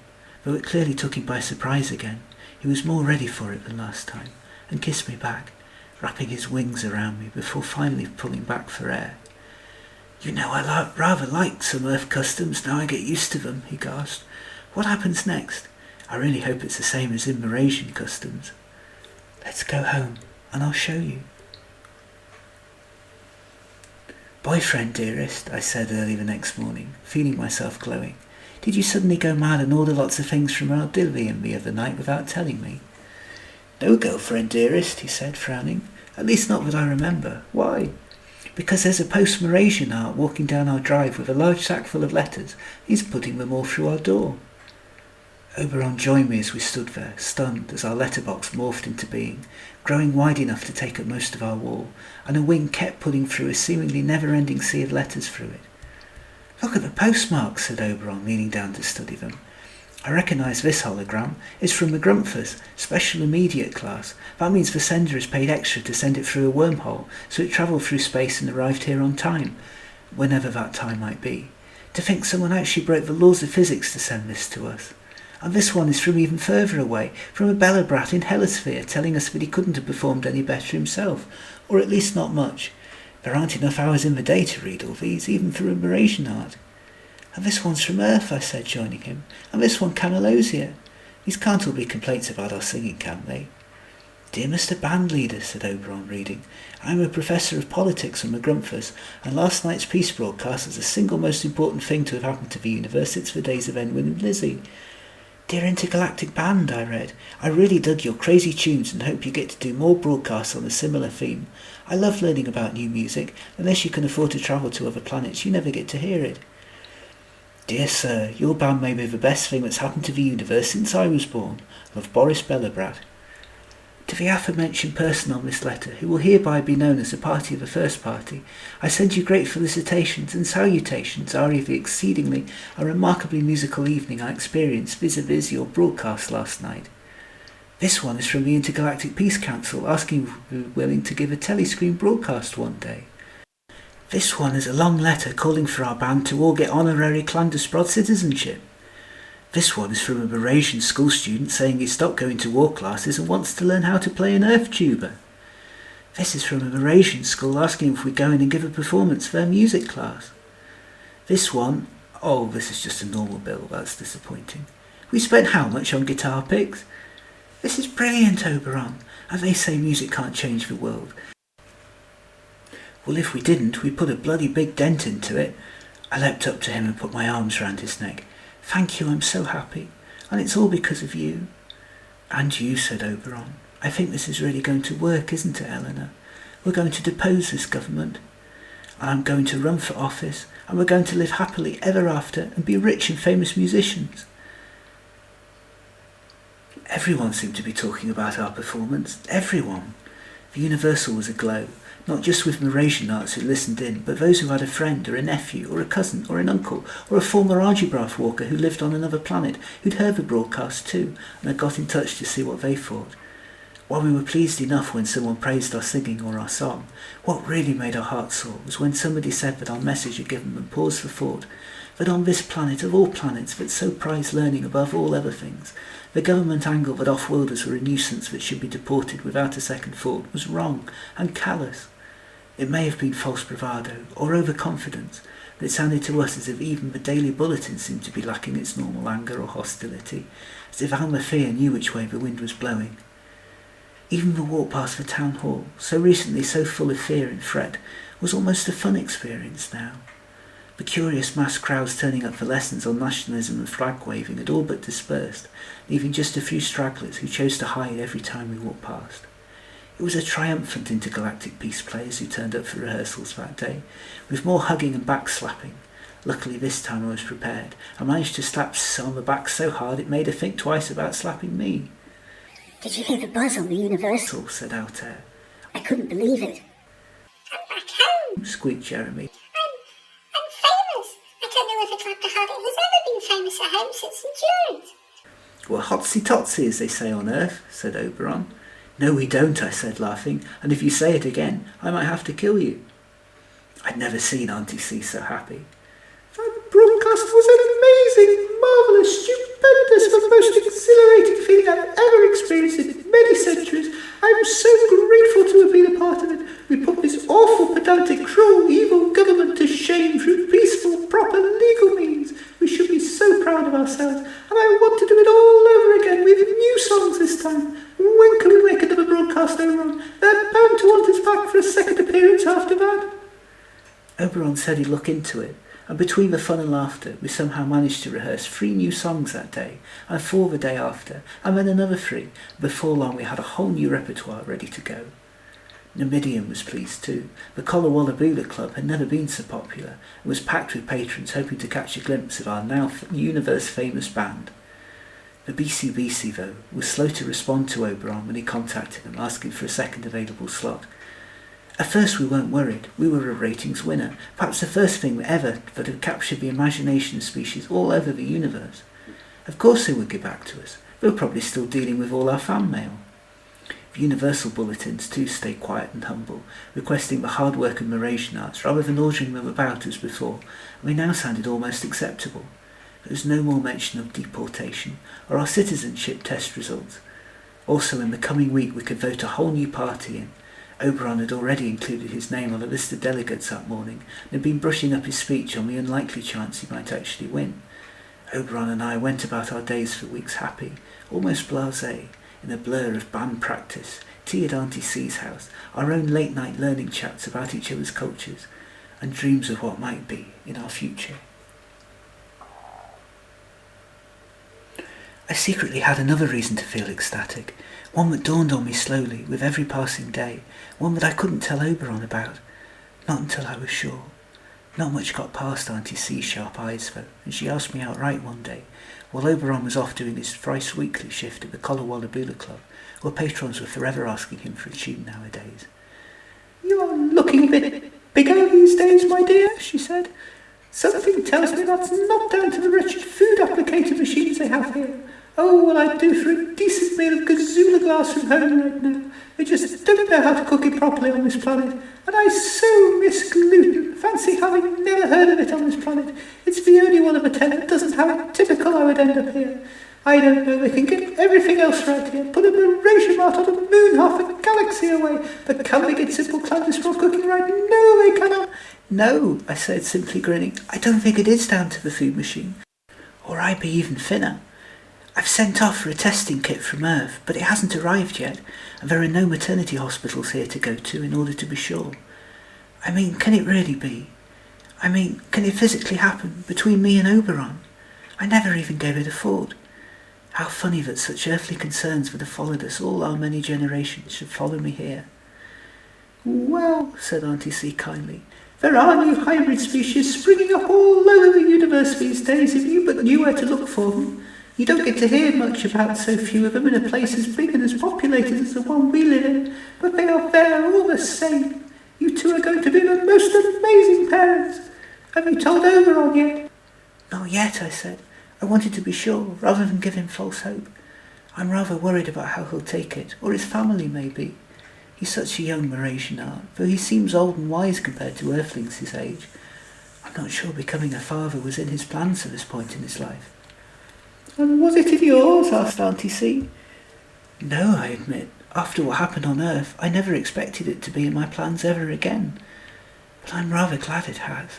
Though it clearly took him by surprise again, he was more ready for it than last time, and kissed me back, wrapping his wings around me before finally pulling back for air. You know, I rather like some Earth customs now I get used to them, he gasped. What happens next? I really hope it's the same as in Mrasian customs. Let's go home, and I'll show you. Boyfriend, dearest, I said early the next morning, feeling myself glowing. Did you suddenly go mad and order lots of things from our Dillian the other night without telling me? No, girlfriend, dearest, he said, frowning. At least not that I remember. Why? Because there's a post-Mrasianart walking down our drive with a large sack full of letters. He's putting them all through our door. Oberon joined me as we stood there, stunned as our letterbox morphed into being, growing wide enough to take up most of our wall, and a wing kept pulling through a seemingly never-ending sea of letters through it. Look at the postmarks, said Oberon, leaning down to study them. I recognise this hologram. It's from the Grumpfers, Special Immediate class. That means the sender has paid extra to send it through a wormhole, so it travelled through space and arrived here on time, whenever that time might be. To think someone actually broke the laws of physics to send this to us. And this one is from even further away, from a Belobrat in Helisphere, telling us that he couldn't have performed any better himself, or at least not much. There aren't enough hours in the day to read all these, even for a Mrasianart. And this one's from Earth, I said, joining him, and this one Camelosia. These can't all be complaints about our singing, can they? Dear Mr. Bandleader, said Oberon, reading, I'm a professor of politics on the Grumpfers, and last night's peace broadcast is the single most important thing to have happened to the universe since the days of Enwyn and Lizzie. Dear Intergalactic Band, I read, I really dug your crazy tunes and hope you get to do more broadcasts on a similar theme. I love learning about new music. Unless you can afford to travel to other planets, you never get to hear it. Dear sir, your band may be the best thing that's happened to the universe since I was born. Love, Boris Belobrat. To the aforementioned person on this letter, who will hereby be known as a party of the first party, I send you great felicitations and salutations re the exceedingly and remarkably musical evening I experienced vis-a-vis your broadcast last night. This one is from the Intergalactic Peace Council, asking if we were willing to give a telescreen broadcast one day. This one is a long letter calling for our band to all get honorary Clandusprod citizenship. This one is from a Mrasian school student saying he stopped going to war classes and wants to learn how to play an earth tuba. This is from a Mrasian school asking if we go in and give a performance for their music class. This one, oh, this is just a normal bill, that's disappointing. We spent how much on guitar picks? This is brilliant, Oberon, and they say music can't change the world. Well, if we didn't, we'd put a bloody big dent into it. I leapt up to him and put my arms round his neck. Thank you, I'm so happy. And it's all because of you. And you, said Oberon. I think this is really going to work, isn't it, Eleanor? We're going to depose this government. And I'm going to run for office. And we're going to live happily ever after and be rich and famous musicians. Everyone seemed to be talking about our performance. Everyone. The Universal was aglow. Not just with Mrasianarts who listened in, but those who had a friend or a nephew or a cousin or an uncle or a former Argybrath walker who lived on another planet who'd heard the broadcast too and had got in touch to see what they thought. While we were pleased enough when someone praised our singing or our song, what really made our hearts soar was when somebody said that our message had given them pause for thought, that on this planet of all planets that so prize learning above all other things, the government angle that off-worlders were a nuisance that should be deported without a second thought was wrong and callous. It may have been false bravado or overconfidence, but it sounded to us as if even the Daily Bulletin seemed to be lacking its normal anger or hostility, as if Alma Fear knew which way the wind was blowing. Even the walk past the town hall, so recently so full of fear and fret, was almost a fun experience now. The curious mass crowds turning up for lessons on nationalism and flag waving had all but dispersed, leaving just a few stragglers who chose to hide every time we walked past. It was a triumphant intergalactic peace players who turned up for rehearsals that day, with more hugging and backslapping. Luckily this time I was prepared. I managed to slap some on the back so hard it made her think twice about slapping me. Did you hear the buzz on the Universal? Said Altair. I couldn't believe it. I'm back home, Squeaked Jeremy. I'm famous. I don't know if a Dr. Harding has ever been famous at home since Insurgence. Well, hotsy-totsy, as they say on Earth, said Oberon. No, we don't, I said, laughing, and if you say it again, I might have to kill you. I'd never seen Auntie C so happy. That broadcast was amazing, marvellous, stupendous, the most exhilarating feeling I've ever experienced in many centuries. I'm so grateful to have been a part of it. We put this awful, pedantic, cruel, evil government to shame through peaceful, proper, legal means. We should be so proud of ourselves, and I want to do it all over again with new songs this time. When can we make another broadcast, Oberon? They're bound to want us back for a second appearance after that. Oberon said he'd look into it, and between the fun and laughter, we somehow managed to rehearse 3 new songs that day, and 4 the day after, and then another 3. Before long we had a whole new repertoire ready to go. Numidian was pleased too. The Colawallaboola Club had never been so popular, and was packed with patrons hoping to catch a glimpse of our now universe-famous band. The BCBC, though, was slow to respond to Oberon when he contacted them asking for a second available slot. At first we weren't worried. We were a ratings winner, perhaps the first thing ever that had captured the imagination of species all over the universe. Of course they would get back to us. They were probably still dealing with all our fan mail. The universal bulletins too stayed quiet and humble, requesting the hard work of Mrasianarts rather than ordering them about as before, and they now sounded almost acceptable. There was no more mention of deportation or our citizenship test results. Also in the coming week we could vote a whole new party in. Oberon had already included his name on a list of delegates that morning and had been brushing up his speech on the unlikely chance he might actually win. Oberon and I went about our days for weeks happy, almost blasé, in a blur of band practice, tea at Auntie C's house, our own late-night learning chats about each other's cultures, and dreams of what might be in our future. I secretly had another reason to feel ecstatic, one that dawned on me slowly with every passing day, one that I couldn't tell Oberon about, not until I was sure. Not much got past Auntie C's sharp eyes though, and she asked me outright one day, while Oberon was off doing his thrice weekly shift at the Colawallaboola Club, where patrons were forever asking him for a tune nowadays. "You're looking a bit bigger these days, my dear," she said. "Something tells me that's not down to the wretched food applicator machines they have here. Oh, what I'd do for a decent meal of gazoola glass from home right now. They just don't know how to cook it properly on this planet. And I so miss gluten. Fancy having never heard of it on this planet. It's the only one of the 10 that doesn't have it. Typical I would end up here. I don't know, they can get everything else right here. Put a Mrasianart on the moon half a galaxy away. But can they get simple Clandusprods cooking right? No, they cannot." "No," I said, simply grinning. "I don't think it is down to the food machine. Or I'd be even thinner. I've sent off for a testing kit from Earth, but it hasn't arrived yet, and there are no maternity hospitals here to go to in order to be sure. I mean, can it really be? I mean, can it physically happen between me and Oberon? I never even gave it a thought. How funny that such earthly concerns that have followed us all our many generations should follow me here." "Well," said Auntie C kindly, "there are new hybrid species springing up all over the universe these days if you but knew where to look for them. You don't get to hear much about so few of them in a place as big and as populated as the one we live in, but they are there all the same. You two are going to be the most amazing parents. Have you told Oberon yet?" "Not yet," I said. I wanted to be sure, rather than give him false hope. I'm rather worried about how he'll take it, or his family maybe. He's such a young Mrasianart, though he seems old and wise compared to earthlings his age. I'm not sure becoming a father was in his plans at this point in his life." "And was it in yours?" asked Auntie C. "No," I admit. After what happened on Earth, I never expected it to be in my plans ever again. But I'm rather glad it has.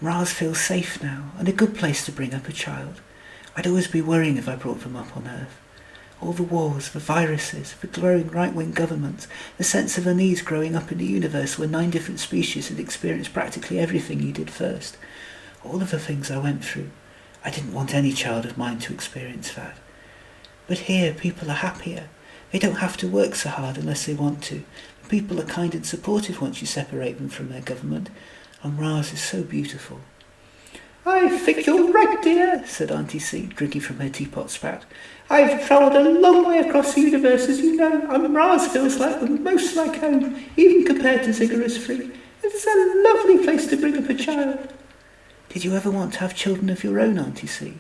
Mras feels safe now, and a good place to bring up a child. I'd always be worrying if I brought them up on Earth. All the wars, the viruses, the growing right-wing governments, the sense of unease growing up in a universe where 9 different species had experienced practically everything you did first. All of the things I went through. I didn't want any child of mine to experience that. But here people are happier. They don't have to work so hard unless they want to. People are kind and supportive once you separate them from their government. And Mras is so beautiful. I think you're right, dear, said Auntie C, drinking from her teapot spout. I've travelled a long way across the universe, as you know, and Mras feels like the most like home, even compared to Ziggurat's 3. It's a lovely place to bring up a child. Did you ever want to have children of your own, Auntie C?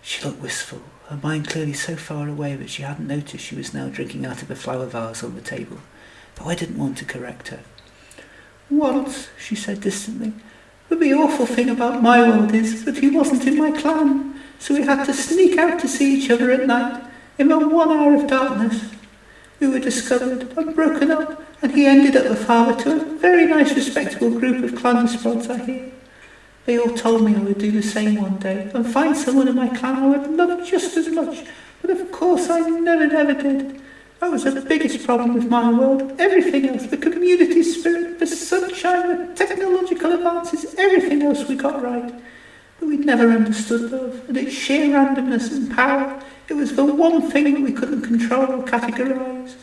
She looked wistful, her mind clearly so far away that she hadn't noticed she was now drinking out of a flower vase on the table, though I didn't want to correct her. Once, she said distantly. But the awful thing about my world is that he wasn't in my clan, so we had to sneak out to see each other at night, in the 1 hour of darkness. We were discovered and broken up, and he ended up the father to a very nice respectable group of Clandusprods, I hear. They all told me I would do the same one day, and find someone in my clan I would love just as much, but of course I never did. That was the biggest problem with my world. Everything else, the community spirit, the sunshine, the technological advances, everything else we got right. But we'd never understood love, and its sheer randomness and power. It was the one thing that we couldn't control or categorise.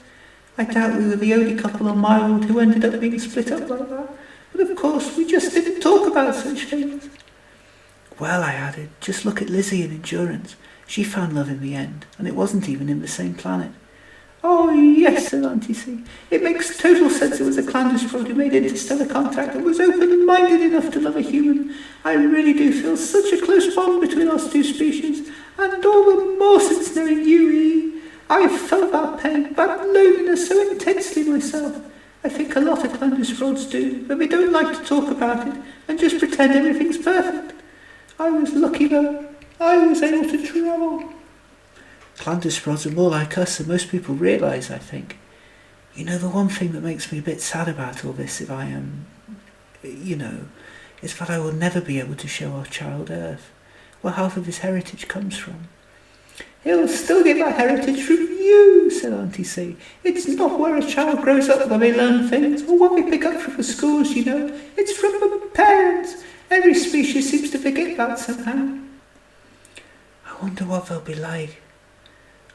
I doubt we were the only couple on my world who ended up being split up like that. But of course, we just didn't talk about such things. Well, I added, just look at Lizzie in Endurance. She found love in the end, and it wasn't even in the same planet. Oh, yes, said Auntie C. It makes total sense it was a Clandusprod who made interstellar contact and was open-minded enough to love a human. I really do feel such a close bond between us two species, and all the more since knowing you, E. I've felt that pain, that loneliness so intensely myself. I think a lot of Clandusprods do, but they don't like to talk about it and just pretend everything's perfect. I was lucky though. I was able to travel. Clandusprods are more like us than most people realise, I think. You know, the one thing that makes me a bit sad about all this, if I am, is that I will never be able to show our child Earth, where half of his heritage comes from. He'll still get that heritage from you, said Auntie C. It's not where a child grows up when they learn things, or what they pick up from the schools, you know. It's from the parents. Every species seems to forget that somehow. I wonder what they'll be like.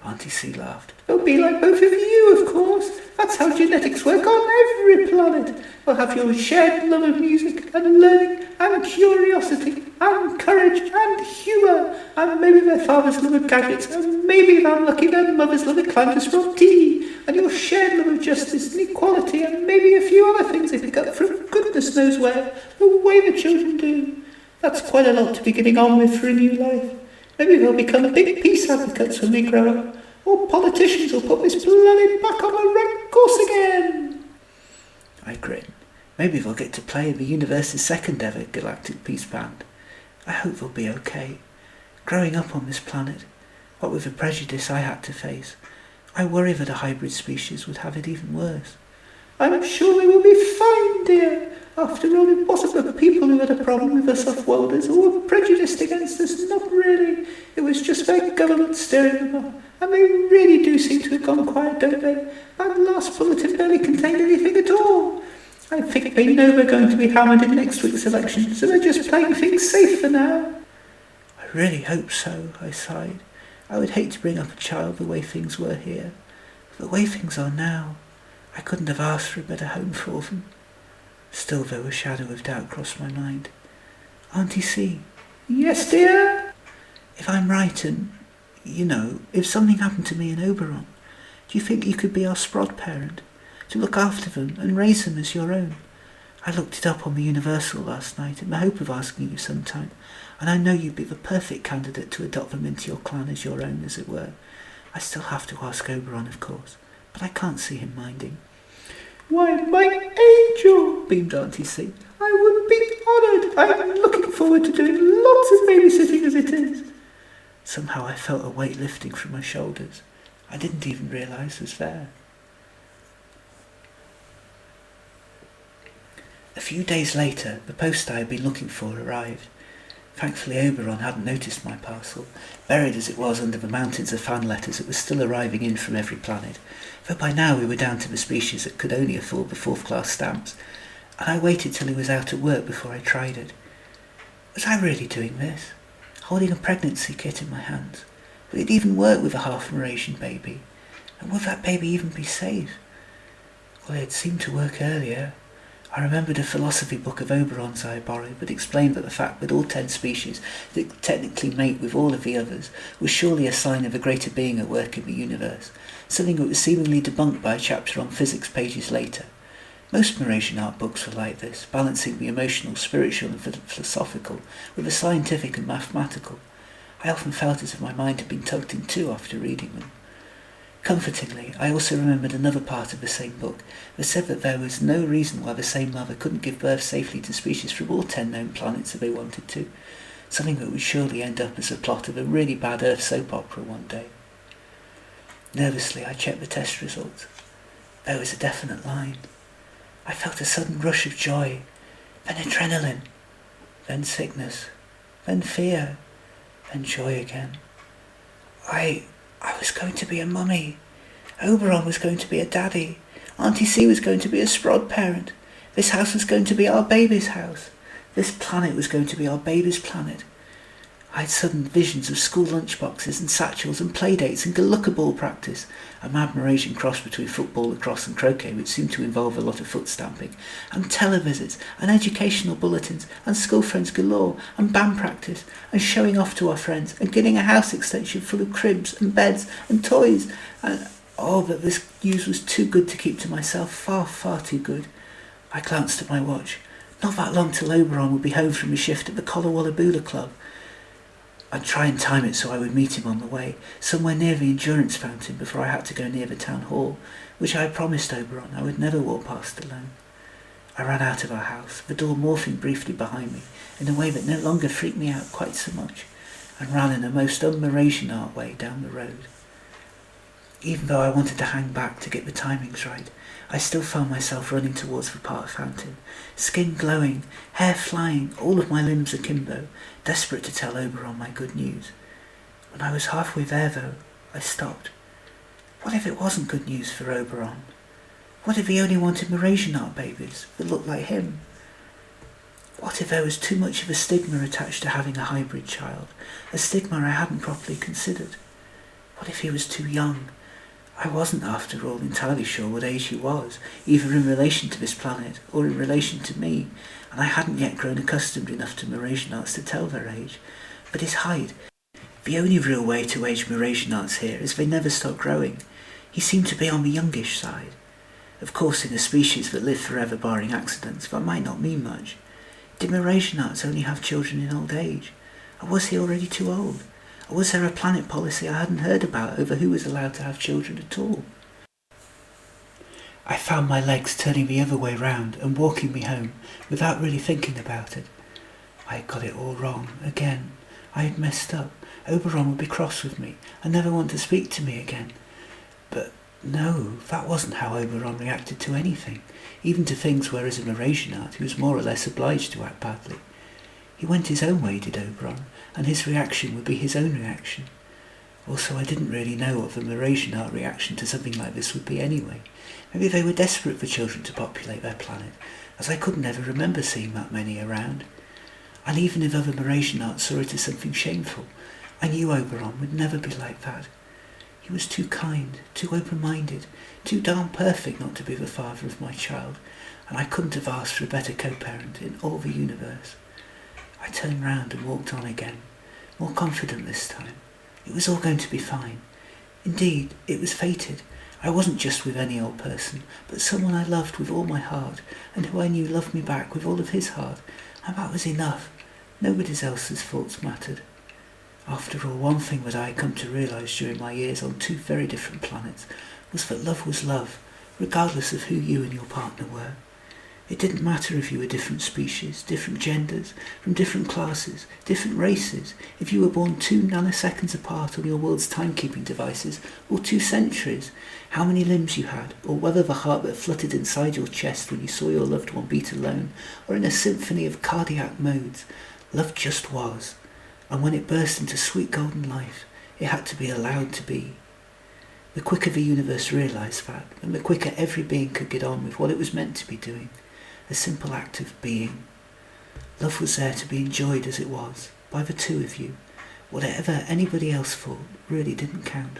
Auntie C laughed. They'll be like both of you, of course. That's how genetics work on every planet. They'll have your shared love of music and learning and curiosity and courage and humour, and maybe their father's love of gadgets, and maybe if I'm lucky their mother's love of Clandusprod tea, and your shared love of justice and equality, and maybe a few other things they pick up from goodness knows where, the way the children do. That's quite a lot to be getting on with for a new life. Maybe they'll become big peace advocates when they grow up, or politicians will put this planet back on the right course again. I grinned. Maybe they'll get to play in the universe's second ever galactic peace band. I hope they'll be okay. Growing up on this planet, what with the prejudice I had to face, I worry that a hybrid species would have it even worse. I'm sure they will be fine, dear. After all, it wasn't the people who had a problem with us off-worlders who were prejudiced against us, not really. It was just their government stirring them up. And they really do seem to have gone quiet, don't they? That last bulletin barely contained anything at all. I think they know they're going to be hammered in next week's election, so they're just playing things safe for now. I really hope so, I sighed. I would hate to bring up a child the way things were here. But the way things are now, I couldn't have asked for a better home for them. Still, though, a shadow of doubt crossed my mind. Auntie C. Yes, dear? If I'm right and, if something happened to me in Oberon, do you think you could be our Sprod parent, to look after them and raise them as your own? I looked it up on the Universal last night in the hope of asking you sometime, and I know you'd be the perfect candidate to adopt them into your clan as your own, as it were. I still have to ask Oberon, of course, but I can't see him minding. Why, my angel, beamed Auntie C. I would be honoured. I'm looking forward to doing lots of babysitting as it is. Somehow I felt a weight lifting from my shoulders. I didn't even realise was there. A few days later, the post I had been looking for arrived. Thankfully Oberon hadn't noticed my parcel. Buried as it was under the mountains of fan letters, it was still arriving in from every planet, though by now we were down to the species that could only afford the fourth-class stamps, and I waited till he was out at work before I tried it. Was I really doing this? Holding a pregnancy kit in my hands? Would it even work with a half-Mrasian baby? And would that baby even be safe? Well, it had seemed to work earlier. I remembered a philosophy book of Oberon's I had borrowed that explained that the fact that all 10 species that technically mate with all of the others was surely a sign of a greater being at work in the universe, something that was seemingly debunked by a chapter on physics pages later. Most Mrasianart books were like this, balancing the emotional, spiritual and philosophical with the scientific and mathematical. I often felt as if my mind had been tugged in two after reading them. Comfortingly, I also remembered another part of the same book that said that there was no reason why the same mother couldn't give birth safely to species from all 10 known planets if they wanted to, something that would surely end up as a plot of a really bad Earth soap opera one day. Nervously, I checked the test results. There was a definite line. I felt a sudden rush of joy, then adrenaline, then sickness, then fear, then joy again. I was going to be a mummy. Oberon was going to be a daddy. Auntie C was going to be a sprod parent. This house was going to be our baby's house. This planet was going to be our baby's planet. I had sudden visions of school lunchboxes and satchels and playdates and galooka ball practice, a mad Mrasian cross between football, lacrosse and croquet which seemed to involve a lot of foot stamping, and televisits and educational bulletins and school friends galore and band practice and showing off to our friends and getting a house extension full of cribs and beds and toys and but this news was too good to keep to myself, far, far too good. I glanced at my watch. Not that long till Oberon would be home from his shift at the Collar Club. I'd try and time it so I would meet him on the way, somewhere near the Endurance Fountain before I had to go near the town hall, which I had promised Oberon I would never walk past alone. I ran out of our house, the door morphing briefly behind me in a way that no longer freaked me out quite so much, and ran in a most un-Mrasianart way down the road. Even though I wanted to hang back to get the timings right, I still found myself running towards the park fountain, skin glowing, hair flying, all of my limbs akimbo, desperate to tell Oberon my good news. When I was halfway there, though, I stopped. What if it wasn't good news for Oberon? What if he only wanted Mrasianart babies that looked like him? What if there was too much of a stigma attached to having a hybrid child, a stigma I hadn't properly considered? What if he was too young? I wasn't, after all, entirely sure what age he was, either in relation to this planet or in relation to me, and I hadn't yet grown accustomed enough to Mrasianarts to tell their age. But his height, the only real way to age Mrasianarts here is they never stop growing. He seemed to be on the youngish side. Of course, in a species that live forever barring accidents, that might not mean much. Did Mrasianarts only have children in old age? Or was he already too old? Or was there a planet policy I hadn't heard about over who was allowed to have children at all? I found my legs turning the other way round and walking me home without really thinking about it. I had got it all wrong, again. I had messed up. Oberon would be cross with me and never want to speak to me again. But no, that wasn't how Oberon reacted to anything, even to things where as a Mrasianart he was more or less obliged to act badly. He went his own way, did Oberon, and his reaction would be his own reaction. Also, I didn't really know what the Mrasianart reaction to something like this would be anyway. Maybe they were desperate for children to populate their planet, as I couldn't ever remember seeing that many around. And even if other Mrasianarts saw it as something shameful, I knew Oberon would never be like that. He was too kind, too open-minded, too darn perfect not to be the father of my child, and I couldn't have asked for a better co-parent in all the universe. I turned round and walked on again, more confident this time. It was all going to be fine. Indeed, it was fated. I wasn't just with any old person, but someone I loved with all my heart, and who I knew loved me back with all of his heart, and that was enough. Nobody else's faults mattered. After all, one thing that I had come to realise during my years on two very different planets was that love was love, regardless of who you and your partner were. It didn't matter if you were different species, different genders, from different classes, different races, if you were born 2 nanoseconds apart on your world's timekeeping devices, or 2 centuries, how many limbs you had, or whether the heart that fluttered inside your chest when you saw your loved one beat alone, or in a symphony of cardiac modes. Love just was, and when it burst into sweet golden life, it had to be allowed to be. The quicker the universe realised that, and the quicker every being could get on with what it was meant to be doing, a simple act of being. Love was there to be enjoyed as it was, by the two of you. Whatever anybody else thought really didn't count.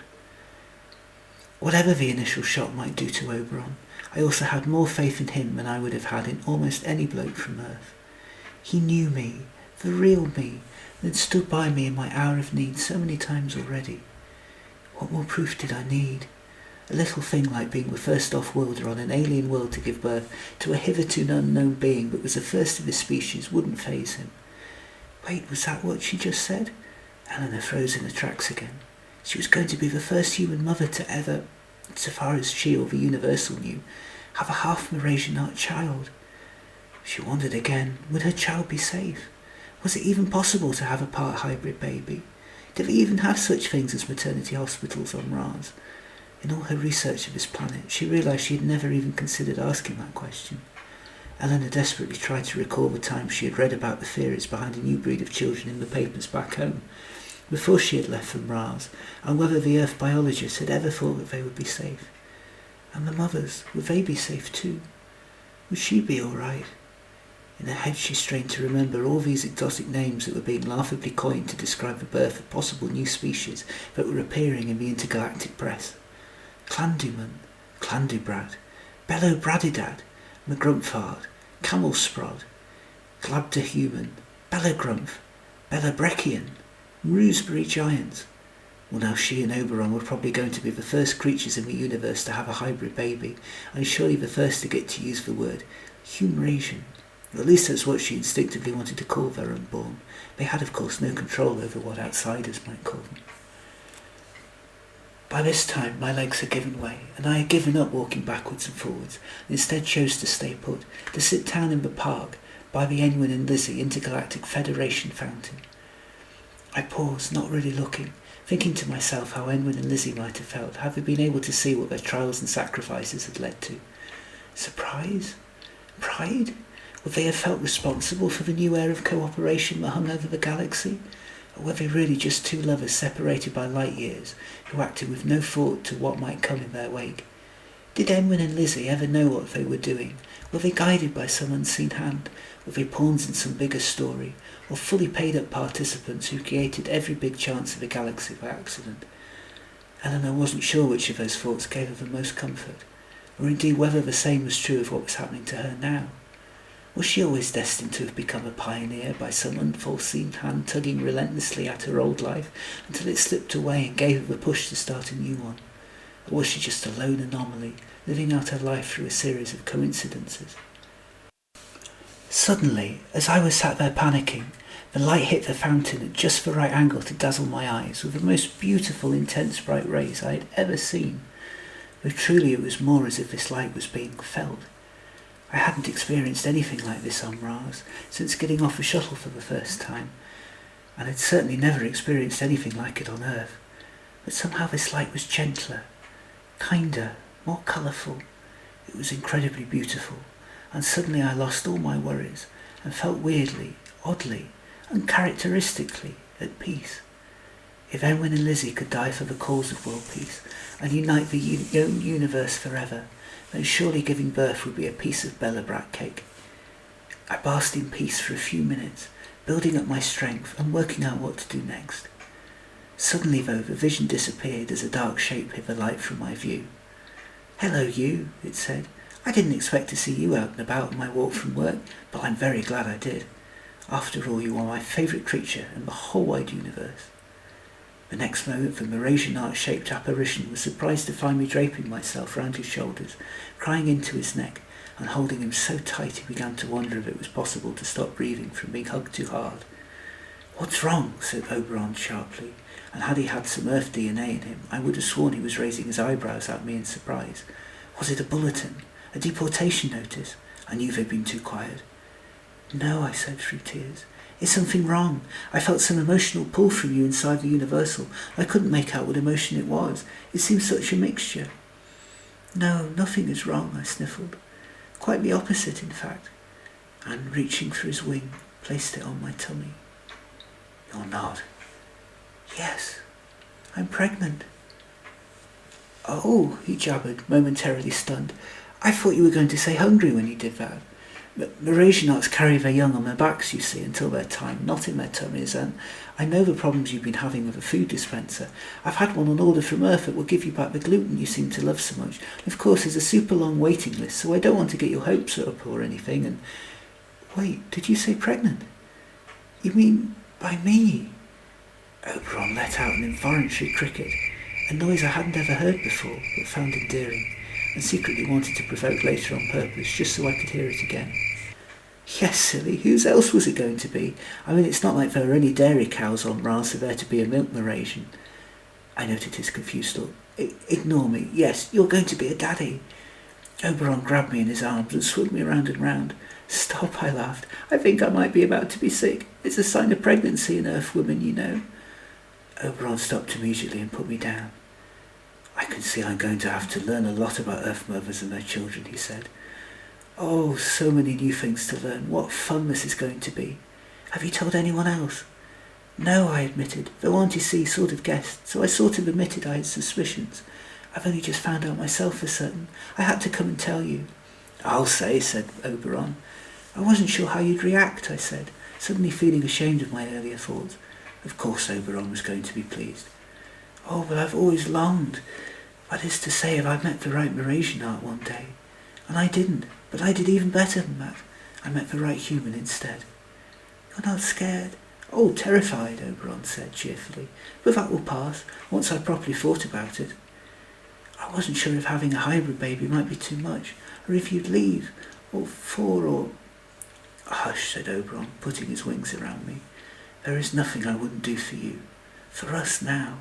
Whatever the initial shock might do to Oberon, I also had more faith in him than I would have had in almost any bloke from Earth. He knew me, the real me, and had stood by me in my hour of need so many times already. What more proof did I need? A little thing like being the first off-worlder on an alien world to give birth to a hitherto unknown being that was the first of his species wouldn't faze him. Wait, was that what she just said? Eleanor froze in her tracks again. She was going to be the first human mother to ever, so far as she or the Universal knew, have a half Mrasianart child. She wondered again, would her child be safe? Was it even possible to have a part hybrid baby? Did they even have such things as maternity hospitals on Mras? In all her research of this planet, she realised she had never even considered asking that question. Eleanor desperately tried to recall the times she had read about the theories behind a new breed of children in the papers back home, before she had left for Mras, and whether the Earth biologists had ever thought that they would be safe. And the mothers, would they be safe too? Would she be all right? In her head she strained to remember all these exotic names that were being laughably coined to describe the birth of possible new species that were appearing in the intergalactic press. Clanduman, Clandubrat, Belobratidad, Mgrumpfard, Camelsprod, Glabdahuman, Belogrumpf, Belobrechian, Mrewsbury giants. Well, now she and Oberon were probably going to be the first creatures in the universe to have a hybrid baby, and surely the first to get to use the word Humrasian. At least that's what she instinctively wanted to call their unborn. They had, of course, no control over what outsiders might call them. By this time my legs had given way, and I had given up walking backwards and forwards, and instead chose to stay put, to sit down in the park by the Enwyn and Lizzie Intergalactic Federation fountain. I paused, not really looking, thinking to myself how Enwyn and Lizzie might have felt had they been able to see what their trials and sacrifices had led to. Surprise? Pride? Would they have felt responsible for the new air of cooperation that hung over the galaxy? Or were they really just two lovers separated by light years, who acted with no thought to what might come in their wake? Did Enwyn and Lizzie ever know what they were doing? Were they guided by some unseen hand? Were they pawns in some bigger story, or fully paid-up participants who created every big chance of the galaxy by accident? Eleanor wasn't sure which of those thoughts gave her the most comfort, or indeed whether the same was true of what was happening to her now. Was she always destined to have become a pioneer by some unforeseen hand tugging relentlessly at her old life until it slipped away and gave her the push to start a new one? Or was she just a lone anomaly, living out her life through a series of coincidences? Suddenly, as I was sat there panicking, the light hit the fountain at just the right angle to dazzle my eyes with the most beautiful, intense bright rays I had ever seen. Though truly it was more as if this light was being felt. I hadn't experienced anything like this on Mras since getting off the shuttle for the first time, and had certainly never experienced anything like it on Earth. But somehow this light was gentler, kinder, more colourful. It was incredibly beautiful, and suddenly I lost all my worries and felt weirdly, oddly, uncharacteristically at peace. If Enwyn and Lizzie could die for the cause of world peace and unite the universe forever, then surely giving birth would be a piece of Belobrat cake. I basked in peace for a few minutes, building up my strength and working out what to do next. Suddenly, though, the vision disappeared as a dark shape hid the light from my view. "Hello, you," it said. "I didn't expect to see you out and about on my walk from work, but I'm very glad I did. After all, you are my favourite creature in the whole wide universe." The next moment the Mrasianart-shaped apparition was surprised to find me draping myself round his shoulders, crying into his neck, and holding him so tight he began to wonder if it was possible to stop breathing from being hugged too hard. "What's wrong?" said Oberon sharply, and had he had some Earth DNA in him, I would have sworn he was raising his eyebrows at me in surprise. Was it a bulletin? A deportation notice? I knew they'd been too quiet. "No," I said through tears. "Is something wrong? I felt some emotional pull from you inside the Universal. I couldn't make out what emotion it was. It seemed such a mixture." "No, nothing is wrong," I sniffled. "Quite the opposite, in fact." And reaching for his wing, placed it on my tummy. You're not? Yes, I'm pregnant. Oh, he jabbered, momentarily stunned. I thought you were going to say hungry when you did that. Mrasianarts carry their young on their backs, you see, until their time, not in their tummies, and I know the problems you've been having with a food dispenser. I've had one on order from Earth that will give you back the gluten you seem to love so much. Of course, there's a super long waiting list, so I don't want to get your hopes up or anything, and... Wait, did you say pregnant? You mean by me? Oberon let out an involuntary cricket, a noise I hadn't ever heard before, but found endearing, and secretly wanted to provoke later on purpose, just so I could hear it again. Yes, silly, whose else was it going to be? I mean, it's not like there were any dairy cows on Mras for there to be a milk Mrasian. I noted his confused look. Ignore me. Yes, you're going to be a daddy. Oberon grabbed me in his arms and swung me round and round. Stop, I laughed. I think I might be about to be sick. It's a sign of pregnancy in Earth women, you know. Oberon stopped immediately and put me down. I can see I'm going to have to learn a lot about Earth mothers and their children, he said. Oh, so many new things to learn. What fun this is going to be. Have you told anyone else? No, I admitted, though Auntie C sort of guessed, so I sort of admitted I had suspicions. I've only just found out myself for certain. I had to come and tell you. I'll say, said Oberon. I wasn't sure how you'd react, I said, suddenly feeling ashamed of my earlier thoughts. Of course Oberon was going to be pleased. Oh, but I've always longed. That is to say, if I met the right Mrasianart one day. And I didn't, but I did even better than that. I met the right human instead. You're not scared? Oh, terrified, Oberon said cheerfully. But that will pass, once I've properly thought about it. I wasn't sure if having a hybrid baby might be too much, or if you'd leave, or... Hush, said Oberon, putting his wings around me. There is nothing I wouldn't do for you. For us now.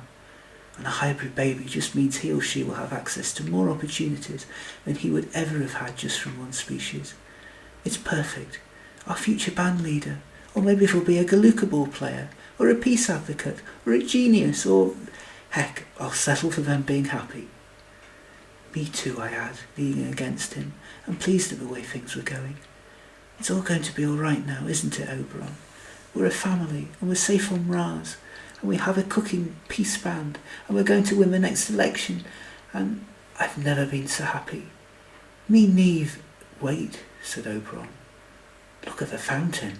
And a hybrid baby just means he or she will have access to more opportunities than he would ever have had just from one species. It's perfect. Our future band leader, or maybe it'll be a Galuka ball player, or a peace advocate, or a genius, or... Heck, I'll settle for them being happy. Me too, I add, leaning against him, and pleased at the way things were going. It's all going to be all right now, isn't it, Oberon? We're a family, and we're safe on Mras, and we have a cooking peace band, and we're going to win the next election, and I've never been so happy. Me neither. Wait, said Oberon. Look at the fountain.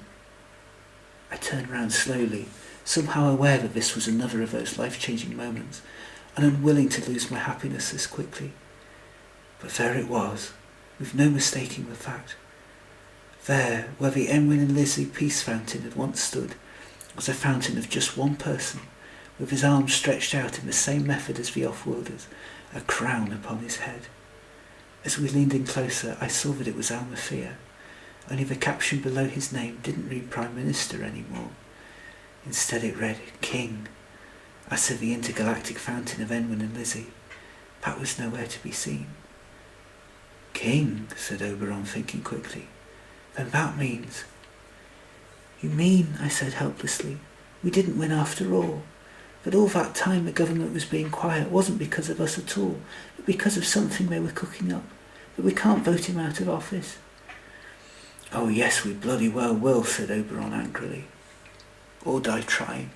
I turned round slowly, somehow aware that this was another of those life-changing moments, and unwilling to lose my happiness this quickly. But there it was, with no mistaking the fact. There, where the Enwyn and Lizzie peace fountain had once stood, was a fountain of just one person, with his arms stretched out in the same method as the off-worlders, a crown upon his head. As we leaned in closer, I saw that it was Almathea, only the caption below his name didn't read Prime Minister anymore. Instead it read King, as to the intergalactic fountain of Enwyn and Lizzie. That was nowhere to be seen. King, said Oberon, thinking quickly. Then that means... You mean, I said helplessly, we didn't win after all, that all that time the government was being quiet wasn't because of us at all, but because of something they were cooking up, that we can't vote him out of office? Oh yes, we bloody well will, said Oberon angrily. Or die trying.